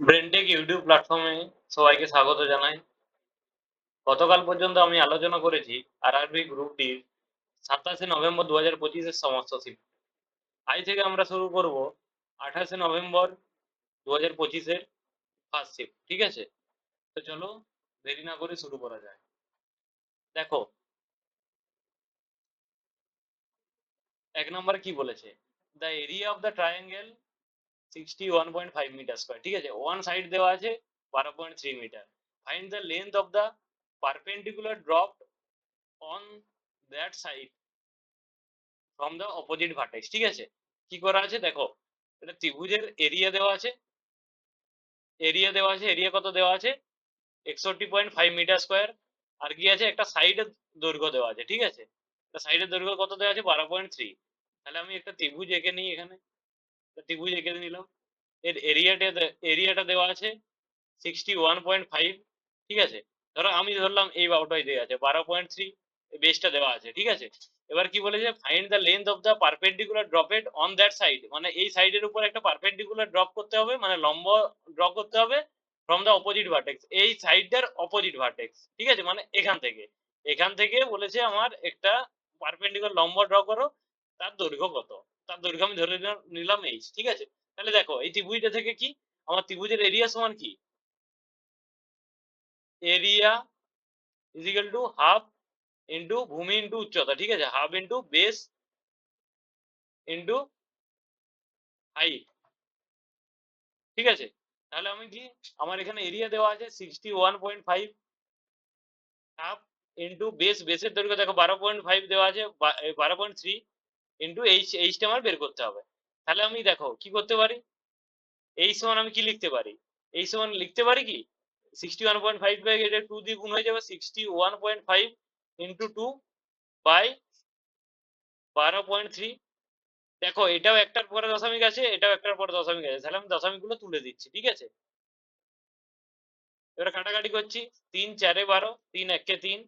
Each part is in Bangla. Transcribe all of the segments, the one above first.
ব্রেনটেক ইউটিউব প্ল্যাটফর্মে সবাইকে স্বাগত জানাই। গতকাল পর্যন্ত আমি আলোচনা করেছি আরআরবি গ্রুপ ডির ২৭শে নভেম্বর ২০২৫ এর সমস্ত শিফট। আজ থেকে আমরা শুরু করব ২৮শে নভেম্বর ২০২৫ এর ফার্স্ট শিফট। ঠিক আছে? তো চলো দেরি না করে শুরু করা যায়। দেখো ১ নম্বরে কি বলেছে? The area of the triangle 61.5 metre square. ঠিক আছে? ওয়ান সাইড দেওয়া আছে 12.3 metre. Find the length of the perpendicular drop on that side from the opposite vertex. ঠিক আছে? কি করা আছে দেখো, এটা ত্রিভুজের এরিয়া দেওয়া আছে। এরিয়া কত দেওয়া আছে? 61.5 মিটার স্কয়ার। আর কি আছে? একটা সাইডের দৈর্ঘ্য দেওয়া আছে। ঠিক আছে? একটা সাইডের দৈর্ঘ্য কত দেওয়া আছে? 12.3। তাহলে আমি একটা ত্রিভুজ এঁকে নিই এখানে। ত্রিভুজ এঁকে নিলাম। এর এরিয়াটা দেওয়া আছে 61.5। ঠিক আছে? ধরো আমি ধরলাম এই বাহুটাই দেওয়া আছে 12.3, বেসটা দেওয়া আছে। ঠিক আছে? এবার কি বলেছে? Find the length of the perpendicular dropped on that side, মানে এই সাইডের উপর একটা পারপেন্ডিকুলার ড্রপ করতে হবে, মানে লম্ব ড্র করতে হবে ফ্রম দ্য অপোজিট ভার্টেক্স, এই সাইডটার অপোজিট ভার্টেক্স। ঠিক আছে? মানে এখান থেকে বলেছে আমার একটা পারপেন্ডিকুলার লম্ব ড্র করো, তার দৈর্ঘ্য কত? তার দৈর্ঘ্য আমি ধরে নিলাম এইচ। ঠিক আছে? তাহলে দেখো এই ত্রিভুজটা থেকে কি আমার ত্রিভুজের এরিয়া সমান কি? Area is equal to half into ভূমি ইন্টু উচ্চতা। ঠিক আছে? Half into base into height. ঠিক আছে? তাহলে আমি কি, আমার এখানে এরিয়া দেওয়া আছে 61.5, হাফ ইন্টু বেসের দৈর্ঘ্য দেখো 12.5 দেওয়া আছে, 12.3 ইন্টু এইচটা আমার বের করতে হবে। তাহলে আমি দেখো কি করতে পারি, এই সমান আমি কি লিখতে পারি? এই সমান লিখতে পারি কি 61.5 বাই এটা 2 দিয়ে গুণ হয়ে যাবে 61.5 ইন্টু 2 বাই 12.3। দেখো এটাও একটার পরে দশমিক আছে, এটাও একটার পরে দশমিক আছে, তাহলে আমি দশমিক গুলো তুলে দিচ্ছি। ঠিক আছে? এবার কাটাকাটি করছি। 3 4 12, 3 1 3,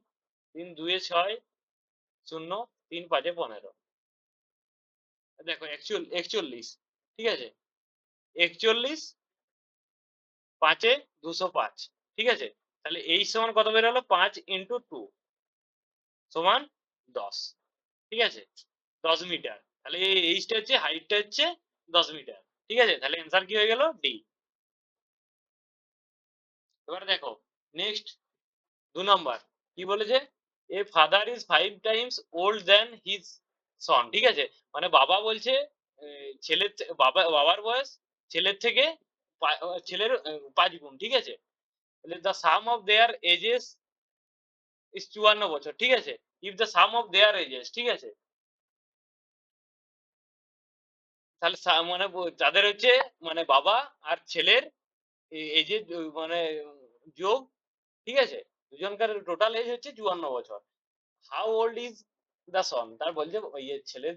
3 2 6, 0, 3 5 15। দেখো 41। ঠিক আছে? 41 5 205। ঠিক আছে? তাহলে এই সমান কত বের হলো? 5 ইন্টু 2 সমান 10। ঠিক আছে? 10 মিটার। তাহলে এই এইচটা হচ্ছে, হাইটটা হচ্ছে 10 মিটার। ঠিক আছে? তাহলে অ্যান্সার কি হয়ে গেল? ডি। এবার দেখো নেক্সট 2 নাম্বার কি বলেছে? এ father is 5 Times old than his son. ঠিক আছে? মানে বাবা বলছে বাবার বয়স ছেলের থেকে ছেলের 5 গুণ। ঠিক আছে? তাহলে the sum of their ages is 54 বছর। ঠিক আছে? If the sum of their ages. ঠিক আছে? তাহলে মানে তাদের হচ্ছে, মানে বাবা আর ছেলের এজের মানে যোগ। ঠিক আছে? দুজনকার টোটাল এজ হচ্ছে 54 বছর। How old is the son, তার বলছে ইয়ে ছেলের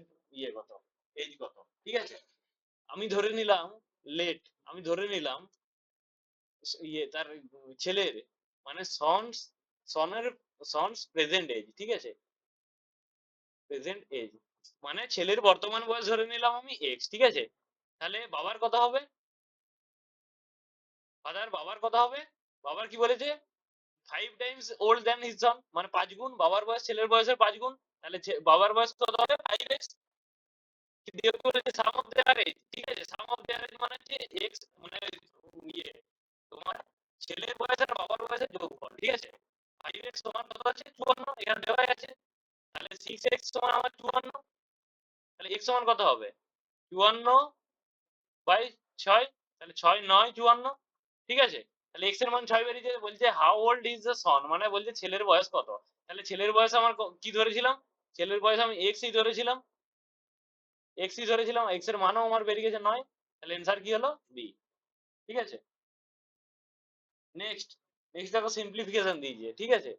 কত, এজ কত। ঠিক আছে? আমি ধরে নিলাম লেট, আমি ধরে নিলাম তার ছেলের, মানে সনের সনস প্রেজেন্ট এজ। ঠিক আছে? প্রেজেন্ট এজ মানে ছেলের বর্তমান বয়স ধরে নিলাম আমি এক্স। ঠিক আছে? তাহলে বাবার কত হবে? বাবার কত হবে? বাবার কি বলেছে? 5 Times old than his son, মানে 5 গুণ বাবার বয়স ছেলের বয়সের 5 গুণ। তাহলে বাবার বয়স কত হবে? 5x। বিয়োগ করেছে সাম অফ দেয়ার এজ। ঠিক আছে? সাম অফ দেয়ার এজ মানে হচ্ছে এক্স, মানে ইয়ে তোমার ছেলের বয়স আর বাবার বয়সের যোগফল। ঠিক আছে? 5x সমান কত আছে? 54, এখানে দেওয়াই আছে। তাহলে 6x সমান আমার 54। তাহলে x সমান কত হবে? 54 বাই 6। তাহলে 6 9 54। ঠিক আছে? তাহলে x এর মান 6 বেরিয়ে যাবে। বলছে how old is the son, মানে বলছে ছেলের বয়স কত। তাহলে ছেলের বয়স আমার কি ধরেছিলাম? ছেলের বয়স আমি x ই ধরেছিলাম। x এর মানও আমার বেরিয়ে গেছে 9। তাহলে অ্যান্সার কি হলো? বি। ঠিক আছে? নেক্সট দেখো সিম্পলিফিকেশন দিয়েছে। ঠিক আছে?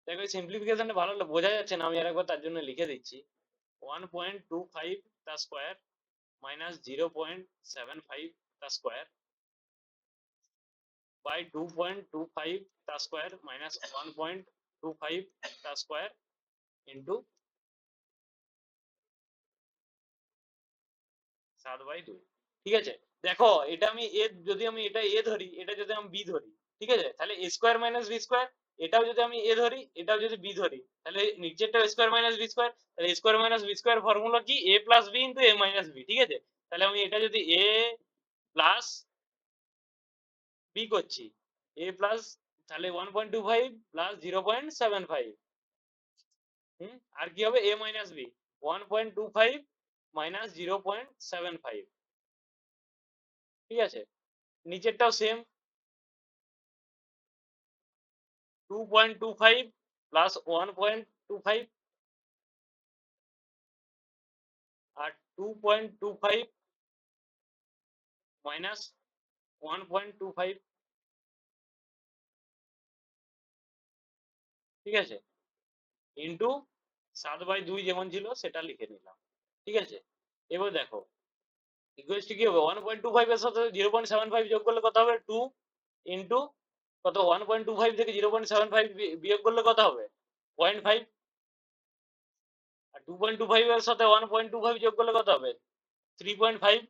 দেখো এই সিম্পলিফিকেশনটা ভালো বোঝা যাচ্ছে না, আমি আরেকবার তার জন্য লিখে দিচ্ছি। 1.25 তার স্কয়ার মাইনাস 0.75 তার স্কয়ার বাই 2.25 তার স্কয়ার মাইনাস 1.25 তার স্কয়ার ইন্টু 7/2। ঠিক আছে? দেখো এটা আমি এ, যদি আমি এটা এ ধরি, এটা যদি আমি বি ধরি, ঠিক আছে, তাহলে এ স্কোয়ার মাইনাস বি স্কোয়ার, এটাও যদি আমি এ ধরি, এটাও যদি বি ধরি, তাহলে নিচেরটা স্কোয়ার মাইনাস বি স্কোয়ার, তাহলে square minus B square formula কি, A plus B into A minus B, ঠিক আছে। তাহলে আমি এটা যদি এ প্লাস বি করছি, এ প্লাস, তাহলে 1.25 প্লাস 0.75, আর কি হবে, এ মাইনাস বি 1.25 মাইনাস 0.75, ঠিক আছে। নিচেরটাও সেম, 2.25 প্লাস 1.25 আর 2.25 মাইনাস 1.25, ঠিক আছে, ইন্টু 7/2 যেমন ছিল সেটা লিখে নিলাম, ঠিক আছে। এবার দেখো ইকুয়ালস কি হবে, 1.25 এর সাথে 0.75 যোগ করলে কত হবে, 2 ইন্টু কত, 1.25 থেকে 0.75 বিয়োগ করলে কত হবে, 0.5, আর 2.25 এর সাথে 1.25 যোগ করলে কত হবে, 3.5,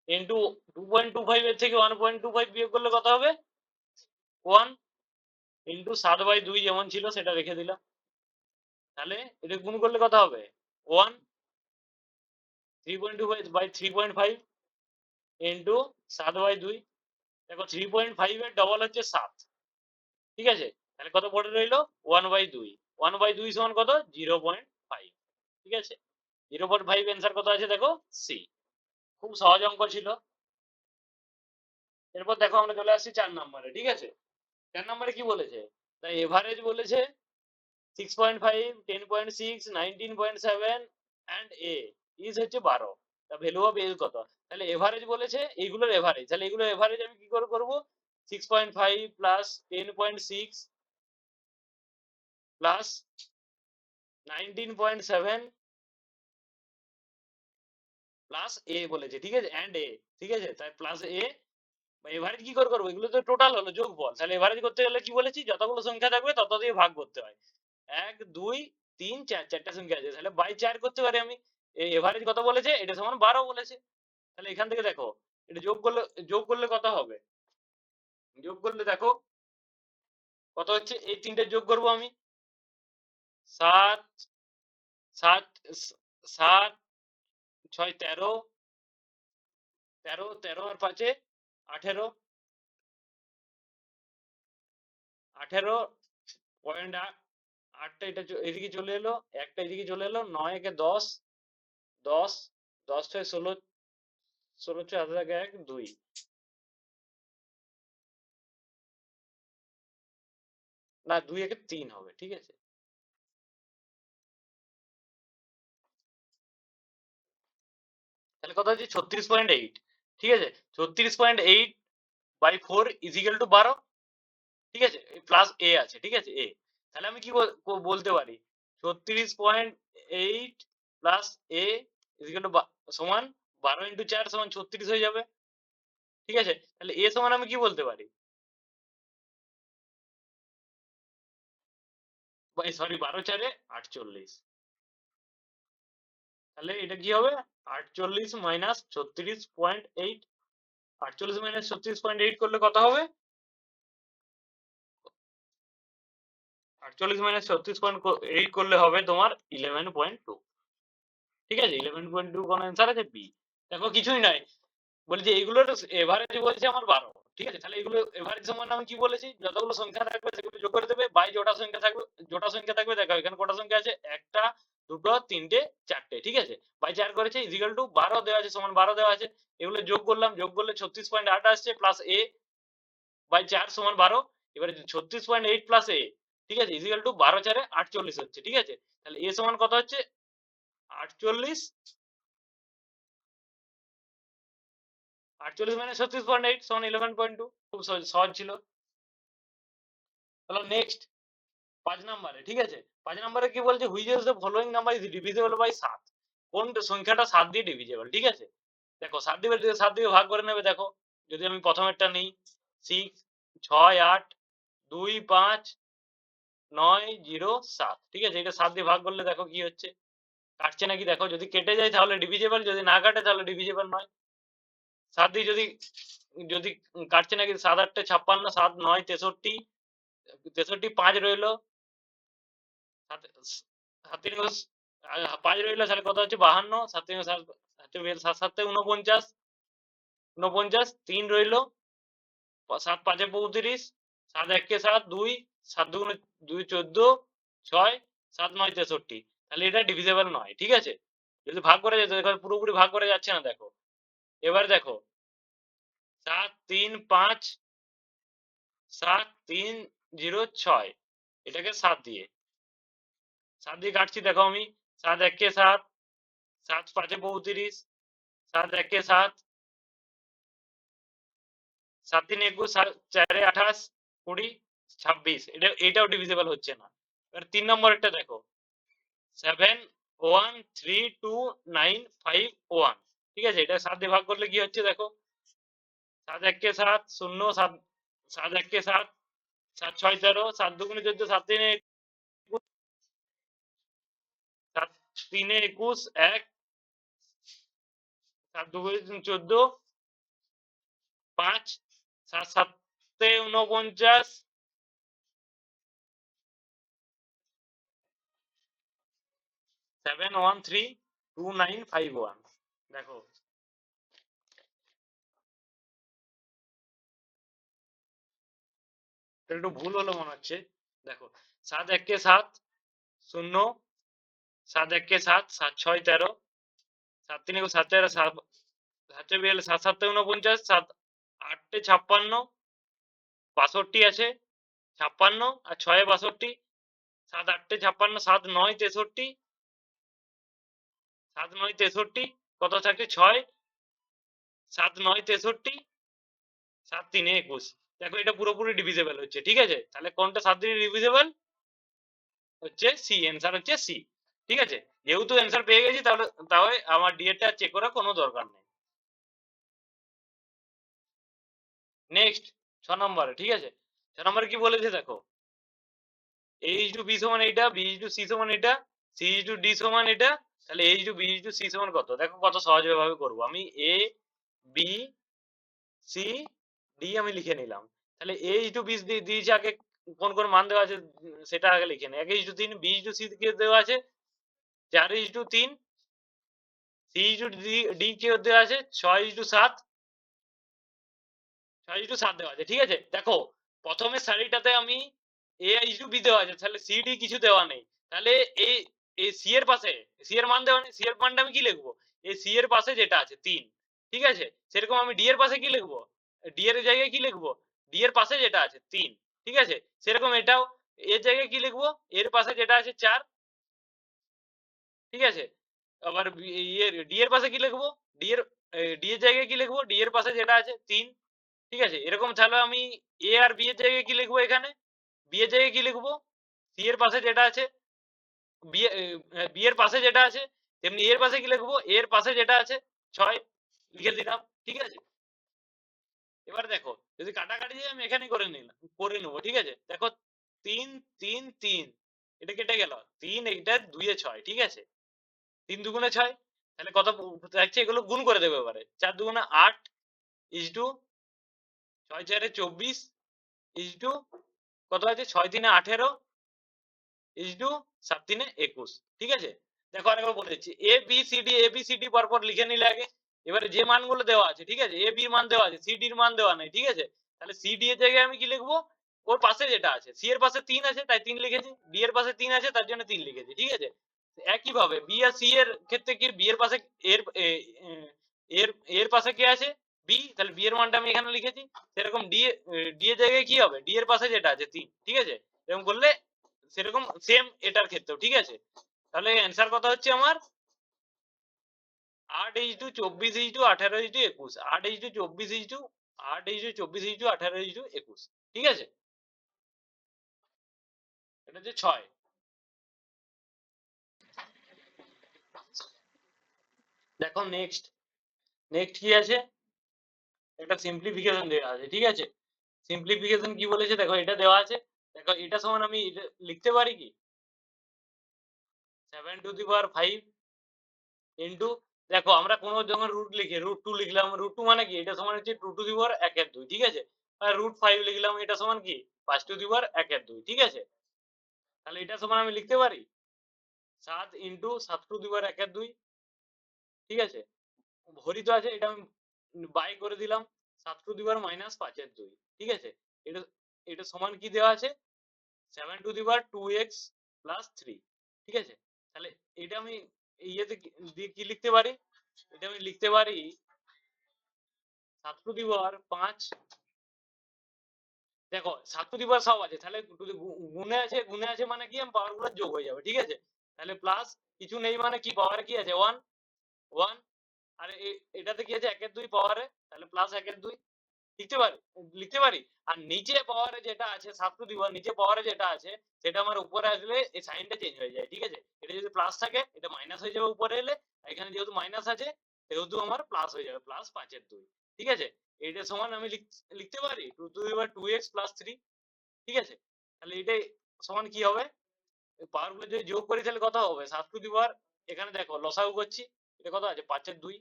ইন্টু 2.25 এর থেকে 1.25 বিয়োগ করলে কত হবে, 1, ইন্টু 7/2 যেমন ছিল সেটা রেখে দিলাম, তাহলে এটা গুণ করলে কত হবে, 1, 3.25 বাই 3.5 ইন্টু 7/2, দেখো 3.5 এর ডবল হচ্ছে 7, ঠিক আছে, তাহলে কত পড়ে রইলো, 1/2, 1/2 সমান কত, 0.5, ঠিক আছে, 0.5 অ্যান্সার কত আছে দেখো, সি। খুব সহজ অঙ্ক ছিল। এরপর দেখো আমরা চলে আসছি 4 নম্বরে, ঠিক আছে। 4 নম্বরে কি বলেছে, তাই এভারেজ বলেছে 6.5, 10.6, 19.7 and a is হচ্ছে 12, তা ভ্যালু অফ a কত, তাহলে এভারেজ বলেছে, এইগুলোর এভারেজ, তাহলে এগুলোর এভারেজ আমি কি করে করব, 6.5 প্লাস 10.6 প্লাস 19.7 প্লাস এ বলেছে, ঠিক আছে, এন্ড এ, ঠিক আছে, তাই প্লাস এ, এভারেজ কি করে করবো, এগুলো তো টোটাল হলো যোগফল, তাহলে এভারেজ করতে গেলে কি বলেছি, যতগুলো সংখ্যা থাকবে তত দিয়ে ভাগ করতে হয়, 1, 2, 3, 4, চারটা সংখ্যা আছে, তাহলে বাই 4 করতে পারি আমি, এই এভারেজ কত বলেছে, এটা সমান 12 বলেছে, তাহলে এখান থেকে দেখো এটা যোগ করলে কত হবে, যোগ করলে দেখো কত হচ্ছে, এই তিনটে যোগ করব আমি, 7, 7, 7, 6, 13, 13, 13 আর 5 18, 18.8টা এটা এদিকে চলে এলো, একটা এদিকে চলে এলো, 9 একে 10, 10, 10 ছয় 16, 16 ছয় হাতে থাকে 1, 2, না 2 একে 3 হবে, ঠিক আছে, তাহলে কত হচ্ছে 36.8, ঠিক আছে, 36.8 বাই 4 ইজ ইকুয়াল টু 12, ঠিক আছে, প্লাস এ আছে, ঠিক আছে, এ, তাহলে আমি কি বলতে পারি, 36.8 plus A is equal to সমান 12 ইন্টু 4 সমান 36 হয়ে যাবে, ঠিক আছে, তাহলে এ সমান আমি কি বলতে পারি, সরি 12 4 48, তাহলে এটা কি হবে, 48 মাইনাস 36.8, 48 মাইনাস 36.8 করলে কত হবে, 48 মাইনাস 36.8 করলে হবে তোমার 11.2, ঠিক আছে, 11.2 কোন অ্যান্সার আছে, বি। দেখো কিছুই নাই, বলছে এইগুলোর এভারেজ বলছে আমার 12, ঠিক আছে, তাহলে এগুলো এভারেজ সমান আমি কি বলেছি, যতগুলো সংখ্যা থাকবে সেগুলো যোগ করে দেবে, বাই জোটা সংখ্যা থাকবে দেখো এখানে কটা সংখ্যা আছে, একটা, দুটো, তিনটে, চারটে, ঠিক আছে, বাই 4 করেছে ইজিক্যাল টু 12 দেওয়া আছে, সমান 12 দেওয়া আছে, এগুলো যোগ করলাম, যোগ করলে 36.8 আসছে, প্লাস এ বাই 4 সমান 12, এবারে 36.8 প্লাস এ, ঠিক আছে, ইজিক্যাল টু 12 4 48 হচ্ছে, ঠিক আছে, তাহলে এ সমান কত হচ্ছে, 48, 48 মাইনাস 36.8 সমান 11.2, খুব সহজ ছিল। চলো নেক্সট 5 নম্বরে, ঠিক আছে, 5 নম্বরে কি বলছে, which is the following number is divisible by 7, কোন সংখ্যাটা 7 দিয়ে ডিভিজিবল, ঠিক আছে, দেখো 7 দিয়ে ভাগ করে নেবে, দেখো যদি আমি প্রথমেরটা নিই, 6, 6, 8, 2, 5, 9, 0, 7, ঠিক আছে, এটা 7 দিয়ে ভাগ করলে দেখো কি হচ্ছে, কাটছে নাকি দেখো, যদি কেটে যায় তাহলে ডিভিজেবল, যদি না কাটে তাহলে ডিভিজেবল নয়। 7 দিয়ে যদি যদি কাটছে নাকি, 7 8 56, 7 9 63, 63 5 রইলো, 7 5 রইলো, তাহলে কত হচ্ছে 52, 7 7 7 7 49, 49 3 রইলো, 7 5 35, 7 1 7 2, 7 2 2 14, 6, 7 9 63, তাহলে এটা ডিভিজেবল নয়। ঠিক আছে, যদি ভাগ করে যেত, দেখো পুরোপুরি ভাগ করে যাচ্ছে না দেখো। এবার দেখো 7 3 5 7 3 0 6, এটাকে 7 দিয়ে কাটছি দেখো আমি। 7 1 7, 7 5 35, 7 1 7, 7 3 21, 7 4 28, 20, 26, এটাও ডিভিজেবল হচ্ছে না। এবার 3 নম্বরটা দেখো 7 1 3 2 9 5 1, ঠিক আছে, এটা 7 দিয়ে ভাগ করলে কি হচ্ছে দেখো, 7 1 7 0, 7 7 1 7, 7 6 13, 7 2 14, 7 3 21, 7 3 21 1, 7 2 14, 5, 7 7 49, 7 1 3 2 9 5 1, দেখো একটু ভুল হলো মনে হচ্ছে। দেখো 7 1 7 0, 7 1 7, 7 6 13, 7 3 7 4, 7 7 7 7 49, 7 8 56, 62 আছে, 56 আর 6 62, 7 8 56, 7 9 63, 7 9 63, কত থাকে 6, 7 9 63, 7 3 21, দেখো এটা পুরোপুরি ডিভিজেবল হচ্ছে। ঠিক আছে, তাহলে কোনটা 7 দিয়ে ডিভিজেবল হচ্ছে সি, অ্যান্সার হচ্ছে সি। ঠিক আছে, যেহেতু অ্যান্সার পেয়ে গেছি তাহলে আমার ডিএটা চেক করার কোনো দরকার নেই। নেক্সট 6 নম্বরে, ঠিক আছে, 6 নম্বরে কি বলেছে দেখো, a is to b সমান এটা, b is to c সমান এটা, c is to d সমান এটা, তাহলে a is to b is to c সমান কত, দেখো কত সহজ ভাবে করবো আমি। a b c d আমি লিখে নিলাম। তাহলে a is to b দিয়েছে আগে, কোন কোন মান দেওয়া আছে সেটা আগে লিখে নিই। 1 is to 3, b is to c কে দেওয়া আছে 4 is to 3, c is to d কে দেওয়া আছে 6 is to 7, 6 is to 7 দেওয়া আছে। ঠিক আছে, দেখো প্রথমে সারিটাতে আমি a is to b দেওয়া আছে, তাহলে c d কিছু দেওয়া নেই, তাহলে এই c এর পাশে, c এর মান দেওয়া নেই, c এর মানটা আমি কি লিখবো, এই c এর পাশে যেটা আছে 3, ঠিক আছে, সেরকম আমি d এর পাশে কি লিখবো, d এর জায়গায় কি লিখবো, d এর পাশে যেটা আছে 3, ঠিক আছে, সেরকম এটাও এর জায়গায় কি লিখবো, এর পাশে যেটা আছে 4, ঠিক আছে, আবার d এর পাশে কি লিখবো, d এর জায়গায় কি লিখবো, d এর পাশে যেটা আছে 3, ঠিক আছে, এরকম তাহলে আমি a আর b এর জায়গায় কি লিখবো, এখানে b এর জায়গায় কি লিখবো, c এর পাশে যেটা আছে বি এর পাশে যেটা আছে, তেমনি এর পাশে কি লিখবো, এর পাশে যেটা আছে 6 লিখে দিলাম। ঠিক আছে, এবার দেখো যদি কাটাকাটি যায় আমি এখানে করে নেবো। ঠিক আছে, দেখো 3 3 3, এটা কেটে গেল, 3 এইটা 2 এ 6, ঠিক আছে, 3 দুগুণে 6, তাহলে কত থাকছে, এগুলো গুণ করে দেবো এবারে, 4 দুগুণে 8 ইজ টু 6 4 24 ইজ টু কত আছে, 6 3 18 ইজ টু 7 3 21, ঠিক আছে, দেখো আরেকবার বলে দিচ্ছি, A B C D, A B C D পরপর লিখে নিলে আগে, এবারে যে মানগুলো দেওয়া আছে, ঠিক আছে, এ বি এর মান দেওয়া আছে, সি ডি এর মান দেওয়া নেই, ঠিক আছে, তাহলে সি ডি এর জায়গায় আমি কি লিখবো, ওর পাশে যেটা আছে, সি এর পাশে 3 আছে তাই 3 লিখেছি, ডি এর পাশে 3 আছে তার জন্য 3 লিখেছি। ঠিক আছে, একই ভাবে বি আর সি এর ক্ষেত্রে কি, বি এর পাশে এর এর এর পাশে কি আছে, বি, তাহলে বি এর মানটা আমি এখানে লিখেছি, সেরকম ডি এর জায়গায় কি হবে, ডি এর পাশে যেটা আছে 3, ঠিক আছে, এরকম করলে সেরকম সেম এটার ক্ষেত্রেও। ঠিক আছে, তাহলে অ্যান্সার কত হচ্ছে আমার 8 is to 24 is to 18 is to 21, 8 is to 24 is to 8 is to 24 is to 18 is to 21, ঠিক আছে, এটা হচ্ছে 6। দেখো নেক্সট কি আছে, একটা সিম্পলিফিকেশন দেওয়া আছে। ঠিক আছে, সিম্পলিফিকেশন কি বলেছে দেখো, এটা দেওয়া আছে, দেখো এটা সমান আমি লিখতে পারি কি 7 টু দি পাওয়ার 5 ইন্টু, দেখো আমরা কোনো যখন রুট লিখি, রুট টু লিখলাম, রুট টু মানে কি, এটা সমান হচ্ছে টু টু দি পাওয়ার 1/2, ঠিক আছে। আর রুট ফাইভ লিখলাম, এটা সমান কি 5 টু দি পাওয়ার 1/2, ঠিক আছে। তাহলে এটা সমান আমি লিখতে পারি 7 ইন্টু 7 টু দি পাওয়ার 1/2, ঠিক আছে। হরিত আছে, এটা আমি বাই করে দিলাম 7 টু দি পাওয়ার মাইনাস 5/2, ঠিক আছে। এটা এটা সমান কি দেওয়া আছে 7 to the power 2x plus 3, ঠিক আছে। তাহলে এটা আমি ইয়েতে দিয়ে কি লিখতে পারি, এটা আমি লিখতে পারি 7 টু দি পাওয়ার 5, দেখো 7 টু দি পাওয়ার সব আছে, তাহলে গুণে আছে মানে কি পাওয়ার গুলো যোগ হয়ে যাবে, ঠিক আছে। তাহলে প্লাস কিছু নেই মানে কি পাওয়ারে কি আছে 1 1, আর এটাতে কি আছে 1/2 পাওয়ারে, তাহলে প্লাস 1/2 লিখতে পারি। আর নিচে পাওয়ারে যেটা আছে 7 টু দি পাওয়ার নিচে পাওয়ারে যেটা আছে সেটা আমার উপরে আসলে এই সাইনটা চেঞ্জ হয়ে যায়, ঠিক আছে। এটা যদি প্লাস থাকে এটা মাইনাস হয়ে যাবে উপরে এলে, এখানে যেহেতু মাইনাস আছে সেহেতু আমার প্লাস হয়ে যাবে, প্লাস 5/2, ঠিক আছে। এটা সমান আমি লিখতে পারি 2 to the power 2x plus 3, ঠিক আছে। তাহলে এটাই সমান কি হবে, পাওয়ার গুলো যদি যোগ করি তাহলে কত হবে 7 টু দি পাওয়ার, এখানে দেখো লসাগু করছি, এটা কত আছে 5/2,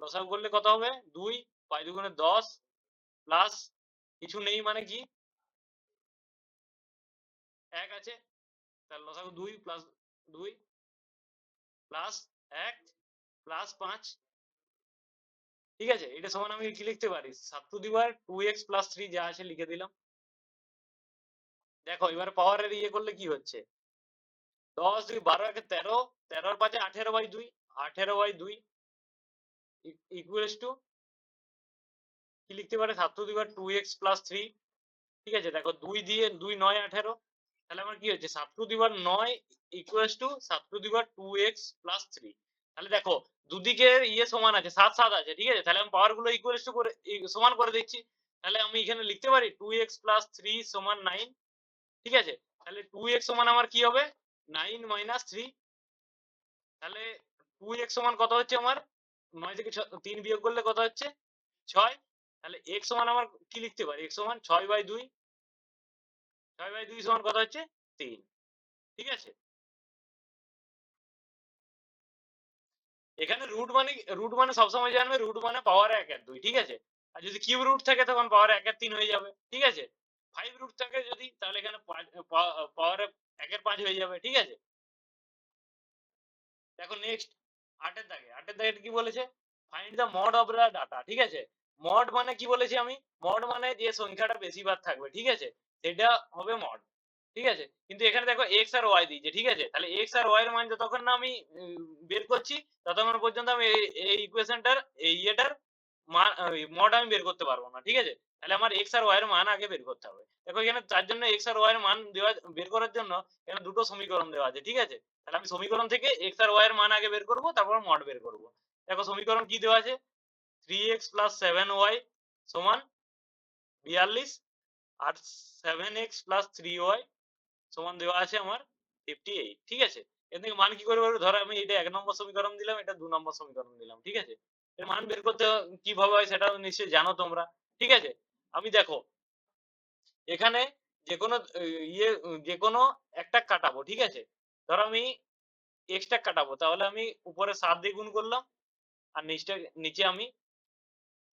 লসাগু করলে কত হবে 2, 5 দুগুণে 10 প্লাস কিছু নেই মানে কি 1 আছে, তাহলে লসাগু 2 প্লাস 2 প্লাস 1 প্লাস 5, ঠিক আছে। এটা সমান আমি কি লিখতে পারি 7 to the power 2x plus 3 যা আছে লিখে দিলাম। দেখো এবার পাওয়ারের ইয়ে করলে কি হচ্ছে 10 2 12 একে 13, 13 এর 5 18/2, 18/2 ইকুয়ালস টু কি লিখতে পারে 7 to the power 2x plus 3, ঠিক আছে। দেখো 2 দিয়ে 2 9 18, তাহলে আমার কি হচ্ছে 7 to the power 9 equals to 7 to the power 2x plus 3। তাহলে দেখো দুদিকের ইয়ে সমান আছে 7 7 আছে, ঠিক আছে। তাহলে আমি পাওয়ার গুলো ইকুয়ালস টু করে সমান করে দিচ্ছি, তাহলে আমি এখানে লিখতে পারি 2x প্লাস 3 সমান 9, ঠিক আছে। তাহলে 2x সমান আমার কি হবে 9 মাইনাস 3, তাহলে 2x সমান কত হচ্ছে আমার 9 থেকে 3 বিয়োগ করলে কত হচ্ছে 6, তাহলে x সমান আমার কি লিখতে পারি x সমান 6/2, 6/2 সমান কত হচ্ছে 3, ঠিক আছে। এখানে রুট মানে সবসময় জানবে রুট মানে পাওয়ার 1/2, ঠিক আছে। আর যদি কিউব রুট থাকে তখন পাওয়ার 1/3 হয়ে যাবে, ঠিক আছে। 5 রুট থাকে যদি তাহলে এখানে পাওয়ার 1/5 হয়ে যাবে, ঠিক আছে। দেখো নেক্সট 8 এর দাগে কি বলেছে find the mod of the data, ঠিক আছে। মড মানে কি বলেছি আমি, মড মানে যে সংখ্যাটা বেশিবার থাকবে, ঠিক আছে, সেটা হবে মড, ঠিক আছে। কিন্তু এখানে দেখো এক্স আর ওয়াই দিয়েছে, ঠিক আছে। তাহলে এক্স আর ওয়াই এর মান যতক্ষণ না আমি বের করছি ততক্ষণ পর্যন্ত আমি এই ইকুয়েশনটার এই ইয়েটার মান মড আমি বের করতে পারবো না, ঠিক আছে। তাহলে আমার এক্স আর ওয়াই এর মান আগে বের করতে হবে। দেখো এখানে তার জন্য এক্স আর ওয়াই এর মান দেওয়া বের করার জন্য এখানে দুটো সমীকরণ দেওয়া আছে, ঠিক আছে। তাহলে আমি সমীকরণ থেকে এক্স আর ওয়াই এর মান আগে বের করব, তারপর মড বের করব। দেখো সমীকরণ কি দেওয়া আছে 3x প্লাস 7y সমান 42, আর 7x প্লাস 3y সমান দেওয়া আছে আমার 58, ঠিক আছে। এর থেকে মান কি করে পারবো, ধরো আমি এটা 1 নম্বর সমীকরণ দিলাম, এটা 2 নম্বর সমীকরণ দিলাম, ঠিক আছে। এর মান বের করতে কিভাবে হয় সেটা নিশ্চয়ই জানো তোমরা, ঠিক আছে। আমি দেখো এখানে যে কোনো ইয়ে যে কোনো একটা কাটাবো, ঠিক আছে। ধরো আমি এক্সটা কাটাবো, তাহলে আমি উপরে 7 দিয়ে গুণ করলাম আর নিচে আমি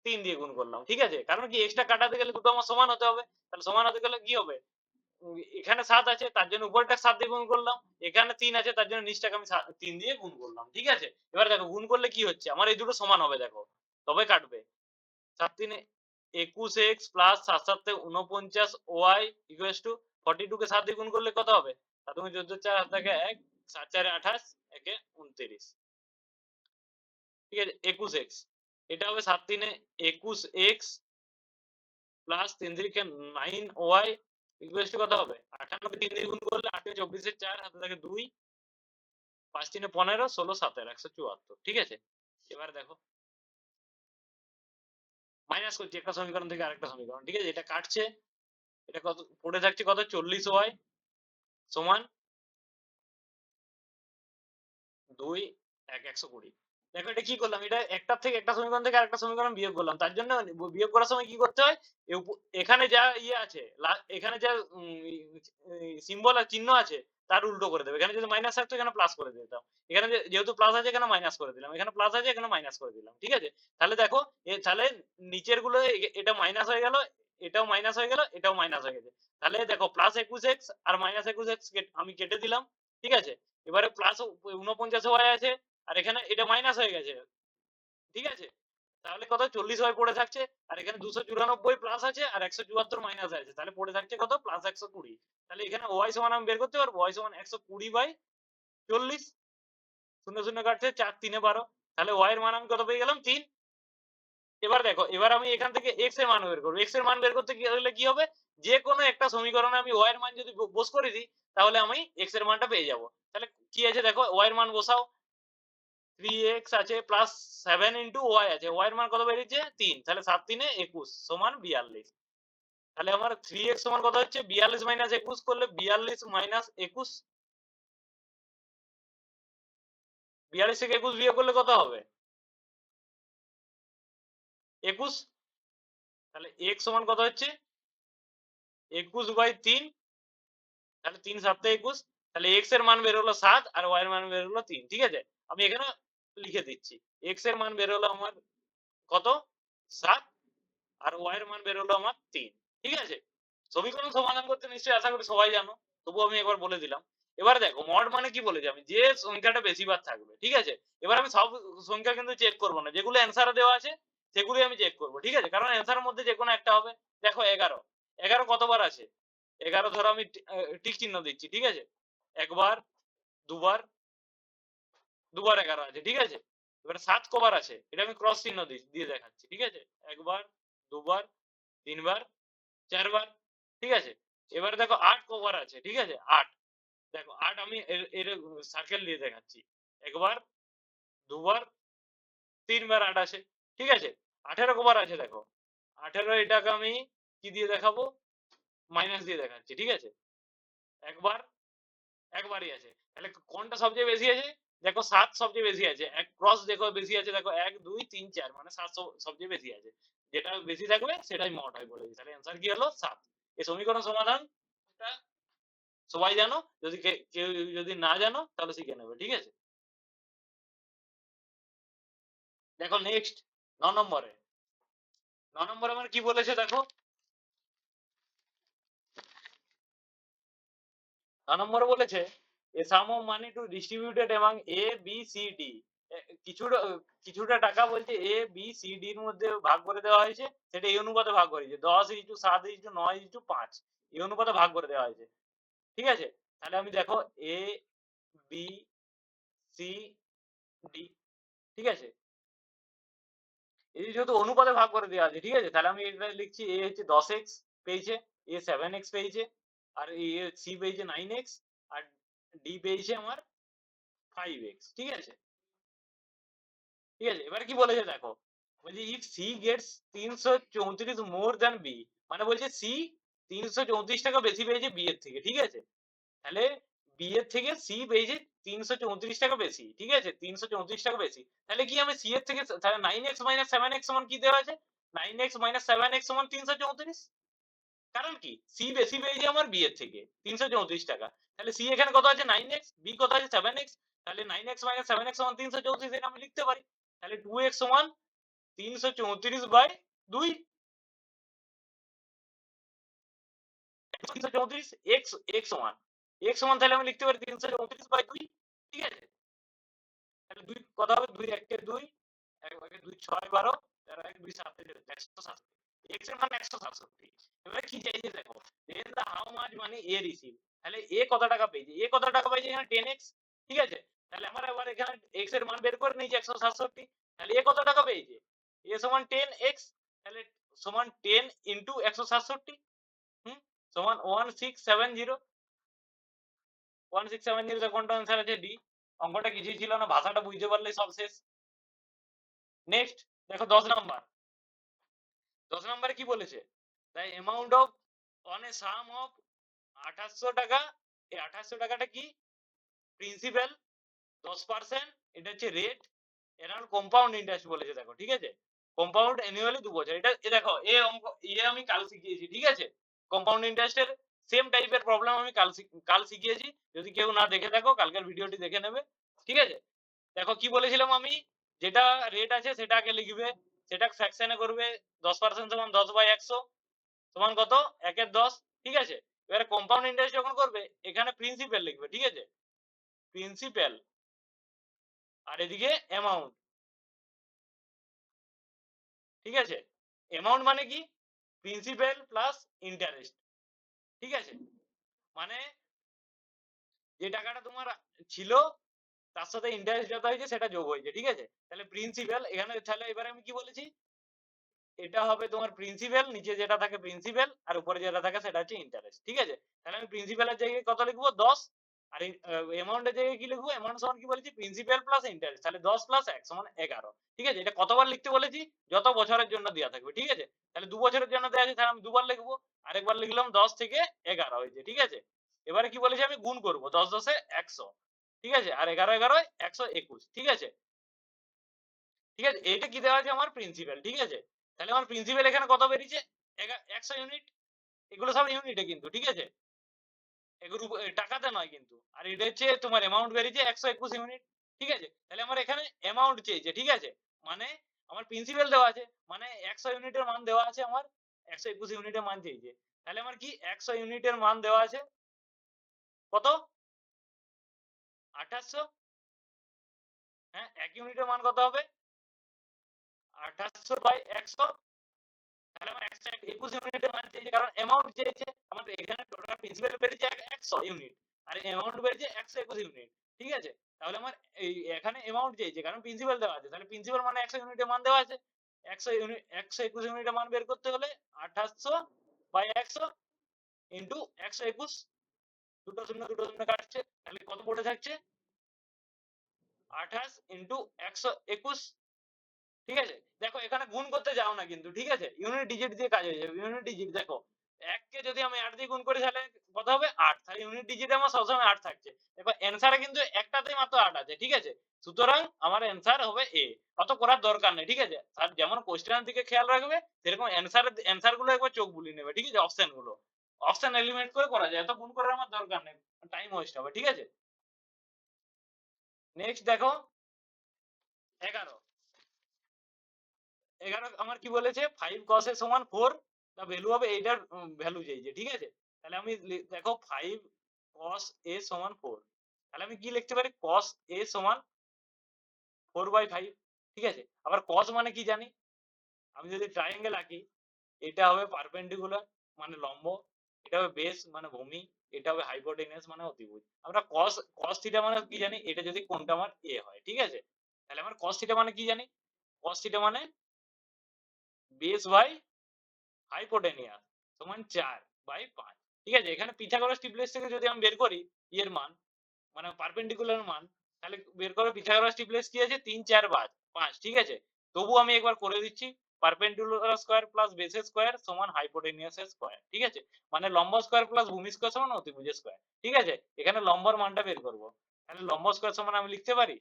3 দিয়ে গুণ করলাম, ঠিক আছে। কারণ কি এক্সটা কাটাতে গেলে দুটো আমার সমান হতে হবে, তাহলে সমান হতে গেলে কি হবে এখানে 7 আছে তার জন্য উপরটা 7 দিয়ে গুণ করলাম, এখানে 3 আছে তার জন্য নিচটাকে আমি 3 দিয়ে গুণ করলাম, ঠিক আছে। এবার দেখো গুণ করলে কি হচ্ছে আমার এই দুটো সমান হবে, দেখো তবে কাটবে 7 3 21x plus 7 7 49 Y equals to 42 কে 7 দিয়ে গুণ করলে কত হবে 7 14 4 হাত থেকে 1 7 4 28 একে 29, ঠিক আছে। 21x এটা হবে 7 3 21x plus 3 3 9y equals to কত হবে 58 কে 3 দিয়ে গুণ করলে 8 24 এর 4 হাতে থাকে 2, 5 3 15 16 7 174, ঠিক আছে। এবার দেখো মাইনাস করছি একটা সমীকরণ থেকে আরেকটা সমীকরণ, ঠিক আছে। এটা কাটছে, এটা কত পড়ে থাকছে কত 40y সমান 2 1 120, দেখো এটা কি করলাম, এটা একটার থেকে একটা সমীকরণ থেকে আরেকটা সমীকরণ বিয়োগ করলাম। তার জন্য বিয়োগ করার সময় কি করতে হয়, এখানে যা ইয়ে আছে, এখানে যা সিম্বল আর চিহ্ন আছে তার উল্টো করে দেবে। এখানে যদি মাইনাস থাকতো এখানে প্লাস করে দিতাম। এখানে যেহেতু প্লাস আছে এখানে মাইনাস করে দিলাম, এখানে প্লাস আছে এখানে মাইনাস করে দিলাম। ঠিক আছে, তাহলে দেখো তাহলে নিচের গুলো এটা মাইনাস হয়ে গেল, এটাও মাইনাস হয়ে গেল, এটাও মাইনাস হয়ে গেছে। তাহলে দেখো প্লাস 21x আর মাইনাস 21x আমি কেটে দিলাম। ঠিক আছে, এবারে প্লাস 49 ওয়াই আছে, আর এখানে এটা মাইনাস হয়ে গেছে। ঠিক আছে, তাহলে কত 40 ওয়াই পড়ে থাকছে, আর এখানে 294 প্লাস আছে আর 174 মাইনাস আছে, তাহলে পড়ে থাকছে কত প্লাস 120। তাহলে এখানে ওয়াই সমান আমি বের করতে পারবো, ওয়াই সমান 120/40, শূন্য শূন্য কাটছে 4 3 12, তাহলে ওয়াই এর মান আমি কত পেয়ে গেলাম 3। এবার দেখো, এবার আমি এখান থেকে এক্স এর মান বের করবো। এক্স এর মান বের করতে গেলে কি হবে, যে কোনো একটা সমীকরণে আমি ওয়াই এর মান যদি বস করে দিই তাহলে আমি এক্স এর মানটা পেয়ে যাবো। তাহলে কি আছে দেখো, ওয়াই এর মান বসাও, 3x আছে প্লাস 7 ইন্টু ওয়াই আছে, ওয়াই এর মান কত বেরিয়েছে 3, তাহলে 7 3 21 সমান 42। তাহলে আমার 3x সমান কত হচ্ছে 42 মাইনাস 21 করলে 42 মাইনাস 21, 42 থেকে 21 বিয়োগ করলে কত হবে 21। তাহলে x সমান কত হচ্ছে 21/3, তাহলে 3 7 21, তাহলে x এর মান বের হলো 7 আর y এর মান বের হলো 3। ঠিক আছে, আমি এখানে লিখে দিচ্ছি, x এর মান বের হলো আমার কত 7 আর y এর মান বের হলো আমার 3। ঠিক আছে, সমীকরণ সমাধান করতে নিশ্চয়ই আশা করি সবাই জানো, তবু আমি একবার বলে দিলাম। এবার দেখো মড মানে কি বলেছি আমি, যে সংখ্যাটা বেশিবার থাকবে। ঠিক আছে, এবার আমি সব সংখ্যা কিন্তু চেক করবো না, যেগুলো অ্যান্সারে দেওয়া আছে সেগুলি আমি চেক করবো। ঠিক আছে, কারণ অ্যান্সারের মধ্যে যে কোনো একটা হবে। দেখো 11, 11 কতবার আছে, 11 ধরো আমি টিক চিহ্ন দিচ্ছি। ঠিক আছে, একবার, দুবার, দুবার 11 আছে। ঠিক আছে, এবার 7 কবার আছে এটা আমি ক্রস চিহ্ন দিয়ে দেখাচ্ছি। ঠিক আছে, একবার, দুবার, তিনবার, 4 বার। ঠিক আছে, এবার দেখো 8 কবার আছে। ঠিক আছে, 8, দেখো 8 আমি এর সার্কেল দিয়ে দেখাচ্ছি, একবার, দুবার, 3 বার 8 আছে। ঠিক আছে, 18 কবার আছে দেখো, 18 এটাকে আমি কি দিয়ে দেখাবো, মাইনাস দিয়ে দেখাচ্ছি। ঠিক আছে, একবার, একবারই আছে। তাহলে কোনটা সবচেয়ে বেশি আছে, দেখো 7 সবচেয়ে বেশি আছে, এক ক্রস দেখো বেশি আছে, দেখো 1 2 3 4 মানে 7 সবচেয়ে বেশি আছে। যেটা বেশি থাকবে সেটাই মড হয় বলেছি। তাহলে অ্যান্সার কি হলো 7। এই সমীকরণ সমাধান সবাই জানো, যদি কেউ যদি না জানো তাহলে শিখে নেবে। ঠিক আছে, দেখো নেক্সট 9 নম্বরে, 9 নম্বরে আমার কি বলেছে দেখো, 9 নম্বরে বলেছে a sum of money to distributed among a b c d, কিছুটা কিছুটা টাকা বলছে a b c d এর মধ্যে ভাগ করে দেওয়া হয়েছে, সেটা এই অনুপাতে ভাগ করেছে 10:7:9:5 এই অনুপাতে ভাগ করে দেওয়া হয়েছে। ঠিক আছে, তাহলে আমি দেখো a b c d, ঠিক আছে, এই যেহেতু অনুপাতে ভাগ করে দেওয়া আছে। ঠিক আছে, তাহলে আমি এটা লিখছি, এ হচ্ছে 10x পেয়েছে, এ 7x পেয়েছে, আর এ সি পেয়েছে 9x, আর ডি পেয়েছে আমার 5x। ঠিক আছে, ঠিক আছে, এবার কি বলেছে দেখো, বলছে if C gets 334 more than B, মানে বলছে সি 334 টাকা বেশি পেয়েছে বি এর থেকে। ঠিক আছে, তাহলে বি এর থেকে সি পেয়েছে 334 টাকা বেশি। ঠিক আছে, 334 টাকা বেশি, তাহলে কি আমি সি এর থেকে, তাহলে 9x মাইনাস 7x সমান কি দেওয়া আছে, 9x মাইনাস 7x সমান 334। কারণ কি সি বেশি পেয়েছে আমার বি এর থেকে 334 টাকা, তাহলে সি এখানে কত আছে 9x, বি কত আছে 7x, তাহলে 9x মাইনাস 7x সমান 334, এটা আমি লিখতে পারি। তাহলে 2x সমান 334/2, 334 x, x সমান, x সমান তাহলে আমি লিখতে পারি 334/2। ঠিক আছে, তাহলে 2 কত হবে, 2 1 2, 1 2 6 12, 13 1 2 7 167, x এর মান 167। এবারে কি চাইছে দেখো, then the how much money A receive, তাহলে এ কত টাকা পেয়েছে, এ কত টাকা পেয়েছে এখানে 10x। ঠিক আছে, তাহলে আমরা এবার এখানে x এর মান বের করে নিয়েছি 167, তাহলে এ কত টাকা পেয়েছে, এ সমান 10x, তাহলে সমান 10 ইনটু 167, হুম, সমান 1670, 1670 কোনটা आंसर আছে ডি। অঙ্কটা কিছুই ছিল না, ভাষাটা বুঝতে পারলেই সব শেষ। নেক্সট দেখো 10 নাম্বার, 10 নম্বরে কি বলেছে, the amount of on a some of 2800 টাকা, এই 2800 টাকাটা কি প্রিন্সিপাল 10%, এটা হচ্ছে রেট, এরা হলো কম্পাউন্ড ইন্টারেস্ট বলেছে, দেখো ঠিক আছে, কম্পাউন্ড অ্যানুয়ালি 2 বছর। এটা দেখো এ অঙ্ক আমি কাল শিখিয়েছি, ঠিক আছে, কম্পাউন্ড ইন্টারেস্টের সেম টাইপের প্রবলেম আমি কাল শিখিয়েছি। যদি কেউ না দেখে থাকো কালকের ভিডিওটি দেখে নেবে, ঠিক আছে। দেখো কি বলেছিলাম আমি, যেটা রেট আছে সেটা আগে লিখবে, সেটা ফ্র্যাকশনে করবে, 10% সমান 10/100 সমান কত, 1/10, ঠিক আছে। এবারে কম্পাউন্ড ইন্টারেস্ট যখন করবে এখানে প্রিন্সিপাল লিখবে, ঠিক আছে, প্রিন্সিপাল, আর এদিকে অ্যামাউন্ট, ঠিক আছে। অ্যামাউন্ট মানে কি, প্রিন্সিপাল প্লাস ইন্টারেস্ট, ঠিক আছে, মানে যে টাকাটা তোমার ছিল তার সাথে ইন্টারেস্ট যত হয়েছে সেটা যোগ হয়েছে, ঠিক আছে। তাহলে প্রিন্সিপাল এখানে, তাহলে এবারে আমি কি বলেছি, এটা হবে তোমার প্রিন্সিপাল, নিচে যেটা থাকে প্রিন্সিপাল আর উপরে যেটা থাকে সেটা হচ্ছে ইন্টারেস্ট, ঠিক আছে। তাহলে আমি প্রিন্সিপালের জায়গায় কত লিখবো, 10, আর অ্যামাউন্টের জায়গায় কি লিখবো, অ্যামাউন্ট সমান কি বলেছি, প্রিন্সিপাল প্লাস ইন্টারেস্ট, তাহলে 10 প্লাস 1 সমান 11, ঠিক আছে। এটা কতবার লিখতে বলেছি, যত বছরের জন্য দেওয়া থাকবে, ঠিক আছে। তাহলে 2 বছরের জন্য দেওয়া আছে, তাহলে আমি দুবার লিখবো, আরেকবার লিখলাম 10 থেকে 11 হয়েছে, ঠিক আছে। এবারে কি বলেছি, আমি গুণ করবো 10 10 100, ঠিক আছে, আর 11 11 121, ঠিক আছে, ঠিক আছে। এটা কি দেওয়া আছে, আমার প্রিন্সিপাল, ঠিক আছে। তাহলে আমার প্রিন্সিপাল এখানে কত বেরিয়েছে, 100 ইউনিট, এগুলো সব ইউনিটে কিন্তু, ঠিক আছে, এগুলো টাকাতে নয় কিন্তু। আর এটা হচ্ছে তোমার অ্যামাউন্ট বেরিয়েছে 121 ইউনিট, ঠিক আছে। তাহলে আমার এখানে অ্যামাউন্ট চেয়েছে, ঠিক আছে, মানে আমার প্রিন্সিপাল দেওয়া আছে, মানে 100 ইউনিটের মান দেওয়া আছে আমার, 121 ইউনিটের মান চেয়েছে। তাহলে আমার কি 100 ইউনিটের মান দেওয়া আছে কত, 2800, হ্যাঁ, 1 ইউনিটের মান কত হবে, 2800/100, তাহলে আমার 121 ইউনিটের মান চেয়েছে, কারণ অ্যামাউন্ট চেয়েছে আমাদের এখানে, টোটাল প্রিন্সিপাল বেরিয়েছে 100 ইউনিট, আর অ্যামাউন্ট বেরিয়েছে 121 ইউনিট, ঠিক আছে। তাহলে আমার এই এখানে অ্যামাউন্ট চেয়েছে কারণ প্রিন্সিপাল দেওয়া আছে, তাহলে প্রিন্সিপাল মানে 100 ইউনিটের মান দেওয়া আছে, 100 ইউনিট, 121 ইউনিটের মান বের করতে হলে 2800/100 ইন্টু 121, দুটো শূন্য দুটো শূন্য কাটছে, তাহলে কত পড়ে থাকছে, 28 ইন্টু 121, ঠিক আছে। দেখো এখানে গুণ করতে যাও না কিন্তু, ঠিক আছে, ইউনিট ডিজিট দিয়ে কাজ হয়ে যাবে, ইউনিট ডিজিট দেখো, 1 কে যদি আমি 8 দিয়ে গুণ করি তাহলে কত হবে, 8, তাহলে ইউনিট ডিজিটে আমার সবসময় 8 থাকছে। এবার অ্যানসারে কিন্তু একটাতেই মাত্র 8 আছে, ঠিক আছে। সুতরাং আমার অ্যানসার হবে এ, অত করার দরকার নেই, ঠিক আছে। আর যেমন কোশ্চেনের দিকে খেয়াল রাখবে সেরকম অ্যানসার গুলো একবার চোখ বুলিয়ে নেবে, ঠিক আছে, অপশন গুলো, অপশন এলিমিনেট করে করা যায়, এত গুণ করার আমার দরকার নেই, টাইম ওয়েস্ট হবে, ঠিক আছে। নেক্সট দেখো 11, 11 আমার কি বলেছে, 5 cos a সমান 4, দা ভ্যালু হবে এইটার ভ্যালু চাইছে, ঠিক আছে। তাহলে আমি দেখো 5 cos a সমান 4, তাহলে আমি কি লিখতে পারি, cos a সমান 4/5, ঠিক আছে। আবার cos মানে কি জানি, আমি যদি ট্রায়াঙ্গেল আঁকি, এটা হবে পারপেন্ডিকুলার মানে লম্ব, এটা হবে বেস মানে ভূমি, এটা হবে হাইপোটেনিয়াস মানে অতিভুজ। আমরা cos থিটা মানে কি জানি, এটা যদি কোণটা আমার a হয়, ঠিক আছে। তাহলে আমার cos থিটা মানে কি জানি, cos থিটা মানে বেস বাই হাইপোটেনিয়াস সমান 4/5, ঠিক আছে। এখানে পিথাগোরাস ট্রিপলেট থেকে যদি আমি বের করি এর মান, মানে পারপেন্ডিকুলার মান, তাহলে বের করো পিথাগোরাস ট্রিপলেট কি আছে, 3 4 5, ঠিক আছে। তবু আমি একবার করে দিচ্ছি, perpendicular square plus base square সমান হাইপোটেনিয়াস স্কয়ার, ঠিক আছে, মানে লম্ব স্কয়ার প্লাস ভূমি স্কয়ার সমান অতিভুজ স্কয়ার, ঠিক আছে। এখানে লম্বর মানটা বের করব, তাহলে লম্ব স্কয়ার সমান আমি লিখতে পারি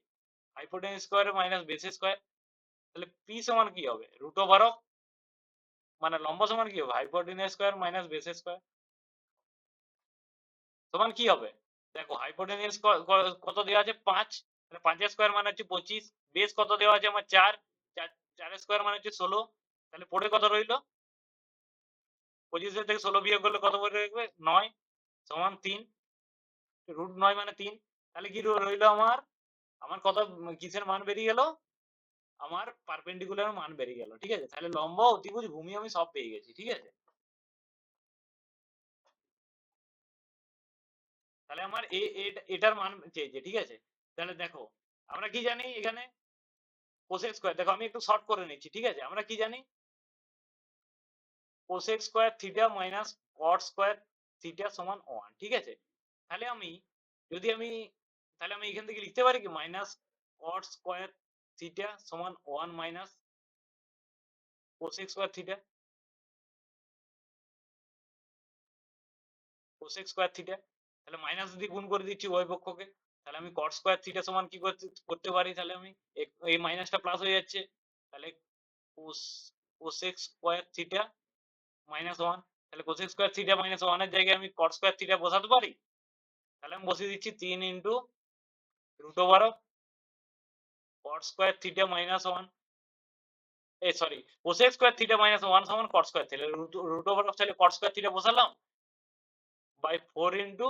hypotenuse square minus base square, তাহলে পি সমান কি হবে, রুট ওভার অফ, মানে লম্ব সমান কি হবে, hypotenuse square minus base square সমান কি হবে, দেখো হাইপোটেনিয়াস কত দেওয়া আছে 5, তাহলে 5 এর স্কয়ার মানে হচ্ছে 25, বেস কত দেওয়া আছে আমার 4, 4 এর স্কয়ার মানে হচ্ছে 16, তাহলে পড়ে কত রইলো, 25 এর থেকে 16 বিয়োগ করলে কত পড়ে থাকবে 9 সমান 3, রুট 9 মানে 3, তাহলে কি রইলো আমার, আমার কত কিসের মান বেরিয়ে গেল, আমার পারপেন্ডিকুলার মান বেরিয়ে গেল, ঠিক আছে। তাহলে লম্ব অতিভুজ ভূমি আমি সব পেয়ে গেছি, ঠিক আছে। তাহলে আমার এটার মান চেয়েছে, ঠিক আছে। তাহলে দেখো আমরা কি জানি এখানে কোসেক স্কয়ার, দেখো আমি একটু শর্ট করে নিচ্ছি, ঠিক আছে। আমরা কি জানি, কোসেক স্কয়ার থিটা মাইনাস কট স্কয়ার থিটা সমান 1, ঠিক আছে। তাহলে আমি যদি আমি তাহলে আমি এখান থেকে লিখতে পারি কি মাইনাস কট স্কয়ার থিটা সমান 1 minus cosec square theta, cosec square theta, তাহলে মাইনাস দিয়ে গুণ করে দিচ্ছি উভয় পক্ষকে, তাহলে আমি cot স্কয়ার থিটা সমান কি করতে পারি, তাহলে আমি এই মাইনাসটা প্লাস হয়ে যাচ্ছে, তাহলে cosec স্কয়ার থিটা মাইনাস 1, তাহলে cosec স্কয়ার থিটা মাইনাস 1 এর জায়গায় আমি cot স্কয়ার থিটা বসাতে পারি। তাহলে আমি বসিয়ে দিচ্ছি 3 into root over of cot square theta minus 1, sorry, cosec square theta minus 1 সমান cot square theta, root over of তাহলে cot স্কয়ার থিটা বসালাম by 4 into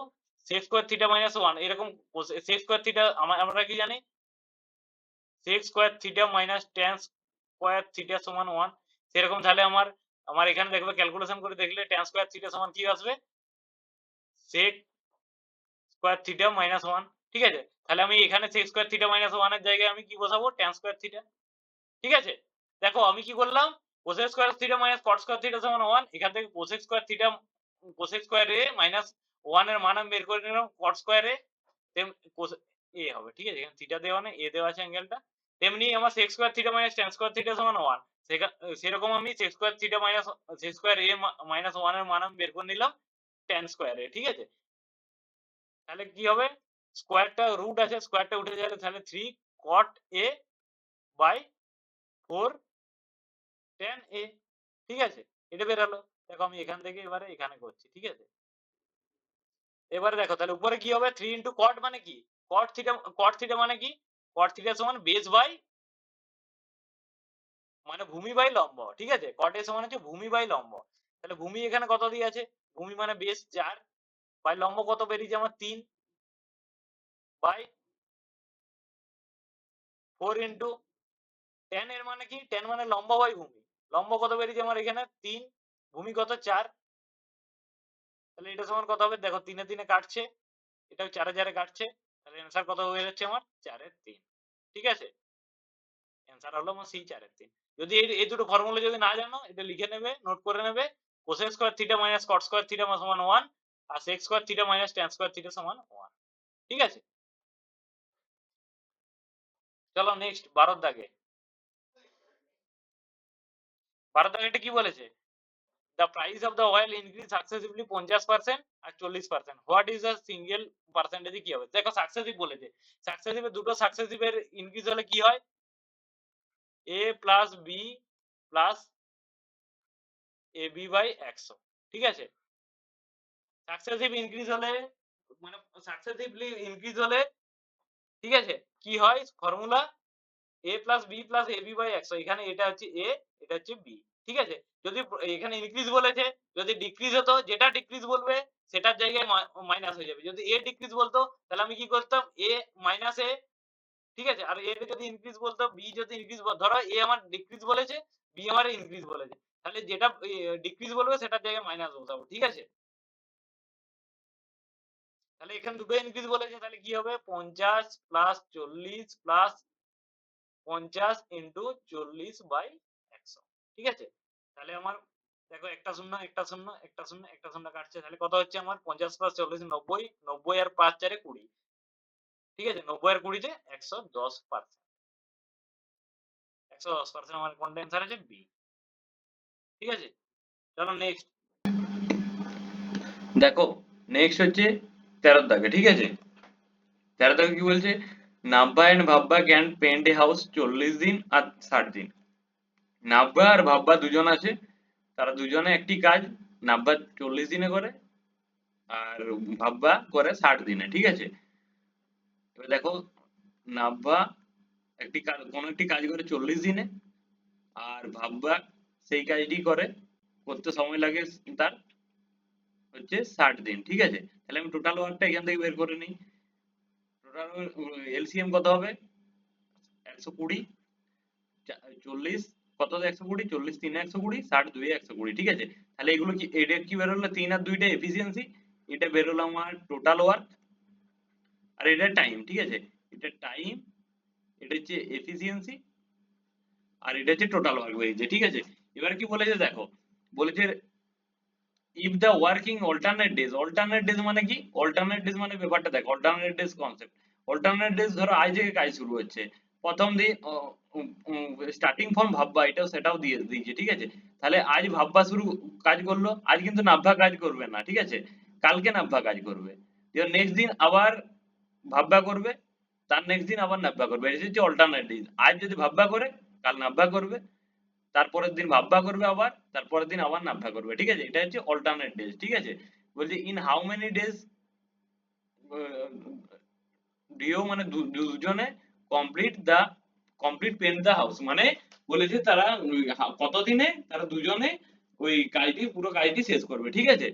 sec square theta minus 1, এরকম sec স্কয়ার থিটা আমরা কি জানি, sec square theta minus tan square theta সমান 1, সেরকম তাহলে আমার এখানে দেখবে ক্যালকুলেশন করে দেখলে tan স্কয়ার থিটা সমান কি আসবে, sec স্কয়ার থিটা মাইনাস 1, ঠিক আছে। তাহলে আমি এখানে sec স্কয়ার থিটা মাইনাস 1 এর জায়গায় আমি কি বসাবো, tan স্কয়ার থিটা, ঠিক আছে। দেখো আমি কি করলাম, cosec square theta minus cot square theta সমান 1, এখান থেকে cosec square theta cosec square A minus 1 এর মান আমি বের করে নিলাম, cot স্কয়ার এ এ হবে, ঠিক আছে, এখানে থিটা দেওয়া নেই, এ দেওয়া আছে অ্যাঙ্গেলটা। তেমনি আমার sec square theta minus tan square theta সমান 1, সেরকম আমি sec square theta minus sec square A minus 1 এর মান আমি বের করে নিলাম tan স্কয়ার এ, ঠিক আছে। তাহলে কি হবে, স্কয়ারটা রুট আছে, স্কয়ারটা উঠে যাবে, তাহলে 3 cot a by 4 tan a, ঠিক আছে, এটা বেরালো। দেখো আমি এখান থেকে এবারে এখানে করছি, ঠিক আছে। এবারে দেখো তাহলে উপরে কি হবে, 3 ইনটু cot মানে কি, cot থিটা মানে কি, cot থিটা সমান বেস বাই মানে ভূমি বাই লম্ব, ঠিক আছে, cot এর সমান হচ্ছে ভূমি বাই লম্ব। তাহলে ভূমি এখানে কত দিয়ে আছে, ভূমি মানে বেস 4 বাই লম্ব কত বেরিয়েছে আমার 3 বাই 4 ইনটু tan এর মানে কি, tan মানে লম্ব বাই ভূমি, লম্ব কত বেরিয়েছে আমার এখানে 3, ভূমি কত 4, তাহলে এটা সমান কত হবে, দেখো 3 এ 3 এ কাটছে, এটাও 4 এ 4 এ কাটছে, তাহলে অ্যান্সার কত হয়ে যাচ্ছে আমার 4 এর 3, ঠিক আছে। অ্যান্সার হলো আমার সেই 4 এর 3। যদি এই দুটো ফর্মুলা যদি না জানো, এটা লিখে নেবে, নোট করে নেবে, cosec square theta minus cot square theta সমান 1 আর sec square theta minus tan square theta সমান 1, ঠিক আছে। চলো নেক্সট 12 দাগে, 12 দাগে এটা কি বলেছে, the price of the oil increase successively 50% R 40%, what is the single percentage কি হবে, দেখো সাকসেসিভ বলেছে, সাকসেসিভ এর দুটো সাকসেসিভ এর ইনক্রিজ হলে কি হয়, a plus b plus ab by 100, ঠিক আছে। সাকসেসিভ ইনক্রিজ হলে মানে সাকসেসিভলি ইনক্রিজ হলে, ঠিক আছে, কি হয় formula, a plus b plus ab by 100, এখানে এটা হচ্ছে a, এটা হচ্ছে b, ঠিক আছে। যদি এখানে ইনক্রিজ বলেছে, যদি ডিক্রিজ হতো, যেটা ডিক্রিজ বলবে সেটার জায়গায় মাইনাস হয়ে যাবে, যদি a ডিক্রিজ বলতো তাহলে আমি কি করতাম, a মাইনাস a, ঠিক আছে, আর a যদি ইনক্রিজ বলতো, b যদি ইনক্রিজ, ধরো a আমার ডিক্রিজ বলেছে, b আমার ইনক্রিজ বলেছে, তাহলে যেটা ডিক্রিজ বলবে সেটার জায়গায় মাইনাস বসাবো, ঠিক আছে। তাহলে এখানে দুটো ইনক্রিজ বলেছে, তাহলে কি হবে 50 প্লাস 40 প্লাস 50 ইনটু 40 বাই 100, ঠিক আছে। তাহলে আমার দেখো একটা শূন্য একটা শূন্য একটা শূন্য একটা শূন্য কাটছে, তাহলে কত হচ্ছে আমার 50 প্লাস 40 90, 90 আর 5 4 20, ঠিক আছে, 90 আর 20 তে 110%, 110% আমার কোনটা অ্যান্সার আছে, বি, ঠিক আছে। চলো নেক্সট দেখো, নেক্সট হচ্ছে 13 দাগে, ঠিক আছে। 13 দাগে কি বলছে, Nabba and Bhabba can paint a house 40 দিন আর 60 দিন। নাব্বা আর ভাব্বা দুজন আছে, তারা দুজনে একটি কাজ, নাব্বা 40 দিনে করে আর ভাব্বা করে 60 দিনে, ঠিক আছে। এবার দেখো নাব্বা কোন একটি কাজ করে 40 দিনে আর ভাব্বা সেই কাজটি করতে সময় লাগে তার হচ্ছে 60 দিন, ঠিক আছে। তাহলে আমি টোটাল ওয়ার্কটা এখান থেকে বের করে নিই, টোটাল এলসিএম কত হবে 120, 40 কত 120, 40 3 120, 60 2 120, ঠিক আছে। তাহলে এগুলো কি, এটা কি বেরোলো 3 আর 2টা এফিসিয়েন্সি, এটা বেরোলো আমার টোটাল ওয়ার্ক, আর এটা টাইম, ঠিক আছে। এটা টাইম, এটা হচ্ছে এফিসিয়েন্সি, আর এটা হচ্ছে টোটাল ওয়ার্ক বেরিয়েছে, ঠিক আছে। এবার কি বলেছে দেখো, বলেছে if the working alternate days মানে কি, alternate days মানে ব্যাপারটা দেখো, alternate days concept, alternate days ধরো আজ থেকে কাজ শুরু হচ্ছে, প্রথম দিন স্টার্টিং ফর্ম ভাববা, এটাও সেটাও দিয়ে দিয়েছে, ঠিক আছে। তাহলে আজ ভাববা শুরু কাজ করলো, আজ কিন্তু নাভ্যা কাজ করবে না, ঠিক আছে, কালকে নাভ্যা কাজ করবে, নেক্সট দিন আবার ভাববা করবে, তার নেক্সট দিন আবার নাব্বা করবে, এটা হচ্ছে অল্টারনেট ডেজ। আজ যদি ভাববা করে, কাল নাব্বা করবে, তারপরের দিন ভাববা করবে আবার, তারপরের দিন আবার নাব্বা করবে, ঠিক আছে? এটা হচ্ছে অল্টারনেট ডেজ, ঠিক আছে? বলছে in how many days do মানে দুজনে কমপ্লিট পেন্ট দা হাউস, মানে বলেছে তারা কতদিনে তারা দুজনে ওই কাজটি, পুরো কাজটি শেষ করবে, ঠিক আছে?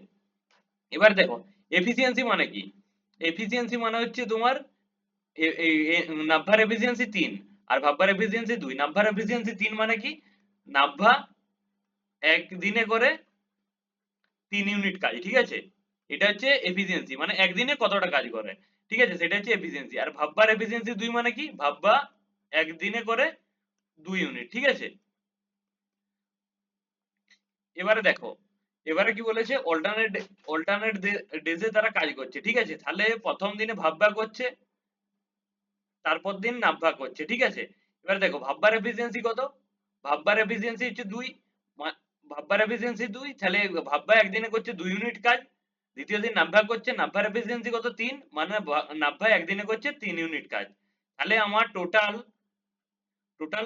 এবার দেখো এফিসিয়েন্সি মানে কি। এফিসিয়েন্সি মানে হচ্ছে তোমার নাভ্যার এফিসিয়েন্সি 3 আর ভাব্বার এফিসিয়েন্সি 2। নাভ্যার এফিসিয়েন্সি 3 মানে কি, নাভ্যা একদিনে করে 3 ইউনিট কাজ, ঠিক আছে? এটা হচ্ছে এফিসিয়েন্সি, মানে একদিনে কতটা কাজ করে, ঠিক আছে? সেটা হচ্ছে এফিসিয়েন্সি। আর ভাব্বার এফিসিয়েন্সি 2 মানে কি, ভাব্বা একদিনে করে 2 ইউনিট, ঠিক আছে? এবারে দেখো, এবারে কি বলেছে, অল্টারনেট ডেজে তারা কাজ করছে, ঠিক আছে? তাহলে প্রথম দিনে ভাববা করছে, তারপর দিন নাব্বা করছে, ঠিক আছে? এবার দেখো ভাববার এফিসিয়েন্সি কত, ভাববার এফিসিয়েন্সি হচ্ছে 2, ভাববার এফিসিয়েন্সি 2, তাহলে ভাববা একদিনে করছে 2 ইউনিট কাজ। দ্বিতীয় দিন নাব্বা করছে, নাব্বার এফিসিয়েন্সি কত 3, মানে নাব্বা একদিনে করছে 3 ইউনিট কাজ। তাহলে আমার টোটাল টোটাল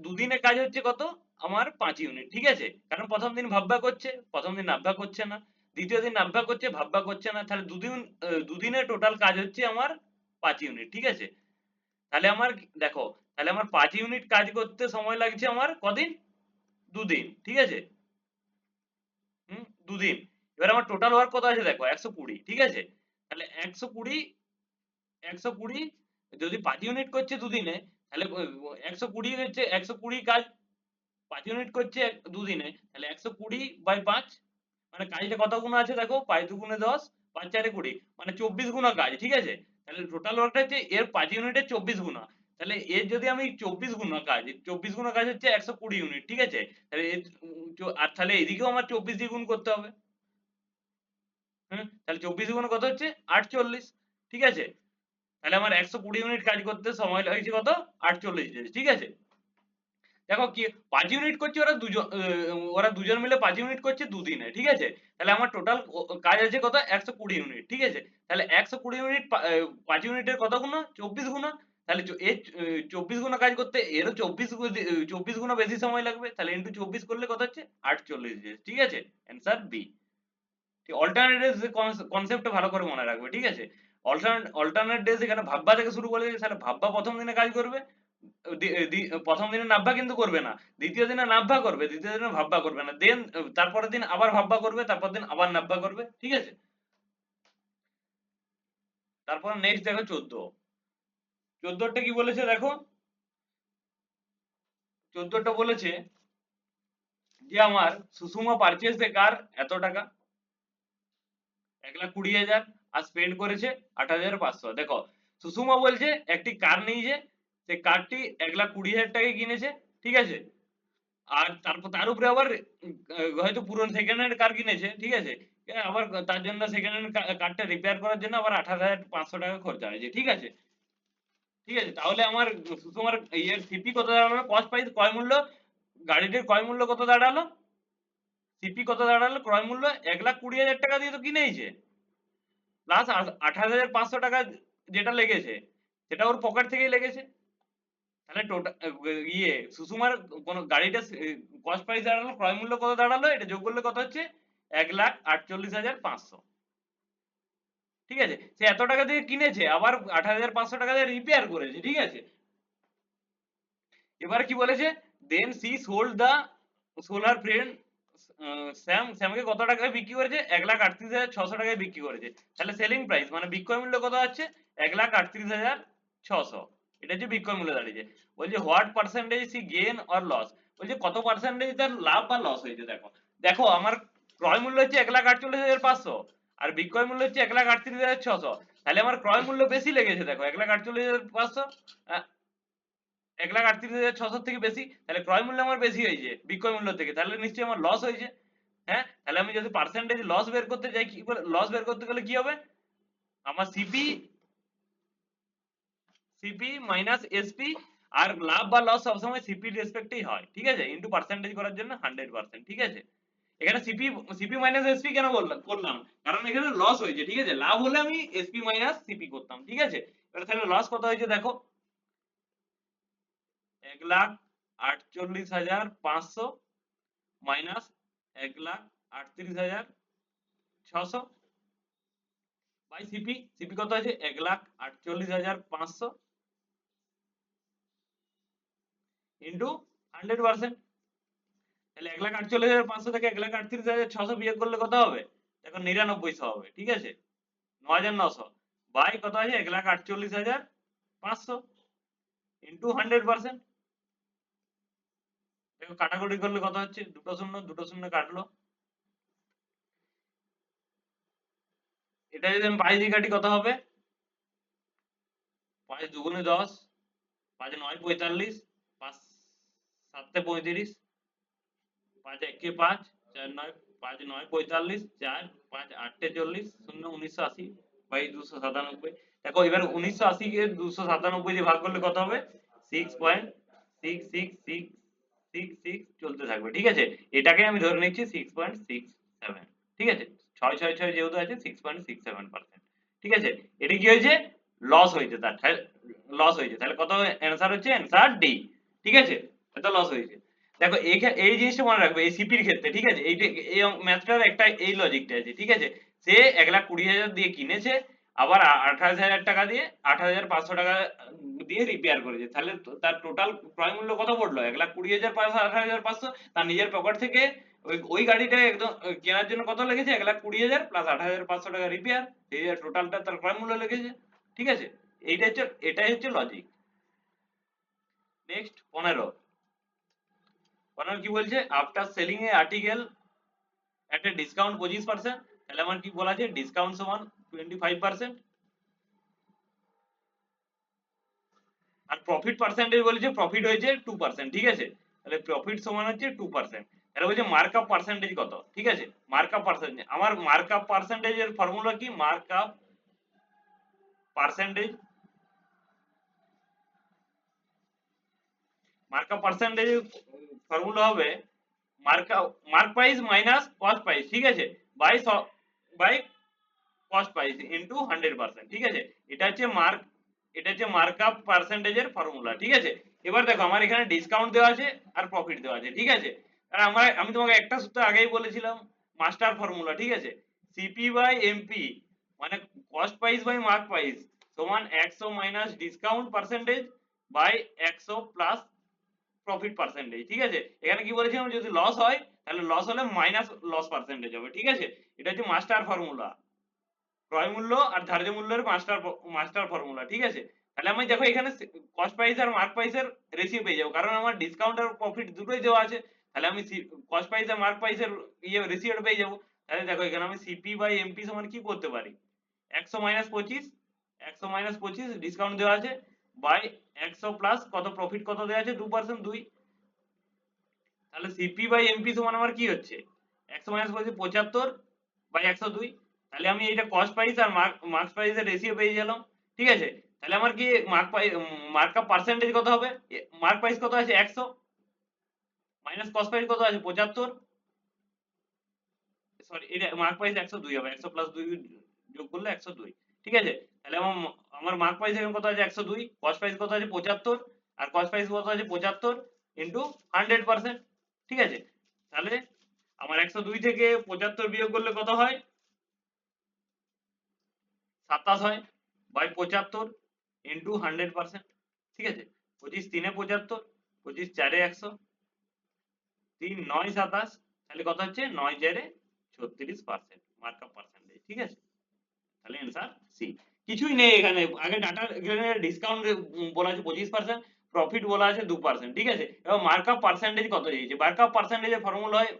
দুদিনে কাজ হচ্ছে কত, আমার 5 ইউনিট, ঠিক আছে? কারণ প্রথম দিন ভাববা করছে, প্রথম দিন নাব্বা করছে না, দ্বিতীয় দিন নাব্বা করছে, ভাববা করছে না, তাহলে দুদিনে টোটাল কাজ হচ্ছে আমার 5 ইউনিট, ঠিক আছে? তাহলে আমার দেখো, তাহলে আমার 5 ইউনিট কাজ করতে সময় লাগছে আমার কদিন, দুদিন, ঠিক আছে? দুদিন। এবার আমার টোটাল ওয়ার্ক কত আছে দেখো, 120, ঠিক আছে? তাহলে 120 যদি 5 ইউনিট করছে দুদিনে, তাহলে 120 হচ্ছে 120 কাজ 5 ইউনিট করছে দুদিনে, তাহলে 120/5, মানে কাজটা কত গুণ আছে দেখো, 5 দুগুণে 10, 5 চারে 20, মানে 24 গুণা কাজ, ঠিক আছে? তাহলে টোটাল ওয়ার্কটা হচ্ছে এর 5 ইউনিটের 24 গুণা। তাহলে এর যদি আমি 24 গুণা কাজ, 24 গুণা কাজ হচ্ছে 120 ইউনিট, ঠিক আছে? তাহলে আর তাহলে এদিকেও আমার 24 দিয়ে গুণ করতে হবে। তাহলে 24 গুণে কত হচ্ছে 48, ঠিক আছে? তাহলে আমার 120 ইউনিট কাজ করতে সময় লাগছে কত, 48 ডেজ, ঠিক আছে? দেখো কি 5 ইউনিট করছে ওরা দুজন মিলে 5 ইউনিট করছে দুদিনে, ঠিক আছে? তাহলে আমার টোটাল কাজ আছে কত, 120 ইউনিট, ঠিক আছে? তাহলে 120 ইউনিট 5 ইউনিটের কত গুণা, 24 গুণা। তাহলে এর 24 গুণা কাজ করতে এরও 24 গুণা বেশি সময় লাগবে, তাহলে ইন্টু 24 করলে কত হচ্ছে 48 ডেজ, ঠিক আছে? Answer B. অল্টারনেট ডেজ কনসেপ্টটা ভালো করে মনে রাখবে, ঠিক আছে? অল্টারনেট ডেজ এখানে ভাববা থেকে শুরু করে, তাহলে ভাববা প্রথম দিনে কাজ করবে, প্রথম দিনে নাব্বা কিন্তু করবে না, দ্বিতীয় দিনে নাব্বা করবে, দ্বিতীয় দিনে ভাববা করবে না, দেন তারপরের দিন আবার ভাববা করবে, তারপর দিন আবার নাব্বা করবে, ঠিক আছে? তারপর নেক্সট দেখো 14টা কি বলেছে দেখো, 14টা বলেছে যে আমার সুষুমা পারচেজ এ কার এত টাকা, 1,20,000, আর স্পেন্ড করেছে 8,500। দেখো সুষুমা বলছে একটি কার নিয়েছে, সেই কারটি 1,20,000 টাকায় কিনেছে, ঠিক আছে? আর তারপর তার উপরে আবার হয়তো পুরনো সেকেন্ড হ্যান্ড কার কিনেছে, ঠিক আছে? আবার তার জন্য সেকেন্ড হ্যান্ড কারটা রিপেয়ার করার জন্য আবার 8,500 টাকা খরচা হয়েছে, ঠিক আছে? ঠিক আছে, তাহলে আমার তোমার ইয়ের সিপি কত দাঁড়ালো, কস্ট প্রাইস ক্রয় মূল্য, গাড়িটির ক্রয় মূল্য কত দাঁড়ালো, সিপি কত দাঁড়ালো, ক্রয় মূল্য 1,20,000 টাকা দিয়ে তো কিনেইছে, প্লাস 8,500 টাকা যেটা লেগেছে সেটা ওর পকেট থেকেই লেগেছে। তাহলে টোটাল সুষুমার কোন গাড়িটা কস্ট প্রাইস দাঁড়ালো, ক্রয় মূল্য কত দাঁড়ালো, এটা যোগ করলে কত হচ্ছে 1,48,500, ঠিক আছে? সে এত টাকা দিয়ে কিনেছে, আবার 8,500 টাকা দিয়ে রিপেয়ার করেছে, ঠিক আছে? এবার কি বলেছে, দেন সি সোল্ড দা সোলার ফ্রেন্ড স্যামকে কত টাকায় বিক্রি করেছে, 1,38,600 টাকায় বিক্রি করেছে। তাহলে সেলিং প্রাইস মানে বিক্রয় মূল্য কত আছে, 1,38,600, এটা হচ্ছে বিক্রয় মূল্য দাঁড়িয়েছে। বলছে what percentage C gain or loss, বলছে কত পার্সেন্টেজ তার লাভ বা লস হয়েছে। দেখো দেখো আমার ক্রয় মূল্য হচ্ছে 1,48,500 আর বিক্রয় মূল্য হচ্ছে 1,38,600, তাহলে আমার ক্রয় মূল্য বেশি লেগেছে, দেখো 1,48,500, 1,38,600 থেকে বেশি, তাহলে ক্রয় মূল্য আমার বেশি হয়েছে বিক্রয় মূল্য থেকে, তাহলে নিশ্চয়ই আমার লস হয়েছে। হ্যাঁ, তাহলে আমি যদি পার্সেন্টেজ লস বের করতে যাই, কি করে লস বের করতে গেলে কি হবে, আমার সিপি মাইনাস এসপি, আর লাভ বা লস সবসময় সিপি রেসপেক্টেই হয়, ঠিক আছে? ইন্টু পার্সেন্টেজ করার জন্য 100%, ঠিক আছে? এখানে সিপি মাইনাস এসপি কেন করলাম, কারণ এখানে লস হয়েছে, ঠিক আছে। লাভ হলে আমি এসপি মাইনাস সিপি করতাম, ঠিক আছে। এবার তাহলে লস কত হয়েছে দেখো, 1,48,500 মাইনাস 1,38,600 বাই সিপি কত হয়েছে 1,48,500 ইন্টু 100%। তাহলে 1,48,500 থেকে 1,38,600 বিয়োগ করলে কত হবে দেখো 9900 হবে, ঠিক আছে। 9,900 বাই কত আছে 1,48,500 ইন্টু 100%। দেখো কাটাকুটি করলে কত হচ্ছে, দুটো শূন্য কাটলো। এটা যদি আমি 5 দিয়ে কাটি কত হবে, 5 দুগুণে 10, 5 9 45, 5 7 35, 5 1 5, 4 9 5 9 45, 4 5 8 40, 0 1980 বাই 297। দেখো এবার 1980 কে 297 দিয়ে ভাগ করলে কত হবে 6.6666 চলতে থাকবে, ঠিক আছে। এটাকে আমি ধরে নিচ্ছি 6.67, ঠিক আছে। 666 যেহেতু আছে 6.67%, ঠিক আছে। এটা কি হয়েছে, লস হয়েছে, তার লস হয়েছে। তাহলে কত অ্যান্সার হচ্ছে, অ্যান্সার ডি, ঠিক আছে। এটা লস হয়েছে। দেখো এই জিনিসটা মনে রাখবে এই সিপির ক্ষেত্রে, ঠিক আছে। এই ম্যাথটার একটা এই লজিকটা আছে, ঠিক আছে। সে 1,20,000 দিয়ে কিনেছে, আবার 28,000 টাকা দিয়ে 28,500 টাকা দিয়ে রিপেয়ার করেছে, তাহলে তার টোটাল ক্রয় মূল্য কত পড়লো 1,20,000 প্লাস 28,500। তার নিজের পকেট থেকে ওই গাড়িটা একদম কেনার জন্য কত লেগেছে 1,20,000 প্লাস 28,500 টাকা রিপেয়ার, এই টোটালটা তার ক্রয় মূল্য লেগেছে, ঠিক আছে। এটাই হচ্ছে লজিক। নেক্সট 15 কি বলছে, আফটার সেলিং এ আর্টিকেল এট এ ডিসকাউন্ট 25%, তাহলে আমার কি বলা আছে, ডিসকাউন্ট সমান 25%। আর প্রফিট পার্সেন্টেজ বলেছে, প্রফিট হয়েছে 2%, ঠিক আছে। তাহলে প্রফিট সমান হচ্ছে 2%। তাহলে বলছে মার্কআপ পার্সেন্টেজ কত, ঠিক আছে। মার্কআপ পার্সেন্টেজ, আমার মার্কআপ পার্সেন্টেজের ফর্মুলা কি, মার্কআপ পার্সেন্টেজ, মার্কআপ পার্সেন্টেজের ফর্মুলা হবে mark price minus cost price, ঠিক আছে, বাই কস্ট প্রাইস ইনটু 100%, ঠিক আছে। এটা হচ্ছে মার্কআপ পার্সেন্টেজের ফর্মুলা, ঠিক আছে। এবার দেখো আমার এখানে ডিসকাউন্ট দেওয়া আছে আর প্রফিট দেওয়া আছে, ঠিক আছে। আর আমি তোমাকে একটা সূত্র আগেই বলেছিলাম, মাস্টার ফর্মুলা, ঠিক আছে। সিপি বাই এমপি মানে cost price by mark price সমান 100 minus discount percentage by 100 plus profit percentage, ঠিক আছে। এখানে কি বলেছিলাম, যদি লস হয় তাহলে লস হলে মাইনাস লস পার্সেন্টেজ হবে, ঠিক আছে। এটা হচ্ছে মাস্টার ফর্মুলা, ক্রয় মূল্য আর ধার্য মূল্যের মাস্টার ফর্মুলা, ঠিক আছে। তাহলে আমি দেখো এখানে কস্ট প্রাইস আর মার্ক প্রাইসের রেশিও পেয়ে যাবো, কারণ আমার ডিসকাউন্ট আর প্রফিট দুটোই দেওয়া আছে। তাহলে আমি কস্ট প্রাইস আর মার্ক প্রাইসের রেশিওটা পেয়ে যাবো। তাহলে দেখো এখানে আমি সিপি বাই এমপি সমান কি করতে পারি, 100 মাইনাস 25, 100 মাইনাস 25 ডিসকাউন্ট দেওয়া আছে বাই 100 প্লাস কত প্রফিট কত দেওয়া আছে 2%, 2। তাহলে সিপি বাই এমপি সমান আমার কি হচ্ছে 100 মাইনাস 75 বাই 102। তাহলে আমি এটা কস্ট প্রাইস আর মার্ক প্রাইসের রেশিও পেয়ে গেলাম, ঠিক আছে। তাহলে আমার কি মার্কআপ পার্সেন্টেজ কত হবে, মার্ক প্রাইস কত আছে 100 মাইনাস কস্ট প্রাইস কত আছে 75, সরি এটা মার্ক প্রাইস 102 হবে, 100 প্লাস 2 যোগ করলে 102, ঠিক আছে। তাহলে আমার মার্ক প্রাইস এখন কত আছে 102, কস্ট প্রাইস কত আছে 75, আর কস্ট প্রাইস কত আছে 75 ইনটু 100%, ঠিক আছে। তাহলে আমার 102 থেকে 75 বিয়োগ করলে কত হয় 27 হয় বাই 75 ইনটু 100%, ঠিক আছে। 25 3 75, 25 4 100, 3 9 27, তাহলে কত হচ্ছে 9 4 36% মার্কআপ পার্সেন্টেজ, ঠিক আছে। তাহলে অ্যান্সার সি। কিছুই নেই এখানে, আগে ডাটা এখানে ডিসকাউন্ট বলা আছে 25%, প্রফিট বলা আছে 2%, ঠিক আছে। এবার মার্কআপ পার্সেন্টেজ কত দিয়েছে, মার্কআপ পার্সেন্টেজের ফর্মুলা হয়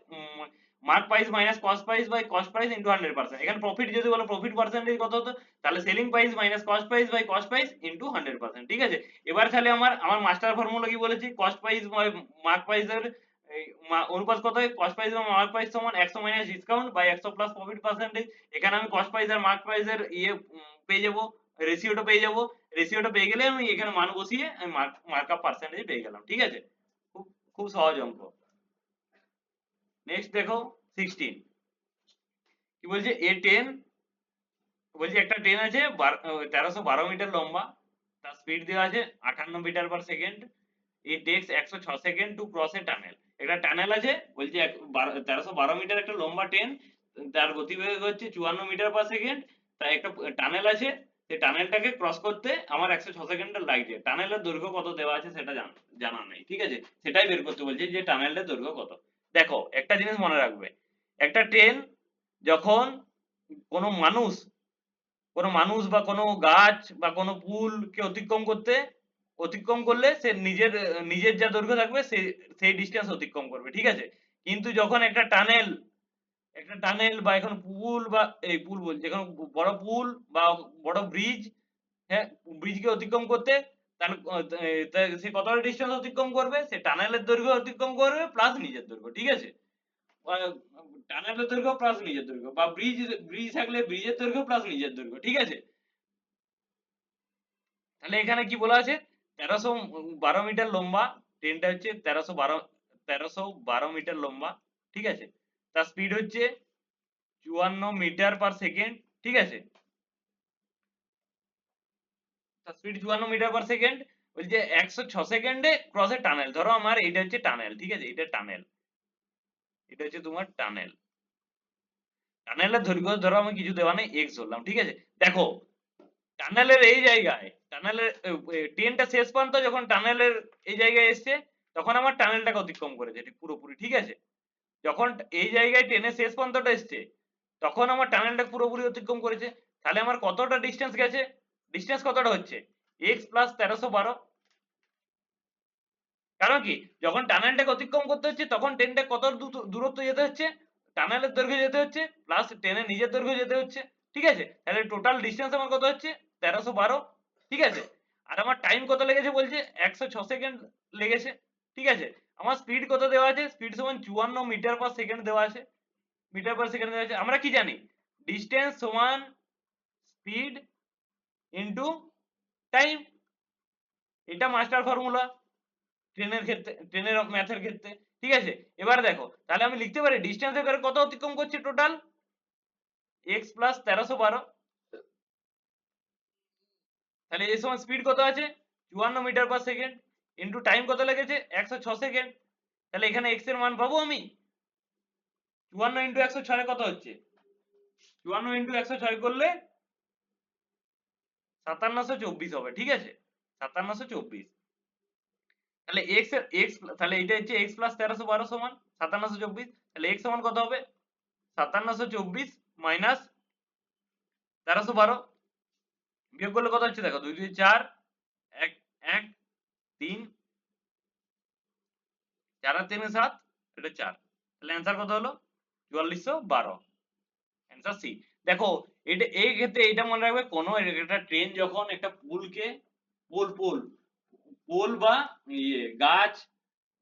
mark price minus cost price by cost price into 100%। এখানে প্রফিট যদি বলো প্রফিট পার্সেন্টেজ কত হতো, তাহলে selling price minus cost price by cost price into 100%, ঠিক আছে। এবার তাহলে আমার মাস্টার ফর্মুলা কি বলেছি, কস্ট প্রাইস বাই মার্ক প্রাইসের অনুপাত কত হয়, cost price by mark price সমান 100 minus discount by 100 plus profit percentage. এখানে আমি কস্ট প্রাইস আর মার্ক প্রাইসের পেয়ে যাবো, রেশিওটা পেয়ে যাবো। রেশিওটা পেয়ে গেলে আমি এখানে মান বসিয়ে আমি মার্কআপ পার্সেন্টেজ পেয়ে গেলাম, ঠিক আছে। খুব খুব সহজ অঙ্ক। নেক্সট দেখো 16 কি বলছে A10 বলছে একটা ট্রেন আছে 1312 মিটার লম্বা, তার স্পিড দেওয়া আছে 58 metre per second, it takes 106 second to cross a tunnel. একটা টানেল আছে বলছে 1312 মিটার একটা লম্বা ট্রেন, তার গতিবেগ হচ্ছে 54 মিটার পার সেকেন্ড, তাই একটা টানেল আছে, সেই টানেলটাকে ক্রস করতে আমার 106 সেকেন্ড লাগছে। টানেলের দৈর্ঘ্য কত দেওয়া আছে সেটা জানা নেই, ঠিক আছে, সেটাই বের করতে বলছে যে টানেলের দৈর্ঘ্য কত। দেখো একটা জিনিস মনে রাখবে, একটা ট্রেন যখন কোনো মানুষ বা কোনো গাছ বা কোনো পুলকে অতিক্রম করলে সে নিজের যা দৈর্ঘ্য থাকবে সেই ডিস্টেন্স অতিক্রম করবে, ঠিক আছে। কিন্তু যখন একটা টানেল বা এখন পুল বা এই পুল বলছি, এখন বড় পুল বা বড় ব্রিজ, হ্যাঁ, ব্রিজকে অতিক্রম করতে তাহলে সে কতটা ডিস্টেন্স অতিক্রম করবে, সে টানেলের দৈর্ঘ্য অতিক্রম করবে প্লাস নিজের দৈর্ঘ্য, ঠিক আছে। টানেলের দৈর্ঘ্য প্লাস নিজের দৈর্ঘ্য, বা ব্রিজ থাকলে ব্রিজের দৈর্ঘ্য প্লাস নিজের দৈর্ঘ্য, ঠিক আছে। তাহলে এখানে কি বলা আছে, 1312 মিটার লম্বা ট্রেনটা হচ্ছে 1312 মিটার লম্বা, ঠিক আছে। তার স্পিড হচ্ছে 54 মিটার পার সেকেন্ড, ঠিক আছে। তার স্পিড 54 মিটার পার সেকেন্ড, বলছে 106 সেকেন্ডে ক্রস এ টানেল। ধরো আমার এটা হচ্ছে টানেল, ঠিক আছে, এটা টানেল, এটা হচ্ছে তোমার টানেল। টানেলের দৈর্ঘ্য ধরো আমি কিছু দেওয়া নেই, এক্স ধরলাম, ঠিক আছে। দেখো টানেলের এই জায়গায়, টানেলের ট্রেনটা শেষ পর্যন্ত যখন টানেলের এই জায়গায় এসছে, তখন আমার টানেলটাকে অতিক্রম করেছে পুরোপুরি, ঠিক আছে। যখন এই জায়গায় ট্রেনের শেষ পর্যন্তটা এসছে, তখন আমার টানেলটা পুরোপুরি অতিক্রম করেছে। তাহলে আমার কতটা ডিস্টেন্স গেছে, ডিস্টেন্স কতটা হচ্ছে এক্স প্লাস 1312। কারণ কি, যখন টানেলটাকে অতিক্রম করতে হচ্ছে তখন ট্রেনটা কত দূরত্ব যেতে হচ্ছে, টানেলের দৈর্ঘ্য যেতে হচ্ছে প্লাস ট্রেনের নিজের দৈর্ঘ্য যেতে হচ্ছে, ঠিক আছে। তাহলে টোটাল ডিস্টেন্স আমার কত হচ্ছে 1312, ঠিক আছে। আর আমার টাইম কত লেগেছে বলছে 106 সেকেন্ড লেগেছে, ঠিক আছে। আমার স্পিড কত দেওয়া আছে, স্পিড সমান 54 মিটার পার সেকেন্ড দেওয়া আছে, মিটার পার সেকেন্ড দেওয়া আছে। আমরা কি জানি, ডিস্টেন্স সমান স্পিড ইনটু টাইম, এটা মাস্টার ফর্মুলা ট্রেনের ক্ষেত্রে, ট্রেনের ম্যাথের ক্ষেত্রে, ঠিক আছে। এবার দেখো তাহলে আমি লিখতে পারি ডিস্টেন্স এবারে কত অতিক্রম করছে টোটাল, এক্স প্লাস 1312। তাহলে এই সময় স্পিড কত আছে 54 metre per second, into time কত লেগেছে 106 সেকেন্ড। তাহলে এখানে এক্স এর মান পাবো আমি 54 ইনটু 106 কত হচ্ছে, 54 ইনটু 106 করলে 5724 হবে, ঠিক আছে, 5724। তাহলে তাহলে এটা হচ্ছে x প্লাস 1312 সমান 5724। তাহলে x সমান কত হবে 5724 মাইনাস 1312, বিয়োগ করলে কত হচ্ছে দেখো 2 2 4 1 1 3 4 আর 3 7, এটা 4। তাহলে অ্যান্সার কত হলো 4412, অ্যান্সার সি। দেখো এটা এই ক্ষেত্রে এটা মনে রাখবে, কোনো একটা ট্রেন যখন একটা পুলকে পোল পোল পোল বা গাছ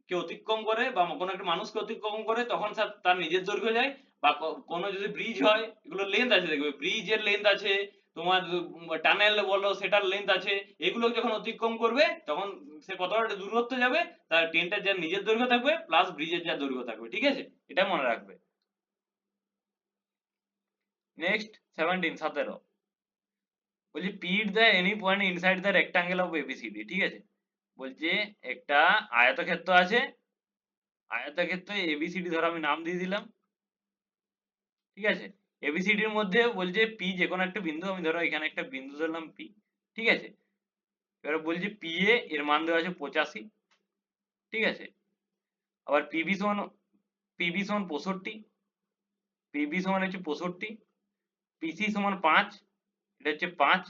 কে অতিক্রম করে বা কোনো একটা মানুষকে অতিক্রম করে, তখন তার নিজের দৈর্ঘ্য যায়, বা কোনো যদি ব্রিজ হয়, এগুলো লেন্থ আছে, দেখবে ব্রিজের লেন্থ আছে, তোমার টানেল বলো সেটার লেন্থ আছে, এগুলো যখন অতিক্রম করবে তখন সে কতটা দূরত্ব যাবে, তার ট্রেনটার যা নিজের দৈর্ঘ্য থাকবে প্লাস ব্রিজের যা দৈর্ঘ্য থাকবে, ঠিক আছে, এটা মনে রাখবে। নেক্সট 17 বলছি pit the any point inside the rectangle of ABCD, ঠিক আছে। বলছে একটা আয়তক্ষেত্র আছে, আয়তক্ষেত্রে এবিসিডি ধরো আমি নাম দিয়ে দিলাম, ঠিক আছে। এবিসিডির মধ্যে বলছে পি যে কোনো একটা বিন্দু, আমি ধরো এখানে একটা বিন্দু ধরলাম পি, ঠিক আছে। এবার বলছে পি এর মান দেওয়া আছে 85, ঠিক আছে। আবার পিবি সমান 65, পিবি সমান হচ্ছে 65, পিসি সমান 5, এটা হচ্ছে 5,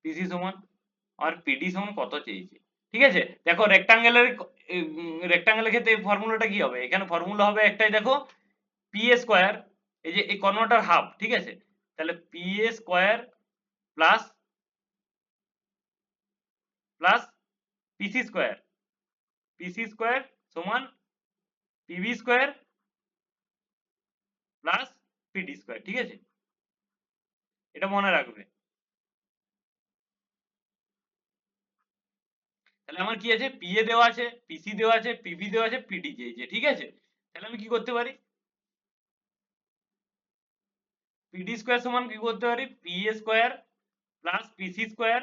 পিসি সমান, আর পিডি সমান কত চেয়েছে, ঠিক আছে। দেখো রেক্টাঙ্গেলের ক্ষেত্রে ফর্মুলাটা কি হবে, এখানে ফর্মুলা হবে একটাই, দেখো পি এ স্কোয়ার, এই যে এই কর্ণটার হাফ, ঠিক আছে। তাহলে P A square plus plus PC square, PC square সমান PB square plus PD square, ঠিক আছে, এটা মনে রাখবে। তাহলে আমার কি আছে, পিএ দেওয়া আছে, পিসি দেওয়া আছে, পিবি দেওয়া আছে, পিডি চেয়েছে, ঠিক আছে। তাহলে আমি কি করতে পারি, পিডি স্কোয়ার সমান কি করতে পারি, P A square plus PC square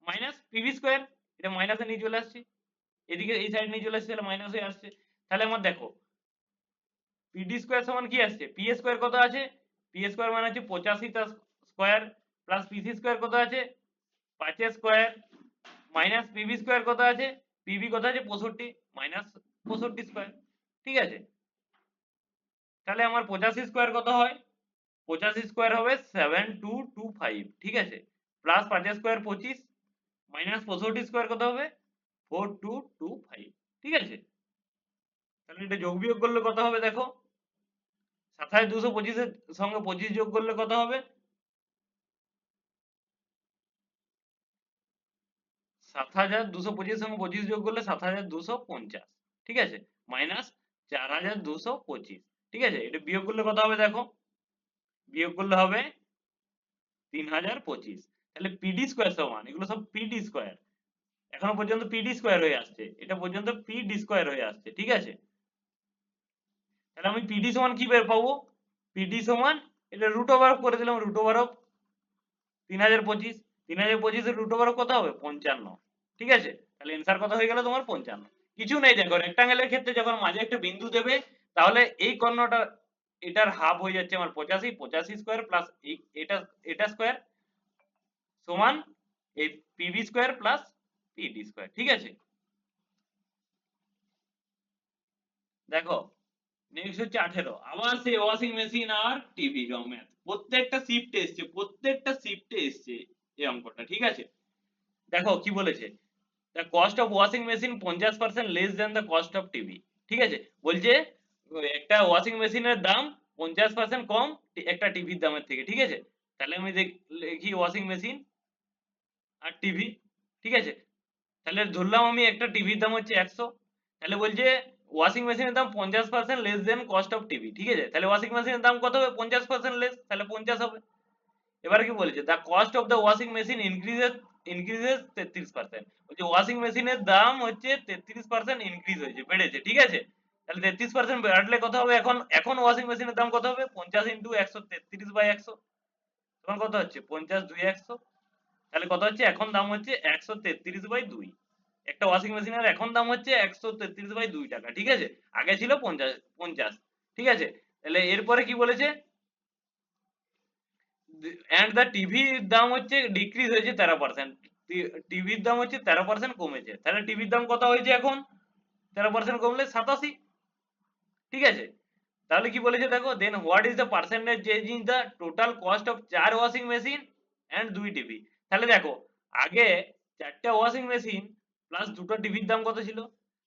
minus PV square. এটা মাইনাসে নিয়ে চলে আসছি, এদিকে এই সাইড নিয়ে চলে আসছে, তাহলে মাইনাস হয়ে আসছে। তাহলে আমার দেখো পিডি স্কোয়ার সমান কি আসছে, পি এ স্কোয়ার কত আছে, পি এ স্কোয়ার মানে হচ্ছে 85 টা স্কোয়ার প্লাস পিসি স্কোয়ার কত আছে 5 এর স্কোয়ার মাইনাস পিভি স্কোয়ার কত আছে, পিভি কত আছে 65 মাইনাস 65 স্কোয়ার। ঠিক আছে, তাহলে আমার 85 স্কোয়ার কত হয়, 85 স্কোয়ার হবে 7225। ঠিক আছে, প্লাস 5 স্কোয়ার 25 মাইনাস 65 স্কোয়ার কত হবে 4225। ঠিক আছে, তাহলে এটা যোগ বিয়োগ করলে কত হবে দেখো, 225 এর সঙ্গে 25 যোগ করলে কত হবে, 7225 এর সঙ্গে 25 যোগ করলে 7250। ঠিক আছে, মাইনাস 4225। ঠিক আছে, এটা বিয়োগ করলে কত হবে দেখো, বিয়োগ করলে হবে 3025। তাহলে পিডি স্কোয়ার সমান, এগুলো সব পিডি স্কোয়ার, এখনো পর্যন্ত পিডি স্কোয়ার হয়ে আসছে, এটা পর্যন্ত পিডি স্কোয়ার হয়ে আসছে। ঠিক আছে, তাহলে আমি পিডি সমান কি বের পাবো, পিডি সমান এটা রুট ওভার করে দিলাম, রুট ওভার অফ 3025, 3025 এর রুট ওভার কত হবে 55। ঠিক আছে, তাহলে এনসার কত হয়ে গেল তোমার 55। কিছু নেই দেখো, রেক্টাঙ্গেলের ক্ষেত্রে যখন মাঝে একটা বিন্দু দেবে তাহলে এই কর্ণটা এটার হাফ হয়ে যাচ্ছে আমার 85, 85 স্কোয়ার প্লাস এটা এটা স্কোয়ার সমান এই PV square plus PD square. ঠিক আছে, দেখো নেক্সট হচ্ছে 18, আবার সেই ওয়াশিং মেশিন আর টিভি ম্যাথ, প্রত্যেকটা শিফটে এসছে, প্রত্যেকটা শিফটে এসছে এই অঙ্কটা। ঠিক আছে, দেখো কি বলেছে, the cost of washing machine 50% less than the cost of TV. ঠিক আছে, বলছে একটা ওয়াশিং মেশিনের দাম 50% কম একটা টিভির দামের থেকে। ঠিক আছে, তাহলে আমি লিখি ওয়াশিং মেশিন আর টিভি। ঠিক আছে, তাহলে ধরলাম আমি একটা টিভির দাম হচ্ছে 100, তাহলে বলছে ওয়াশিং মেশিনের দাম 50% less than cost of TV. ঠিক আছে, তাহলে ওয়াশিং মেশিনের দাম কত হবে 50% লেস, তাহলে 50 হবে। এবার কি বলেছে, the cost of the washing machine increases 33%। বলছে ওয়াশিং মেশিনের দাম হচ্ছে 33% ইনক্রিজ হয়েছে, বেড়েছে। ঠিক আছে, তাহলে 33% বাড়লে কত হবে, এখন এখন ওয়াশিং মেশিনের দাম কত হবে 50 ইন্টু 133 বাই 100 তখন কত হচ্ছে 50 2 100, তাহলে কত হচ্ছে এখন দাম হচ্ছে 133 বাই 2। একটা ওয়াশিং মেশিনের এখন দাম হচ্ছে 133 বাই 2 টাকা। ঠিক আছে, আগে ছিল 50। ঠিক আছে, তাহলে এরপরে কি বলেছে, এন্ড দ্য টিভির দাম হচ্ছে ডিক্রিজ হয়েছে 13%, টিভির দাম হচ্ছে 13% কমেছে। তাহলে টিভির দাম কত হয়েছে এখন 13% কমলে 87। ঠিক আছে, তাহলে কি বলেছে দেখো, then what is the percentage change in the total cost of 4 washing machine and 2 TV. তাহলে দেখো আগে 4টা ওয়াশিং মেশিন প্লাস 2টো টিভির দাম কত ছিল,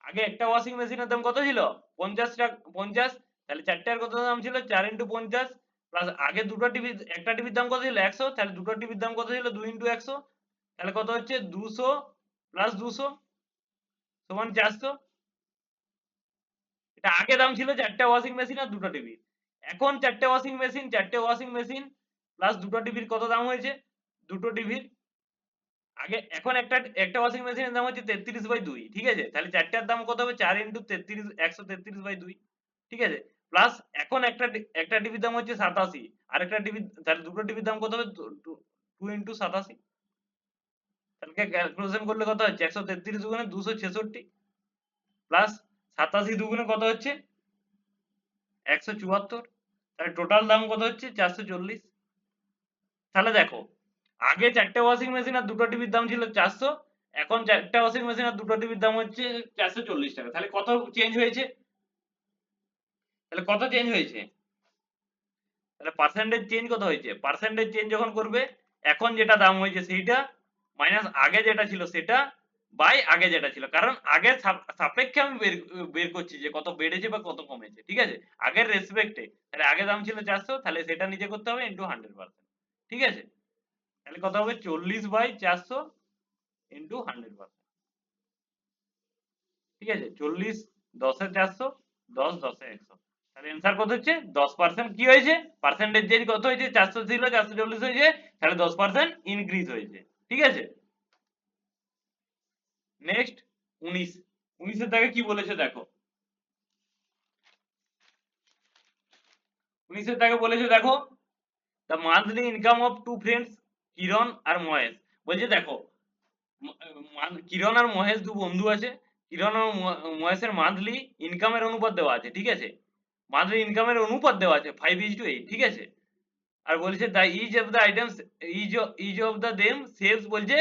আগে একটা ওয়াশিং মেশিনের দাম কত ছিল 50 টাকা 50, তাহলে 4টার কত দাম ছিল 4 ইন্টু 50 প্লাস আগে দুটো টিভি একটা টিভির দাম কত ছিল 100, তাহলে দুটো টিভির দাম কত ছিল 2 ইন্টু 100, তাহলে কত হচ্ছে 200 প্লাস 200 সমান 400। এটা আগে দাম ছিল 4টা ওয়াশিং মেশিন আর দুটো টিভি, এখন 4টে ওয়াশিং মেশিন প্লাস দুটো টিভির কত দাম হয়েছে, দুটো টিভির আগে এখন একটা একটা ওয়াশিং মেশিনের দাম হচ্ছে 33 বাই 2। ঠিক আছে, তাহলে 4টার দাম কত হবে 4 ইন্টু 33 133 বাই 2। ঠিক আছে, প্লাস এখন একটা টিভির দাম হচ্ছে 87, আর একটা টিভি, তাহলে দুটো টিভির দাম কত হবে 2 ইন্টু 87, তাহলে ক্যালকুলেশন করলে কত হচ্ছে 133 দুগুণে 266 প্লাস 87 দুগুণে কত হচ্ছে 174, তাহলে টোটাল দাম কত হচ্ছে 440। তাহলে দেখো আগে 4টে ওয়াশিং মেশিন আর দুটো টিভির দাম ছিল 400, এখন 4টে ওয়াশিং মেশিন আর দুটো টিভির দাম হচ্ছে 440 টাকা। তাহলে কত চেঞ্জ হয়েছে, তাহলে কত চেঞ্জ হয়েছে, তাহলে পার্সেন্টেজ চেঞ্জ কত হয়েছে, পার্সেন্টেজ চেঞ্জ যখন করবে এখন যেটা দাম হয়েছে সেইটা মাইনাস আগে যেটা ছিল সেটা বাই আগে যেটা ছিল, কারণ আগের সাপেক্ষে আমি বের করছি যে কত বেড়েছে বা কত কমেছে। ঠিক আছে, আগের রেসপেক্টে, তাহলে আগে দাম ছিল 400, তাহলে সেটা নিচে করতে হবে ইন্টু 100%। ঠিক আছে, তাহলে কত হবে 40 বাই 400 ইন্টু 100%। ঠিক আছে, 40 10 এ 400 10 10 এ 100, তাহলে অ্যান্সার কত হচ্ছে 10% কি হয়েছে, পার্সেন্টেজ চেঞ্জ কত হয়েছে 400 ছিল 440 হয়েছে, তাহলে 10% ইনক্রিজ হয়েছে। ঠিক আছে, নেক্সট 19, 19 এর দাগে কি বলেছে দেখো, 19 তাকে বলেছে দেখো the monthly income of two friends Kiran আর মহেশ। বলছে দেখো কিরণ আর মহেশ দু বন্ধু আছে। কিরণ আর মহেশের মান্থলি ইনকামের অনুপাত দেওয়া আছে, ঠিক আছে? মান্থলি ইনকামের অনুপাত দেওয়া আছে 5:8, ঠিক আছে? আর বলছে the each of the items each of the them saves, বলছে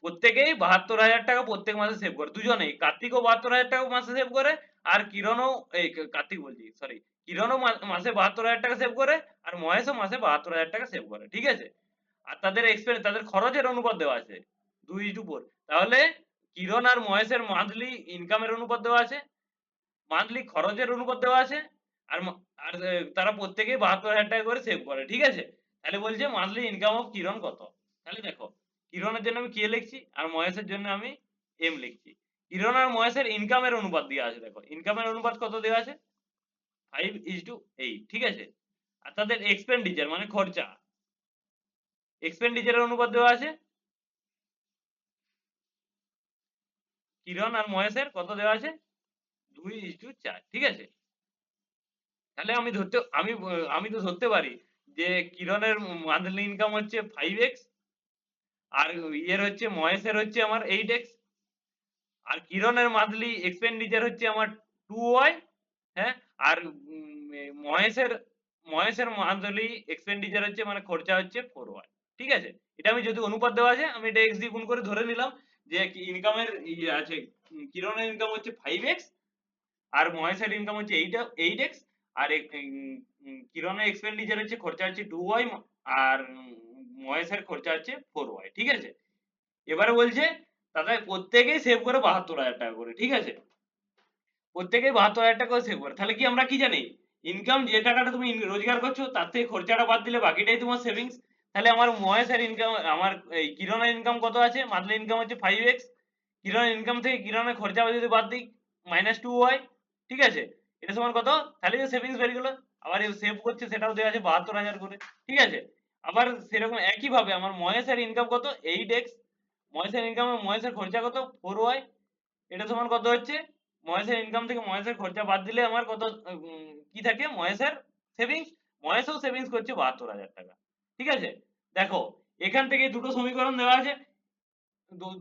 প্রত্যেকেই 72,000 টাকা প্রত্যেক মাসে সেভ করে, দুজনেই। কার্তিকও 72,000 টাকা মাসে সেভ করে, আর কিরণও এই কার্তিক বলছি সরি, কিরণও মাসে 72,000 টাকা সেভ করে, আর মহেশও মাসে 72,000 টাকা সেভ করে, ঠিক আছে? আর তাদের এক্সপেন্স তাদের খরচের অনুপাত দেওয়া আছে 2:4। তাহলে কিরণ আর মহেশের মান্থলি ইনকামের অনুপাত দেওয়া আছে, মান্থলি খরচের অনুপাত দেওয়া আছে, আর তারা প্রত্যেকেই 72,000 টাকা করে সেভ করে, ঠিক আছে? তাহলে বলছে মান্থলি ইনকাম অফ কিরণ কত। তাহলে দেখো কিরণের জন্য আমি কে লিখছি আর মহেশের জন্য আমি এম লিখছি। কিরণ আর মহেশের ইনকামের অনুপাত দেওয়া আছে, দেখো ইনকামের অনুপাত কত দেওয়া আছে 5:8, ঠিক আছে? আর তাদের এক্সপেন্ডিচার মানে খরচা, এক্সপেন্ডিচারের অনুপাত দেওয়া আছে কিরণ আর মহেশের কত দেওয়া আছে 2:4, ঠিক আছে? তাহলে আমি তো ধরতে পারি যে কিরণের মান্থলি ইনকাম হচ্ছে 5x, আর ইয়ের হচ্ছে মহেশের হচ্ছে আমার 8x, আর কিরণের মান্থলি এক্সপেন্ডিচার হচ্ছে আমার 2y, হ্যাঁ? আর মহেশের মান্থলি এক্সপেন্ডিচার হচ্ছে মানে খরচা হচ্ছে 4y, ঠিক আছে? এটা আমি যদি অনুপাত দেওয়া আছে আমি এটা x দিয়ে গুণ করে ধরে নিলাম যে ইনকামের ইয়ে আছে, কিরণের ইনকাম হচ্ছে 5x, আর মহেশের ইনকাম হচ্ছে 8x, আর কিরণের এক্সপেন্ডিচার হচ্ছে খরচা হচ্ছে 2y, আর মহেশের খরচা হচ্ছে 4y, ঠিক আছে? এবারে বলছে তাদের প্রত্যেকেই সেভ করে 72,000 টাকা করে, ঠিক আছে? প্রত্যেকেই 72,000 টাকা করে সেভ করে। তাহলে কি আমরা কি জানি ইনকাম যে টাকাটা তুমি রোজগার করছো তার থেকে খরচাটা বাদ দিলে বাকিটাই তোমার সেভিংস। তাহলে আমার মহেশের ইনকাম আমার এই কিরণের ইনকাম কত আছে, মান্থলি ইনকাম হচ্ছে 5x, কিরণের ইনকাম থেকে কিরণের খরচা যদি বাদ দিই -2y, ঠিক আছে? এটা সমান কত, তাহলে যে সেভিংস বেরিয়ে গেল। আবার এই সেভ করছে সেটাও দেওয়া আছে 72,000 করে, ঠিক আছে? আবার সেরকম একই ভাবে আমার মহেশের ইনকাম কত 8x, মহেশের ইনকামে মহেশের খরচা কত 4y, এটা সমান কত হচ্ছে মহেশের ইনকাম থেকে মহেশের খরচা বাদ দিলে আমার কত কি থাকে মহেশের সেভিংস। মহেশও সেভিংস করছে 72,000 টাকা, ঠিক আছে? দেখো এখান থেকে দুটো সমীকরণ দেওয়া আছে,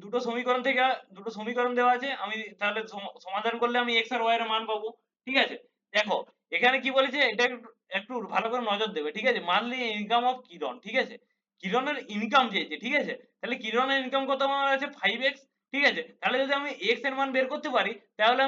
দুটো সমীকরণ দেওয়া আছে, আমি তাহলে সমাধান করলে আমি x আর y এর মান পাবো, ঠিক আছে? দেখো এখানে কি বলেছে এটা একটু ভালো করে নজর দেবে, ঠিক আছে? মান্থলি ইনকাম অফ কিরণ, ঠিক আছে? কিরণের ইনকাম চেয়েছে, ঠিক আছে? তাহলে কিরণের ইনকাম কত আমার আছে 5x, ঠিক আছে? তাহলে যদি আমি x এর মান বের করতে পারি তাহলে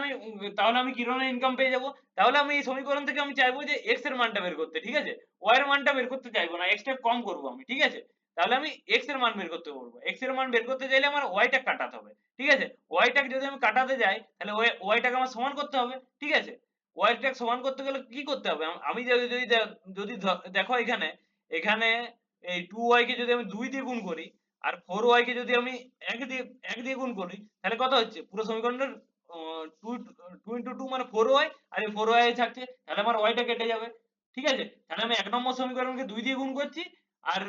আমি কিরণের ইনকাম পেয়ে যাবো। তাহলে আমি এই সমীকরণ থেকে আমি চাইবো যে x এর মানটা বের করতে, ঠিক আছে? y এর মানটা বের করতে চাইবো না, x টা কম করবো আমি, ঠিক আছে? তাহলে আমি x এর মান বের করতে পারবো। x এর মান বের করতে চাইলে আমার y টা কাটাতে হবে, ঠিক আছে? y টাকে যদি আমি কাটাতে যাই তাহলে y টাকে আমার সমান করতে হবে, ঠিক আছে? y টাকে সমান করতে গেলে কি করতে হবে, আমি যদি দেখো এখানে এই 2y কে যদি আমি 2 দিয়ে গুণ করি আর 4y কে যদি আমি 1 দিয়ে গুণ করি তাহলে কত হচ্ছে পুরো সমীকরণটার 2 into 2 মানে 4y, আর এই 4y থাকছে তাহলে আমার y টা কেটে যাবে, ঠিক আছে? তাহলে আমি 1 নম্বর সমীকরণকে 2 দিয়ে গুণ করছি আর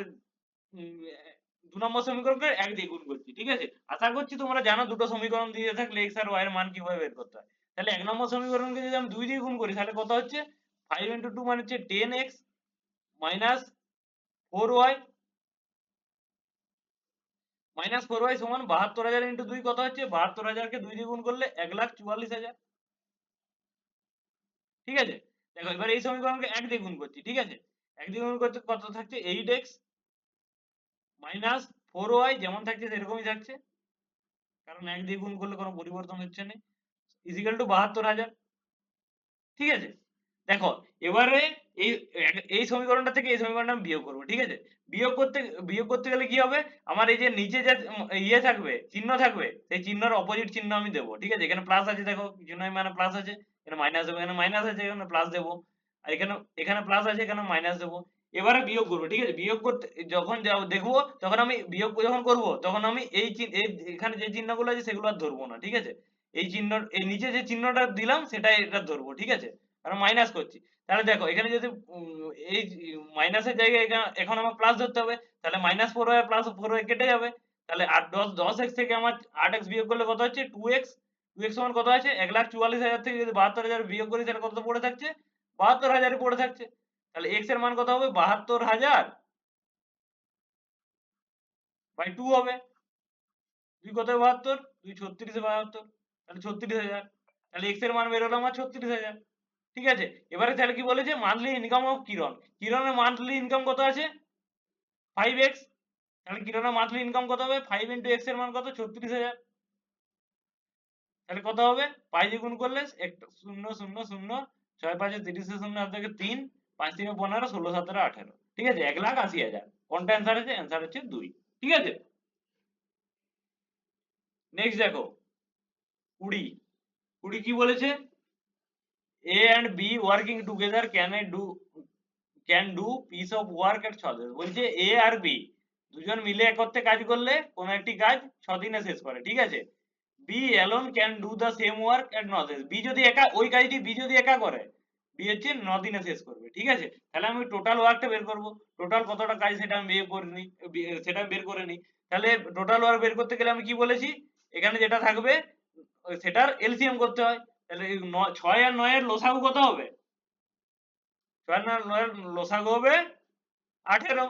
2 নম্বর সমীকরণকে 1 দিয়ে গুণ করছি, ঠিক আছে? আশা করছি তোমরা জানো দুটো সমীকরণ দিয়ে থাকলে x আর y এর মান কিভাবে বের করতে হয়। তাহলে 1 নম্বর সমীকরণকে যদি আমি 2 দিয়ে গুণ করি তাহলে কত হচ্ছে 5 into 2 মানে হচ্ছে 10x minus 4y সমান 72,000 into 2 কত হচ্ছে 72,000 কে 2 দিয়ে গুণ করলে 1,44,000, ঠিক আছে? দেখো এবার এই সমীকরণকে 1 দিয়ে গুণ করছি, ঠিক আছে? 1 দিয়ে গুণ করতে কত থাকছে 8x minus 4y যেমন থাকছে সেরকমই থাকছে, কারণ 1 দিয়ে গুণ করলে কোনো পরিবর্তন হচ্ছে না, ইজিক্যাল টু 72,000, ঠিক আছে? দেখো এবারে এই এই সমীকরণটা থেকে এই সমীকরণটা আমি বিয়োগ করব, ঠিক আছে? বিয়োগ করতে গেলে কি হবে আমার এই যে নিচে যে ইয়ে থাকবে চিহ্ন থাকবে সেই চিহ্নের অপোজিট চিহ্ন আমি দেবো, ঠিক আছে? এখানে প্লাস আছে দেখো চিহ্ন মানে প্লাস আছে, এখানে মাইনাস দেবো, এখানে মাইনাস আছে এখানে প্লাস দেবো, আর এখানে প্লাস আছে এখানে মাইনাস দেবো। এবারে বিয়োগ করবো, ঠিক আছে? বিয়োগ করতে যখন দেখবো তখন আমি বিয়োগ যখন করব তখন আমি এখানে যে চিহ্নগুলো আছে সেগুলো আর ধরবো না, ঠিক আছে? এই নিচে যে চিহ্নটা দিলাম সেটাই এটা ধরবো, ঠিক আছে? কারণ মাইনাস করছি। তাহলে দেখো এখানে যদি এই মাইনাসের জায়গায় এখন আমার প্লাস ধরতে হবে, তাহলে -4y প্লাস 4y কেটে যাবে। তাহলে 10x থেকে আমার 8x বিয়োগ করলে কত হচ্ছে 2x, 2x সমান কত আছে 1,44,000 থেকে যদি 72,000 বিয়োগ করি তাহলে কত পড়ে থাকছে 72,000 পড়ে থাকছে। তাহলে x এর মান কত হবে? 72,000 বাই 2 হবে। 2 কত 72, 2 36 72, তাহলে 36,000। তাহলে x এর মান বের হলো আমার 36,000। ঠিক আছে, এবারে তাহলে কি বলেছে? Monthly income of Kiran. কিরণের মান্থলি ইনকাম কত আছে? 5x। তাহলে কিরণের মান্থলি ইনকাম কত হবে? 5 ইন্টু x এর মান কত? 36,000। তাহলে কত হবে? 5 দিয়ে গুণ করলে 0 0 0 6 5 30 0 হাত থেকে 3 5 3 15 16 17 18। ঠিক আছে, 1,80,000। কোনটা অ্যান্সার আছে? অ্যান্সার হচ্ছে 2। ঠিক আছে, নেক্সট দেখো 20। 20 কি বলেছে? A and B working together can do piece of work at 6 days। বলছে A আর B দুজন মিলে একত্রে কাজ করলে কোন একটি কাজ 6 দিনে শেষ করে। ঠিক আছে, B alone can do the same work at 9 days। B যদি একা ওই কাজটি B যদি একা করে, B হচ্ছে 9 দিনে শেষ করবে। ঠিক আছে, তাহলে আমি টোটাল ওয়ার্কটা বের করব। টোটাল কতটা কাজ সেটা আমি বের করে নিই, সেটা বের করে নিই। তাহলে টোটাল ওয়ার্ক বের করতে গেলে আমি কি বলেছি? এখানে যেটা থাকবে সেটার এলসিএম করতে হয়। তাহলে 6 আর 9 এর লসাগু কত হবে? 6 আর 9 এর লসাগু হবে 18।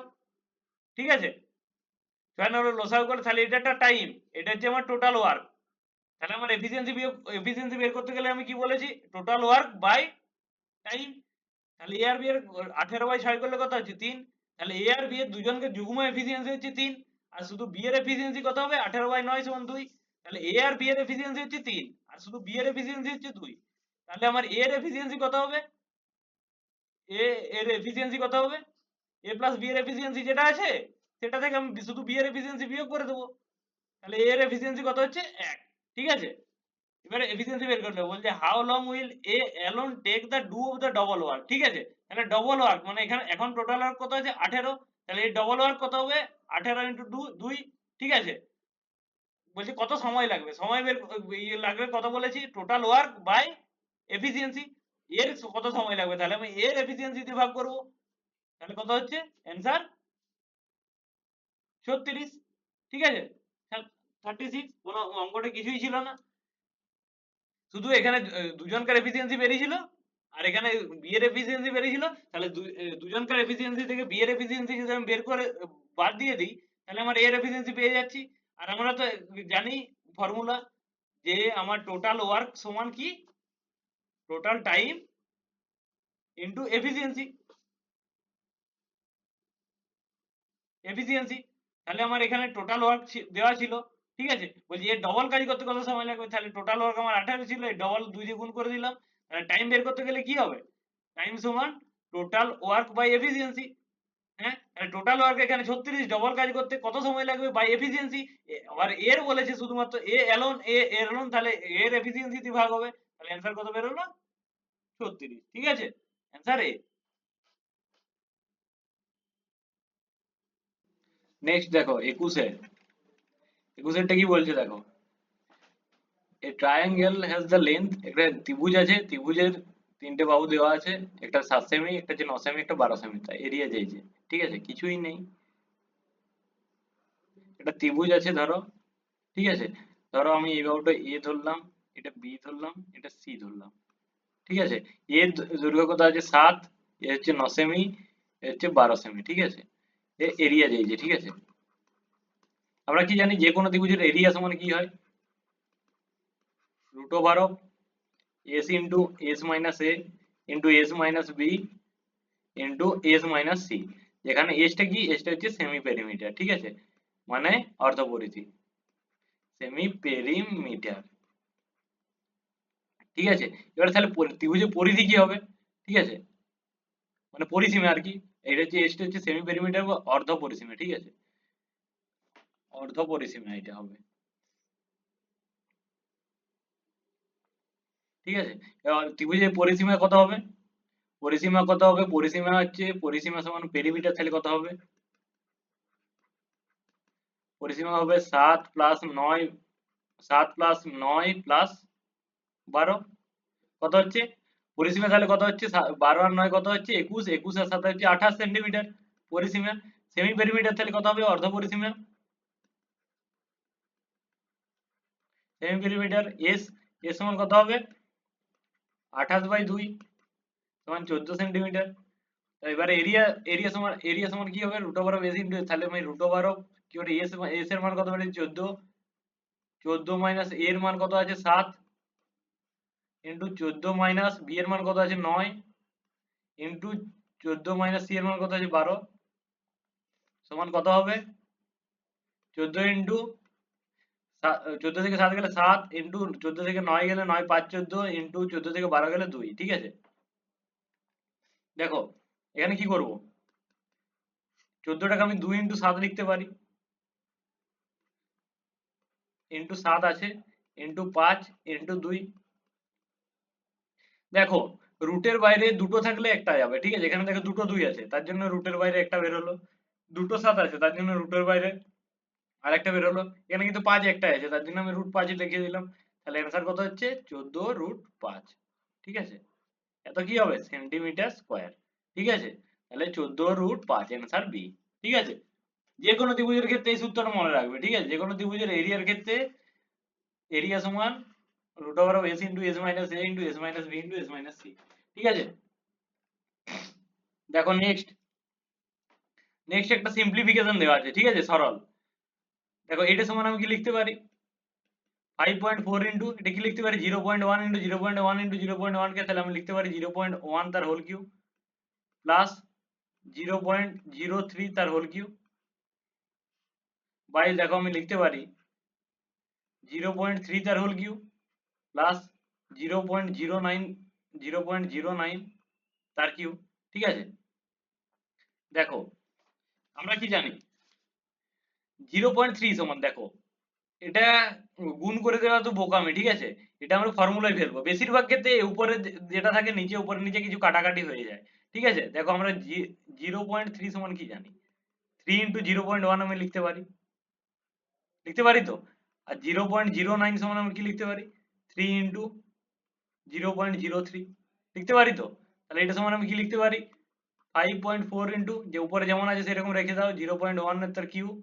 ঠিক আছে, 6 আর 9 এর লসাগু করলে তাহলে এটা একটা টাইম, এটা হচ্ছে আমার টোটাল ওয়ার্ক। তাহলে আমার এফিসিয়েন্সি বের করতে গেলে আমি কি বলেছি? Total work by time. তাহলে এ আর বি এর 18 বাই 6 করলে কত হচ্ছে? 3। তাহলে এ আর বি এর দুজনকে যুগ্ম এফিসিয়েন্সি হচ্ছে 3। আর শুধু বি এর এফিসিয়েন্সি কত হবে? 18 বাই 9 সমান 2। তাহলে এ আর বি এর এফিসিয়েন্সি হচ্ছে 3 আর শুধু বি এর এফিসিয়েন্সি হচ্ছে 2। তাহলে আমার এ এর এফিসিয়েন্সি কত হবে? এ এর এফিসিয়েন্সি কত হবে? এ প্লাস বি এর এফিসিয়েন্সি যেটা আছে সেটা থেকে আমি শুধু বি এর এফিসিয়েন্সি বিয়োগ করে দেবো। তাহলে এ এর এফিসিয়েন্সি কত হচ্ছে? 1। ঠিক আছে, এবারে এফিসিয়েন্সি বের করতে হবে। বলছে how long will A alone take the do of the double work. ঠিক আছে, তাহলে ডবল ওয়ার্ক মানে এখানে এখন টোটাল ওয়ার্ক কত আছে? 18। তাহলে এই ডবল ওয়ার্ক কত হবে? 18 ইন্টু 2। ঠিক আছে, বলছে কত সময় লাগবে? সময় বের লাগবে কত বলেছি? Total work by efficiency. এর কত সময় লাগবে? তাহলে আমি এর এফিসিয়েন্সি দিয়ে ভাগ করব। তাহলে কত হচ্ছে? অ্যান্সার 36। ঠিক আছে, 36। কোনো অঙ্কটা কিছুই ছিল না, শুধু এখানে দুজনকার এফিসিয়েন্সি বেরিয়েছিল আর এখানে বি এর এফিসিয়েন্সি বেরিয়েছিল। তাহলে দুজনকার এফিসিয়েন্সি থেকে বি এর এফিসিয়েন্সি যদি আমি বের করে বাদ দিয়ে দিই, তাহলে আমার এ এর এফিসিয়েন্সি পেয়ে যাচ্ছি। আর আমরা তো জানি ফর্মুলা, যে আমার টোটাল ওয়ার্ক সমান কি? Total time into efficiency. তাহলে আমার এখানে টোটাল ওয়ার্ক দেওয়া ছিল। ঠিক আছে, বলছি এর ডবল কাজ করতে কত সময় লাগবে? তাহলে টোটাল ওয়ার্ক আমার 18 ছিল, এই ডবল 2 দিয়ে গুণ করে দিলাম। তাহলে টাইম বের করতে গেলে কি হবে? টাইম সমান টোটাল ওয়ার্ক বাই এফিসিয়েন্সি। হ্যাঁ, তাহলে টোটাল ওয়ার্ক এখানে 36, ডবল কাজ করতে কত সময় লাগবে বাই এফিসিয়েন্সি। আবার এর বলেছে শুধুমাত্র এ অ্যালোন, এর অ্যালোন, তাহলে এর এফিসিয়েন্সি দিয়ে ভাগ হবে। তাহলে অ্যান্সার কত বের হলো? 36। ঠিক আছে, অ্যান্সার এ। নেক্সট দেখো 21 এরটা কি বলছে দেখো। A triangle has the length. একটা ত্রিভুজ আছে, ত্রিভুজের 3টে বাহু দেওয়া আছে, একটা 7 সেমি, একটা হচ্ছে 9 সেমি, একটা 12 সেমি। তাই এরিয়া চাইছে। ঠিক আছে, কিছুই নেই। একটা ত্রিভুজ আছে ধরো। ঠিক আছে, ধরো আমি এই বাহুটা এ ধরলাম, এটা বি ধরলাম, এটা সি ধরলাম। ঠিক আছে, এর দৈর্ঘ্য কত আছে? 7, এ হচ্ছে 9 সেমি, এ হচ্ছে 12 সেমি। ঠিক আছে, এরিয়া চাইছে। ঠিক আছে, আমরা কি জানি যে কোনো ত্রিভুজের এরিয়া সমান কি হয়? Root over of s into s minus a into s minus b into s minus c। যেখানে s টা কি? s টা হচ্ছে সেমি পেরিমিটার। ঠিক আছে, মানে অর্ধপরিধি, সেমি পেরিমিটার। ঠিক আছে, এবার তাহলে ত্রিভুজের পরিধি কি হবে? ঠিক আছে, মানে পরিসীমা আর কি। এটা হচ্ছে s টা হচ্ছে সেমি পেরিমিটার বা অর্ধ পরিসীমা। ঠিক আছে, অর্ধ পরিসীমা এটা হবে। ঠিক আছে, এবার ত্রিভুজের পরিসীমা কত হবে? পরিসীমা হচ্ছে পরিসীমা সমান পেরিমিটার। তাহলে কত হবে? পরিসীমা হবে 7 প্লাস 9, 7 প্লাস 9 প্লাস 12। কত হচ্ছে পরিসীমা? তাহলে কত হচ্ছে? 12 আর 9 কত হচ্ছে? 21। 21 আর 7 হচ্ছে 28 সেন্টিমিটার পরিসীমা। সেমি পেরিমিটার তাহলে কত হবে? অর্ধ পরিসীমা। সেমি পেরিমিটার এস, এর সমান কত হবে? 28 বাই 2। সমান 14 সেন্টিমিটার। এবারে এরিয়া সমান কি হবে, root over of S into, তাহলে আমি রুট ওভার অফ কি করে এস এর মান কত পারি 14 মাইনাস এর মান কত আছে 7 ইন্টু 14 মাইনাস বি এর মান কত আছে 9 ইন্টু 14 মাইনাস সি এর মান কত আছে 12 সমান কত হবে 14 ইন্টু 14 থেকে 7 গেলে 7 ইন্টু 14 থেকে 9 গেলে 9 5 14 ইন্টু 14 থেকে 12 গেলে 2, ঠিক আছে। দেখো এখানে কি করব, 14টাকে আমি 2 ইন্টু 7 লিখতে পারি, ইন্টু 7 আছে ইন্টু 5 ইন্টু 2। দেখো রুটের বাইরে দুটো থাকলে একটা যাবে, ঠিক আছে, এখানে দেখো দুটো 2 আছে তার জন্য রুটের বাইরে একটা বের হলো, দুটো 7 আছে তার জন্য রুটের বাইরে আরেকটা বের হলো, এখানে কিন্তু 5 একটা আছে তার জন্য আমি রুট 5 লিখে দিলাম। তাহলে অ্যান্সার কত হচ্ছে 14 রুট 5, ঠিক আছে। এত কি হবে সেন্টিমিটার স্কয়ার, ঠিক আছে। তাহলে 14 রুট 5 অ্যান্সার বি, ঠিক আছে। যে কোনো ত্রিভুজের ক্ষেত্রে এই সূত্রটা মনে রাখবে, ঠিক আছে। যে কোনো ত্রিভুজের এরিয়ার ক্ষেত্রে এরিয়া সমান root over of S into S minus A into S minus B into S minus C, ঠিক আছে। দেখো নেক্সট একটা সিম্পলিফিকেশন দেওয়া আছে, ঠিক আছে, সরল। দেখো এটা সমান আমি কি লিখতে পারি 5.4 ইন্টু এটা কি লিখতে পারি 0.1 ইন্টু 0.1 ইন্টু 0.1 কে তাহলে আমি লিখতে পারি 0.1 তার হোল কিউব প্লাস 0.03 তার হোল কিউব বাই দেখো আমি লিখতে পারি 0.3 তার হোল কিউব প্লাস 0.09 তার কিউব, ঠিক আছে। দেখো আমরা কি জানি 0.3 সমান, দেখো এটা গুণ করে দেওয়া তো বোকামি, ঠিক আছে, এটা আমরা ফর্মুলায় ফেলবো। বেশিরভাগ ক্ষেত্রে উপরে যেটা থাকে নিচে উপরে নিচে কিছু কাটাকাটি হয়ে যায়, ঠিক আছে। দেখো আমরা 0.3 সমান কি জানি 3 ইন্টু 0.1 আমি লিখতে পারি তো, আর 0.09 সমান আমি কি লিখতে পারি 3 ইন্টু 0.03 লিখতে পারি তো। তাহলে এটা সমান আমি কি লিখতে পারি 5.4 ইন্টু যে উপরে যেমন আছে সেরকম রেখে দাও 0.1 এর তার কিউব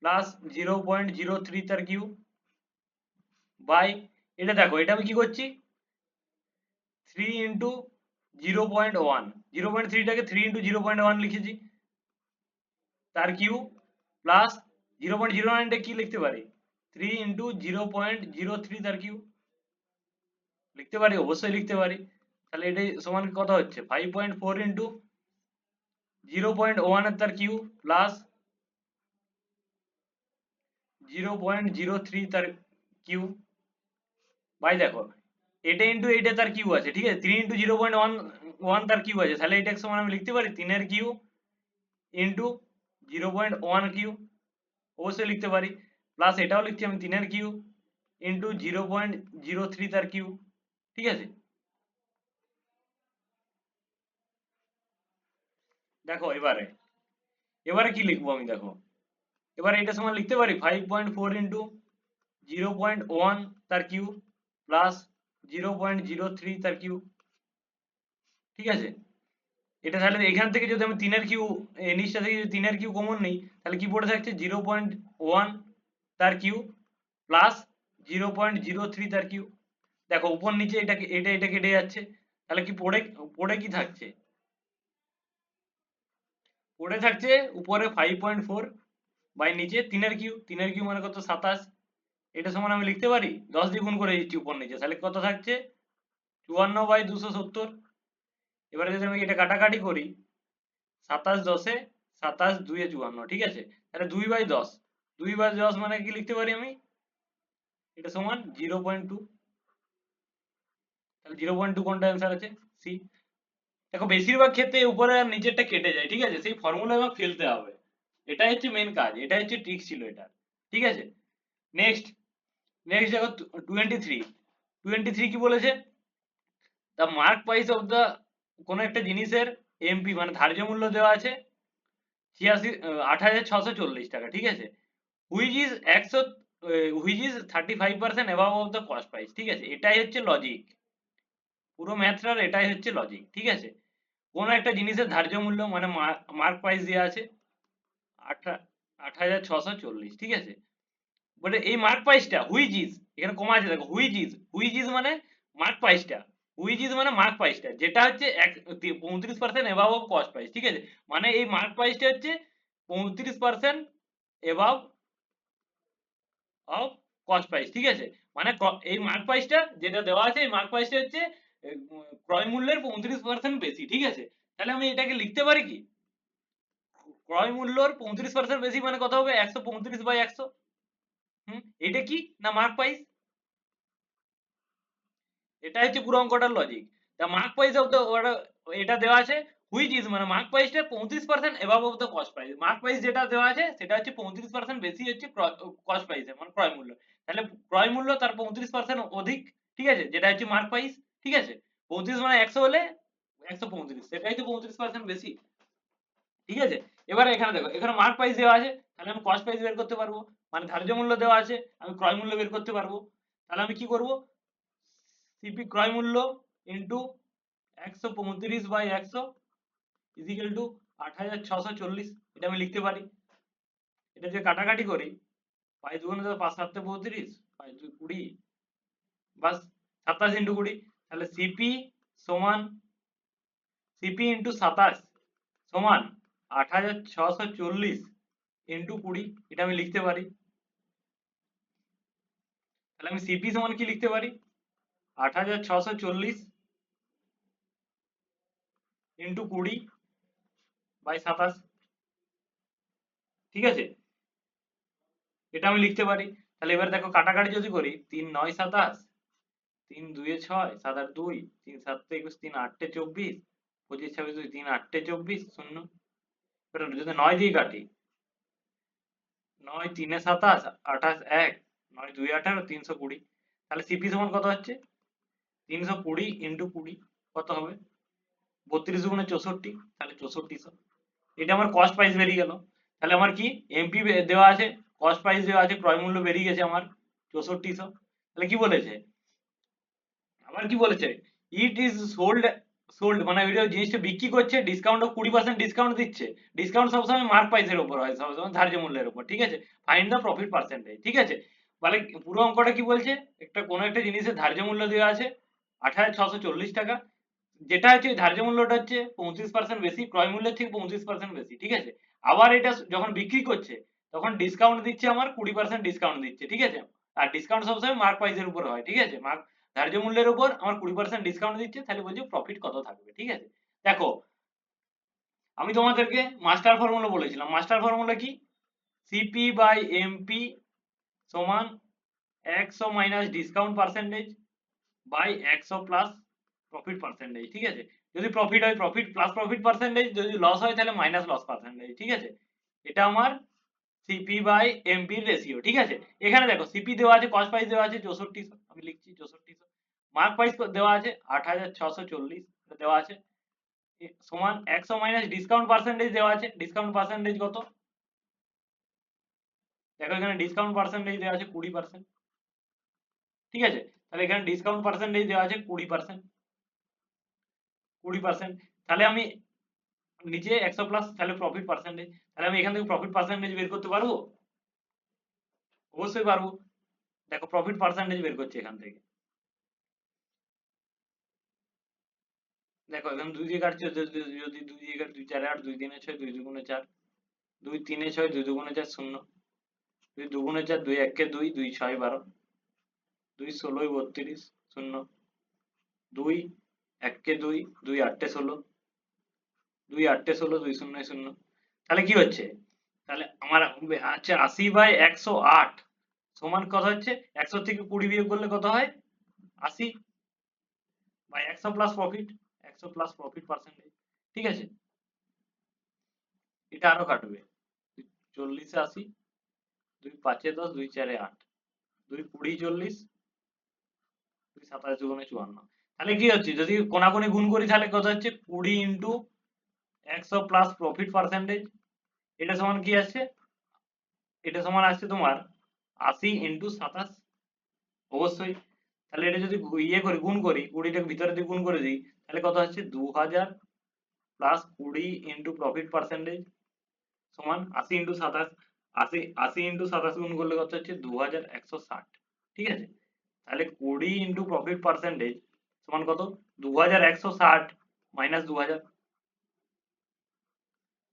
প্লাস 0.03 তার কিউব বাই এটা দেখো এটা আমি কি করছি 3 ইন্টু 0.1 0.3টাকে 3 ইন্টু 0.1 লিখেছি তার কিউব প্লাস 0.09টা কি লিখতে পারি 3 ইন্টু 0.03 তার কিউব লিখতে পারি, অবশ্যই লিখতে পারি। তাহলে এটাই সমান কত হচ্ছে 5.4 ইন্টু 0.1 এর তার কিউব প্লাস 0.03 তার কিউব বাই দেখো এটা ইন্টু এইটা তার কিউব আছে, ঠিক আছে, 3 ইন্টু 0.1 তার কিউব আছে, তাহলে এটা সমান আমি লিখতে পারি 3 এর কিউব ইন্টু 0.1 কিউব, অবশ্যই লিখতে পারি, প্লাস এটাও লিখছি আমি 3 এর কিউব ইন্টু 0.03 তার কিউব, ঠিক আছে। দেখো এবারে কি লিখবো আমি, দেখো এবারে এটা সমান লিখতে পারি 5.4 ইন্টু 0.1 তার কিউব প্লাস 0.03 তার কিউব, ঠিক আছে। এটা তাহলে এখান থেকে যদি আমি 3 এর কিউ এই নিচটা থেকে যদি 3 এর কিউ কমন নেই তাহলে কি পড়ে থাকছে 0.1 তার কিউ প্লাস 0.03 তার কিউ। দেখো উপর নিচে এটা কেটে যাচ্ছে, তাহলে কি পড়ে কি থাকছে পড়ে থাকছে উপরে 5.4 বাই নিচে 3 এর কিউ, 3 এর কিউ মানে কত 27, এটা সমান আমি লিখতে পারি 10 দিয়ে গুণ করে দিচ্ছি উপর নিচে, তাহলে কত থাকছে 54/270। এবারে যদি আমি এটা কাটাকাটি করি 27 10 27 2 54, ঠিক আছে। তাহলে 2/10 মানে কি লিখতে পারি আমি এটা সমান 0.2, তাহলে 0.2 কোনটা অ্যান্সার আছে সি। দেখো বেশিরভাগ ক্ষেত্রে উপরে আর নিচেরটা কেটে যায়, ঠিক আছে, সেই ফর্মুলা আমাকে ফেলতে হবে, এটাই হচ্ছে মেন কাজ, এটাই হচ্ছে ট্রিক ছিল এটা, ঠিক আছে। নেক্সট দেখো 23 কি বলেছে the mark price of the কোন একটা জিনিসের এমপি মানে ধার্য মূল্য দেওয়া আছে 8,640 টাকা, ঠিক আছে, which is 35% above of the cost price, ঠিক আছে। এটাই হচ্ছে লজিক, পুরো ম্যাথটার এটাই হচ্ছে লজিক, ঠিক আছে। কোন একটা জিনিসের ধার্য মূল্য মানে মার্ক প্রাইস দেওয়া আছে 8,640, ঠিক আছে, বলে এই মার্ক প্রাইসটা হুইচ ইজ এখানে কমা আছে দেখো হুইচ ইজ মানে মার্ক প্রাইসটা হুইচ ইজ মানে মার্ক প্রাইসটা, যেটা হচ্ছে 35% এবাব অফ কস্ট প্রাইস, ঠিক আছে? মানে এই মার্ক প্রাইসটা হচ্ছে 35% এবাব অফ কস্ট প্রাইস, ঠিক আছে? মানে এই মার্ক প্রাইসটা যেটা দেওয়া আছে, এই মার্ক প্রাইসটা হচ্ছে ক্রয় মূল্যের 35% বেশি, ঠিক আছে? তাহলে আমি এটাকে লিখতে পারি কি, ক্রয় মূল্যর 35% বেশি মানে কত হবে, 135/100। এটা কি না মার্ক প্রাইস। এটা হচ্ছে পুরো অঙ্কটার logic. The mark price of the এটা দেওয়া আছে হুইচ ইজ মানে মার্ক প্রাইসটা 35% above of the cost price. Mark price যেটা দেওয়া আছে সেটা হচ্ছে 35% বেশি হচ্ছে কস্ট প্রাইসে মানে ক্রয় মূল্য। তাহলে ক্রয় মূল্য তার 35% অধিক, ঠিক আছে? যেটা হচ্ছে মার্ক প্রাইস, ঠিক আছে? 35 মানে 100 হলে 135, সেটাই তো 35% বেশি, ঠিক আছে? এবারে এখানে দেখো, এখানে মার্ক প্রাইস দেওয়া আছে, তাহলে আমি কস্ট প্রাইস বের করতে পারবো। মানে ধার্য মূল্য দেওয়া আছে, আমি ক্রয় মূল্য বের করতে পারবো। তাহলে আমি কি করব, সিপি ক্রয় মূল্য ইনটু 135/100 ইকুয়াল টু 8640, এটা আমি লিখতে পারি। এটা যে কাটাকাটি করি, 5 দুগুণে 5 7 35, 5 2 20, বাস 27 ইনটু 20। তাহলে সিপি সমান সিপি ইনটু 27 সমান 8640 ইনটু 20, এটা আমি লিখতে পারি। তাহলে আমি সিপি সমান কি লিখতে পারি, 8640 ইনটু 20/27, ঠিক আছে? এটা আমি লিখতে পারি। তাহলে এবার দেখো কাটাকাটি যদি করি, 3 9 27, 3 2 6, 7 8 2, 3 7 21, 3 8 24, 25 26 2, 3 8 24 0। এবার যদি 9 দিয়ে কাটি, 9 3 27, 28 1, 9 2 18, 320। তাহলে সিপি সমান কত হচ্ছে, 320 ইনটু 20 কত হবে, 32 গুণে 64, তাহলে 6400। এটা আমার কস্ট প্রাইস বেরিয়ে গেল। তাহলে আমার কি এমপি দেওয়া আছে, কস্ট প্রাইস দেওয়া আছে, ক্রয় মূল্য বেরিয়ে গেছে আমার 6400। তাহলে কি বলেছে, আবার কি বলেছে, ইট ইজ সোল্ড মানে ওই জিনিসটা বিক্রি করছে, ডিসকাউন্ট 20% ডিসকাউন্ট দিচ্ছে। ডিসকাউন্ট সবসময় মার্ক প্রাইসের উপর হয়, সবসময় ধার্য মূল্যের উপর, ঠিক আছে? ফাইন্ড দ্য প্রফিট পার্সেন্টেজ, ঠিক আছে? মানে পুরো অঙ্কটা কি বলছে, কোনো একটা জিনিসের ধার্য মূল্য দেওয়া আছে 8640 টাকা, যেটা হচ্ছে ধার্য মূল্যটা হচ্ছে 35% বেশি, ক্রয় মূল্যের থেকে 35% বেশি, ঠিক আছে? আবার এটা যখন বিক্রি করছে তখন ডিসকাউন্ট দিচ্ছে আমার 20% ডিসকাউন্ট দিচ্ছে, ঠিক আছে? আর ডিসকাউন্ট সবসময় মার্ক প্রাইসের উপর হয়, ঠিক আছে? ধার্য মূল্যের উপর আমার 20% ডিসকাউন্ট দিচ্ছে, তাহলে বলছি প্রফিট কত থাকবে, ঠিক আছে? দেখো, আমি তোমাদেরকে মাস্টার ফর্মুলা বলেছিলাম। মাস্টার ফর্মুলা কি, সিপি বাই এমপি সমান 100 minus discount percentage by 100 plus profit percentage, ঠিক আছে? যদি প্রফিট হয় প্রফিট প্লাস প্রফিট পার্সেন্টেজ, যদি লস হয় তাহলে মাইনাস লস পার্সেন্টেজ, ঠিক আছে? এটা আমার সিপি বাই এমপি এর রেশিও, ঠিক আছে? এখানে দেখো সিপি দেওয়া আছে, কস্ট প্রাইস দেওয়া আছে 6400, আমি লিখছি 6400, মার্ক প্রাইস দেওয়া আছে 8640 দেওয়া আছে, সমান 100 মাইনাস ডিসকাউন্ট পার্সেন্টেজ দেওয়া আছে, ডিসকাউন্ট পার্সেন্টেজ কত, দেখো এখানে ডিসকাউন্ট পার্সেন্টেজ দেওয়া আছে 20%, ঠিক আছে? তাহলে এখানে ডিসকাউন্ট পার্সেন্টেজ দেওয়া আছে 20%, 20%। তাহলে আমি নিচে 100 প্লাস, তাহলে প্রফিট পার্সেন্টেজ, তাহলে আমি এখান থেকে প্রফিট পার্সেন্টেজ বের করতে পারবো, অবশ্যই পারবো। দেখো প্রফিট পার্সেন্টেজ বের করছি এখান থেকে, দেখো এখানে 2 দিয়ে কাটছে, যদি 2 দিয়ে কাট, 2 4 8, 2 3 6, 2 2 4, 2 3 6, 2 2 4 0, 2 2 4, 2 1 2, 2 6 12, 2 16 32 0, 2 1 2, 2 8 16, 2 8 16, 2 0 0। তাহলে কি হচ্ছে, তাহলে আমার আচ্ছা 80/108 সমান কত হচ্ছে, 100 থেকে 20 বিয়োগ করলে কত হয়, 80 by 100 plus profit, 100 plus profit percentage, ঠিক আছে? এটা আরো কাটবে, 40 এ 80, 2 5 এ 10, 2 4 এ 8, 2 20 40, 2 27 দুগুণে 54। তাহলে কি হচ্ছে, যদি কোনাকুনি গুণ করি তাহলে কত হচ্ছে, 20 ইনটু 100 প্লাস প্রফিট পার্সেন্টেজ, এটা সমান কি আসছে, এটা সমান আসছে তোমার 80 ইনটু 27, অবশ্যই। তাহলে এটা যদি ইয়ে করি, গুণ করি, 20টাকে ভিতরে দিয়ে গুণ করে দিই, তাহলে কত হচ্ছে 2000 প্লাস 20 ইনটু প্রফিট পার্সেন্টেজ সমান 80 ইনটু 27, 80 ইনটু 27 গুণ করলে কত হচ্ছে 2160, ঠিক আছে? তাহলে 20 ইনটু প্রফিট পার্সেন্টেজ সমান কত 2160 মাইনাস 2000,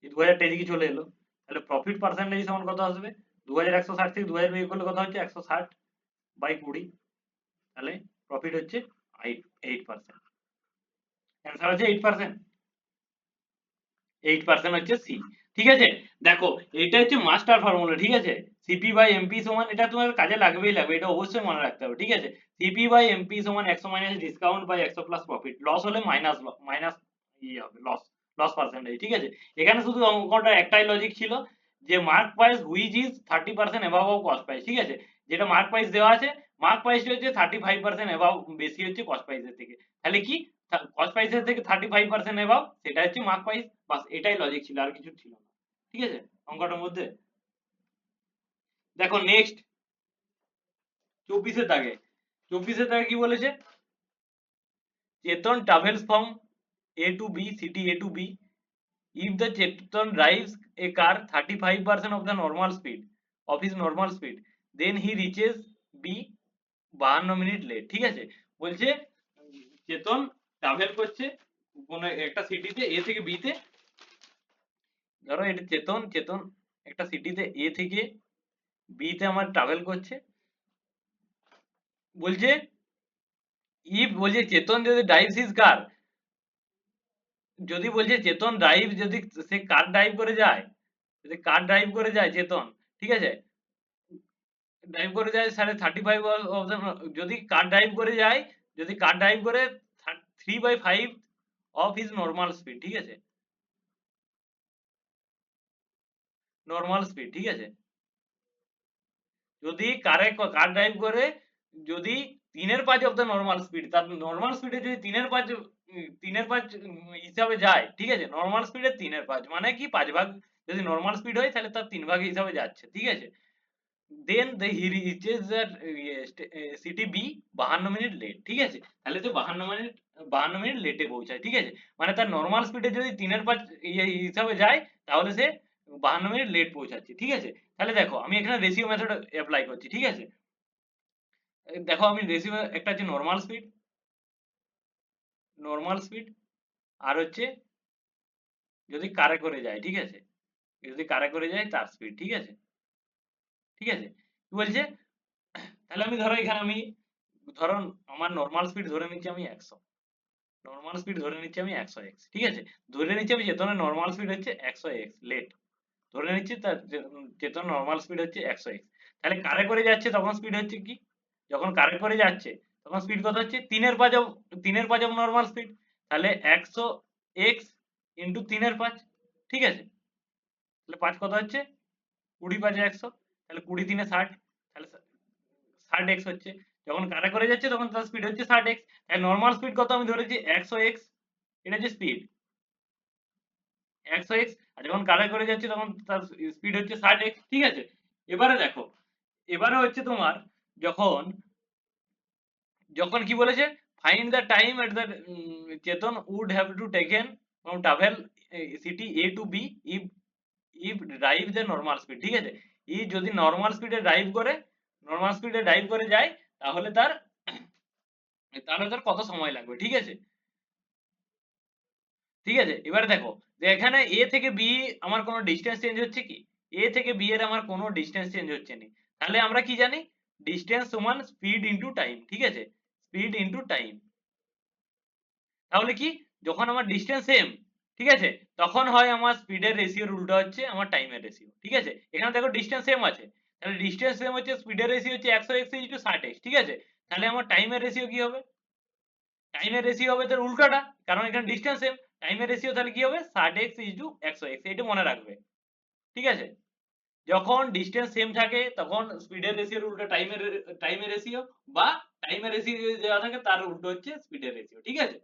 এই 2000 টা এদিকে চলে এলো, তাহলে প্রফিট পার্সেন্টেজ সমান কত আসবে 2160 থেকে 2000 বিয়োগ করলে কত হচ্ছে 160 বাই 20, তাহলে প্রফিট হচ্ছে 8%। অ্যান্সার হচ্ছে 8%, 8% হচ্ছে সি। ঠিক আছে, দেখো এটা হচ্ছে মাস্টার ফর্মুলা। ঠিক আছে, সিপি বাই এমপি সমান, এটা তোমার কাজে লাগবেই লাগবে, এটা অবশ্যই মনে রাখতে হবে। ঠিক আছে, সিপি বাই এমপি সমান 100 minus discount by 100 plus profit, loss হলে মাইনাস মাইনাস ইয়ে হবে লস, লস পার্সেন্টেজ। ঠিক আছে, এখানে শুধু অঙ্কটা একটাই লজিক ছিল যে mark price which is 30% above of cost price. ঠিক আছে, যেটা মার্ক প্রাইস দেওয়া আছে, মার্ক প্রাইস হচ্ছে 35% এবাভ, বেশি হচ্ছে কস্ট প্রাইসের থেকে, তাহলে কি কস্ট প্রাইসের থেকে 35% এবাভ, সেটা হচ্ছে মার্ক প্রাইস। বাস এটাই লজিক ছিল, আর কিছু ছিল না। ঠিক আছে, অঙ্কটার মধ্যে দেখো নেক্সট 24 এর দাগে, 24 এর দাগে কি বলেছে, চেতন travels from A to B, city A to B. If the Chetan drives a car 35% of the normal speed of his normal speed, then he reaches B 52 minute late. ঠিক আছে, বলছে চেতন ট্রাভেল করছে কোন একটা সিটিতে এ থেকে বি তে, ধরো এটা চেতন, চেতন একটা সিটিতে এ থেকে বি তে আমার ট্রাভেল করছে, বলছে ইফ, বলছে চেতন যদি ড্রাইভস হিজ কার, যদি বলছে চেতন ড্রাইভ, যদি সে কার ড্রাইভ করে যায়, যদি কার ড্রাইভ করে যায় চেতন, ঠিক আছে, ড্রাইভ করে যায় সাড়ে 35 অফ দ্য, যদি কার ড্রাইভ করে যায়, যদি কার ড্রাইভ করে 3/5 অফ হিজ নর্মাল স্পিড। ঠিক আছে, নর্মাল স্পিড। ঠিক আছে, যদি কার ড্রাইভ করে, যদি 3/5 অফ দ্য নর্মাল স্পিড, তার নর্মাল স্পিডে যদি 3/5 হিসাবে যায়। ঠিক আছে, নর্মাল স্পিডে 3/5 মানে কি 5 ভাগ, যদি নর্মাল স্পিড হয় তাহলে তার 3 ভাগ হিসাবে যাচ্ছে। ঠিক আছে, then he reaches the city B 52 minute late. ঠিক আছে, তাহলে তো 52 মিনিট লেটে পৌঁছায়। ঠিক আছে, মানে তার নর্মাল স্পিডে যদি 3/5 হিসাবে যায়, তাহলে সে 52 মিনিট লেট পৌঁছাচ্ছে। ঠিক আছে, তাহলে দেখো আমি এখানে রেশিও মেথড অ্যাপ্লাই করছি। ঠিক আছে, দেখো আমি রেশিও, একটা হচ্ছে নর্মাল স্পিড, নর্মাল স্পিড, আর হচ্ছে যদি কারে করে যায়। ঠিক আছে, যদি কারে করে যায় তার স্পিড। ঠিক আছে, ঠিক আছে, কি বলছে, তাহলে আমি ধরো এখানে আমি, ধরো আমার নর্মাল স্পিড ধরে নিচ্ছি আমি 100, নর্মাল স্পিড ধরে নিচ্ছি আমি 100x। ঠিক আছে, ধরে নিচ্ছি আমি চেতনের নর্মাল স্পিড হচ্ছে 100x লেট, ধরে নিচ্ছি তার চেতন নর্মাল স্পিড হচ্ছে 100x। তাহলে কারে করে যাচ্ছে তখন স্পিড হচ্ছে কি, যখন কারে করে যাচ্ছে তখন স্পিড কত হচ্ছে 3/5 অফ নর্মাল স্পিড, তাহলে 100x ইন্টু 3/5। ঠিক আছে, তাহলে 5 কত হচ্ছে 20 5 100, তাহলে 20 3 60, তাহলে 60x হচ্ছে। যখন কারে করে যাচ্ছে তখন তার স্পিড হচ্ছে 60x, তাই নরমাল স্পিড কত আমি ধরেছি 100x, এটা হচ্ছে স্পিড 100x, আর যখন কারে করে যাচ্ছে তখন তার স্পিড হচ্ছে 60x। ঠিক আছে, এবারে দেখো, এবারে হচ্ছে তোমার যখন, যখন কি বলেছে, find the time at the চেতন would have to taken from travel city A to B if, if drive the normal speed. ঠিক আছে, ই যদি নরমাল স্পিডে ড্রাইভ করে, নরমাল স্পিডে ড্রাইভ করে যায়, তাহলে তার, তাহলে তার কত সময় লাগবে। ঠিক আছে, ঠিক আছে, এবারে দেখো যে এখানে এ থেকে বি আমার কোনো ডিস্টেন্স চেঞ্জ হচ্ছে কি, এ থেকে বি এর আমার কোনো ডিস্টেন্স চেঞ্জ হচ্ছে না, তাহলে আমরা কি জানি ডিস্টেন্স সমান স্পিড ইনটু টাইম। ঠিক আছে, স্পিড ইনটু টাইম, তাহলে কি যখন আমার ডিস্টেন্স সেম, ঠিক আছে, তখন হয় আমার স্পিডের রেশিওর উল্টো হচ্ছে আমার টাইমের রেশিও। ঠিক আছে, এখানে দেখো ডিস্টেন্স সেম আছে, তাহলে ডিস্টেন্স সেম হচ্ছে, স্পিডের রেশিও হচ্ছে 100x ইনটু 60x। ঠিক আছে, তাহলে আমার টাইমের রেশিও কি হবে, টাইমের রেশিও হবে তার উল্টোটা, কারণ এখানে ডিস্টেন্স সেম, টাইমের রেশিও তাহলে কি হবে 60x ইনটু 100x, এটা মনে রাখবে। ঠিক আছে, যখন ডিস্টেন্স সেম থাকে তখন স্পিডের রেশিওর উল্টো টাইমের রেশিও, বা টাইমের রেশিও যদি দেওয়া থাকে তার উল্টো হচ্ছে স্পিডের রেশিও। ঠিক আছে,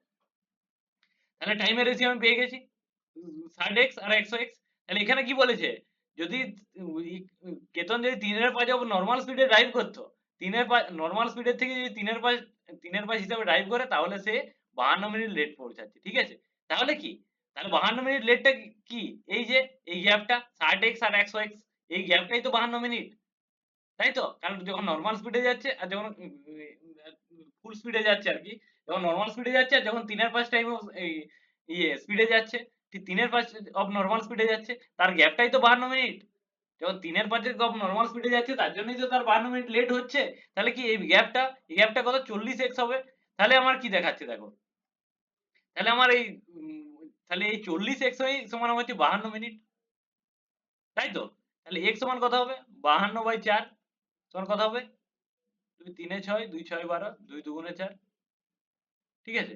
তাহলে টাইমের রেশিও আমি পেয়ে গেছি 60x আর 100x। তাহলে এখানে কি বলেছে, যদি কেতন যদি 3/5 নর্মাল স্পিডে ড্রাইভ করতো, 3/5 নর্মাল স্পিডের থেকে যদি 3/5 হিসাবে ড্রাইভ করে, তাহলে সে 52 মিনিট লেট পৌঁছাচ্ছে। ঠিক আছে, তাহলে কি, তাহলে 52 মিনিট লেটটা কি, এই যে এই গ্যাপটা 60x আর 100x, এই গ্যাপটাই তো 52 মিনিট, তাই তো, কারণ যখন নর্মাল স্পিডে যাচ্ছে আর যখন ফুল স্পিডে যাচ্ছে আর কি, যখন নর্মাল স্পিডে যাচ্ছে আর যখন 3/5 টাইম অফ স্পিডে যাচ্ছে, ঠিক 3/5 অফ নর্মাল স্পিডে যাচ্ছে, তার গ্যাপটাই তো 52 মিনিট। যখন 3/5 অফ নর্মাল স্পিডে যাচ্ছে তার জন্যই তো তার 52 মিনিট লেট হচ্ছে। তাহলে কি এই গ্যাপটা কত 40x হবে। তাহলে আমার কি দেখাচ্ছে দেখো। তাহলে আমার এই তাহলে এই 40x সমান হচ্ছে 52 মিনিট। তাই তো? তাহলে x সমান কত হবে? 52/4 সমান কত হবে? 2 3 এ 6, 2 6 12, 2 2 গুণে 4, ঠিক আছে?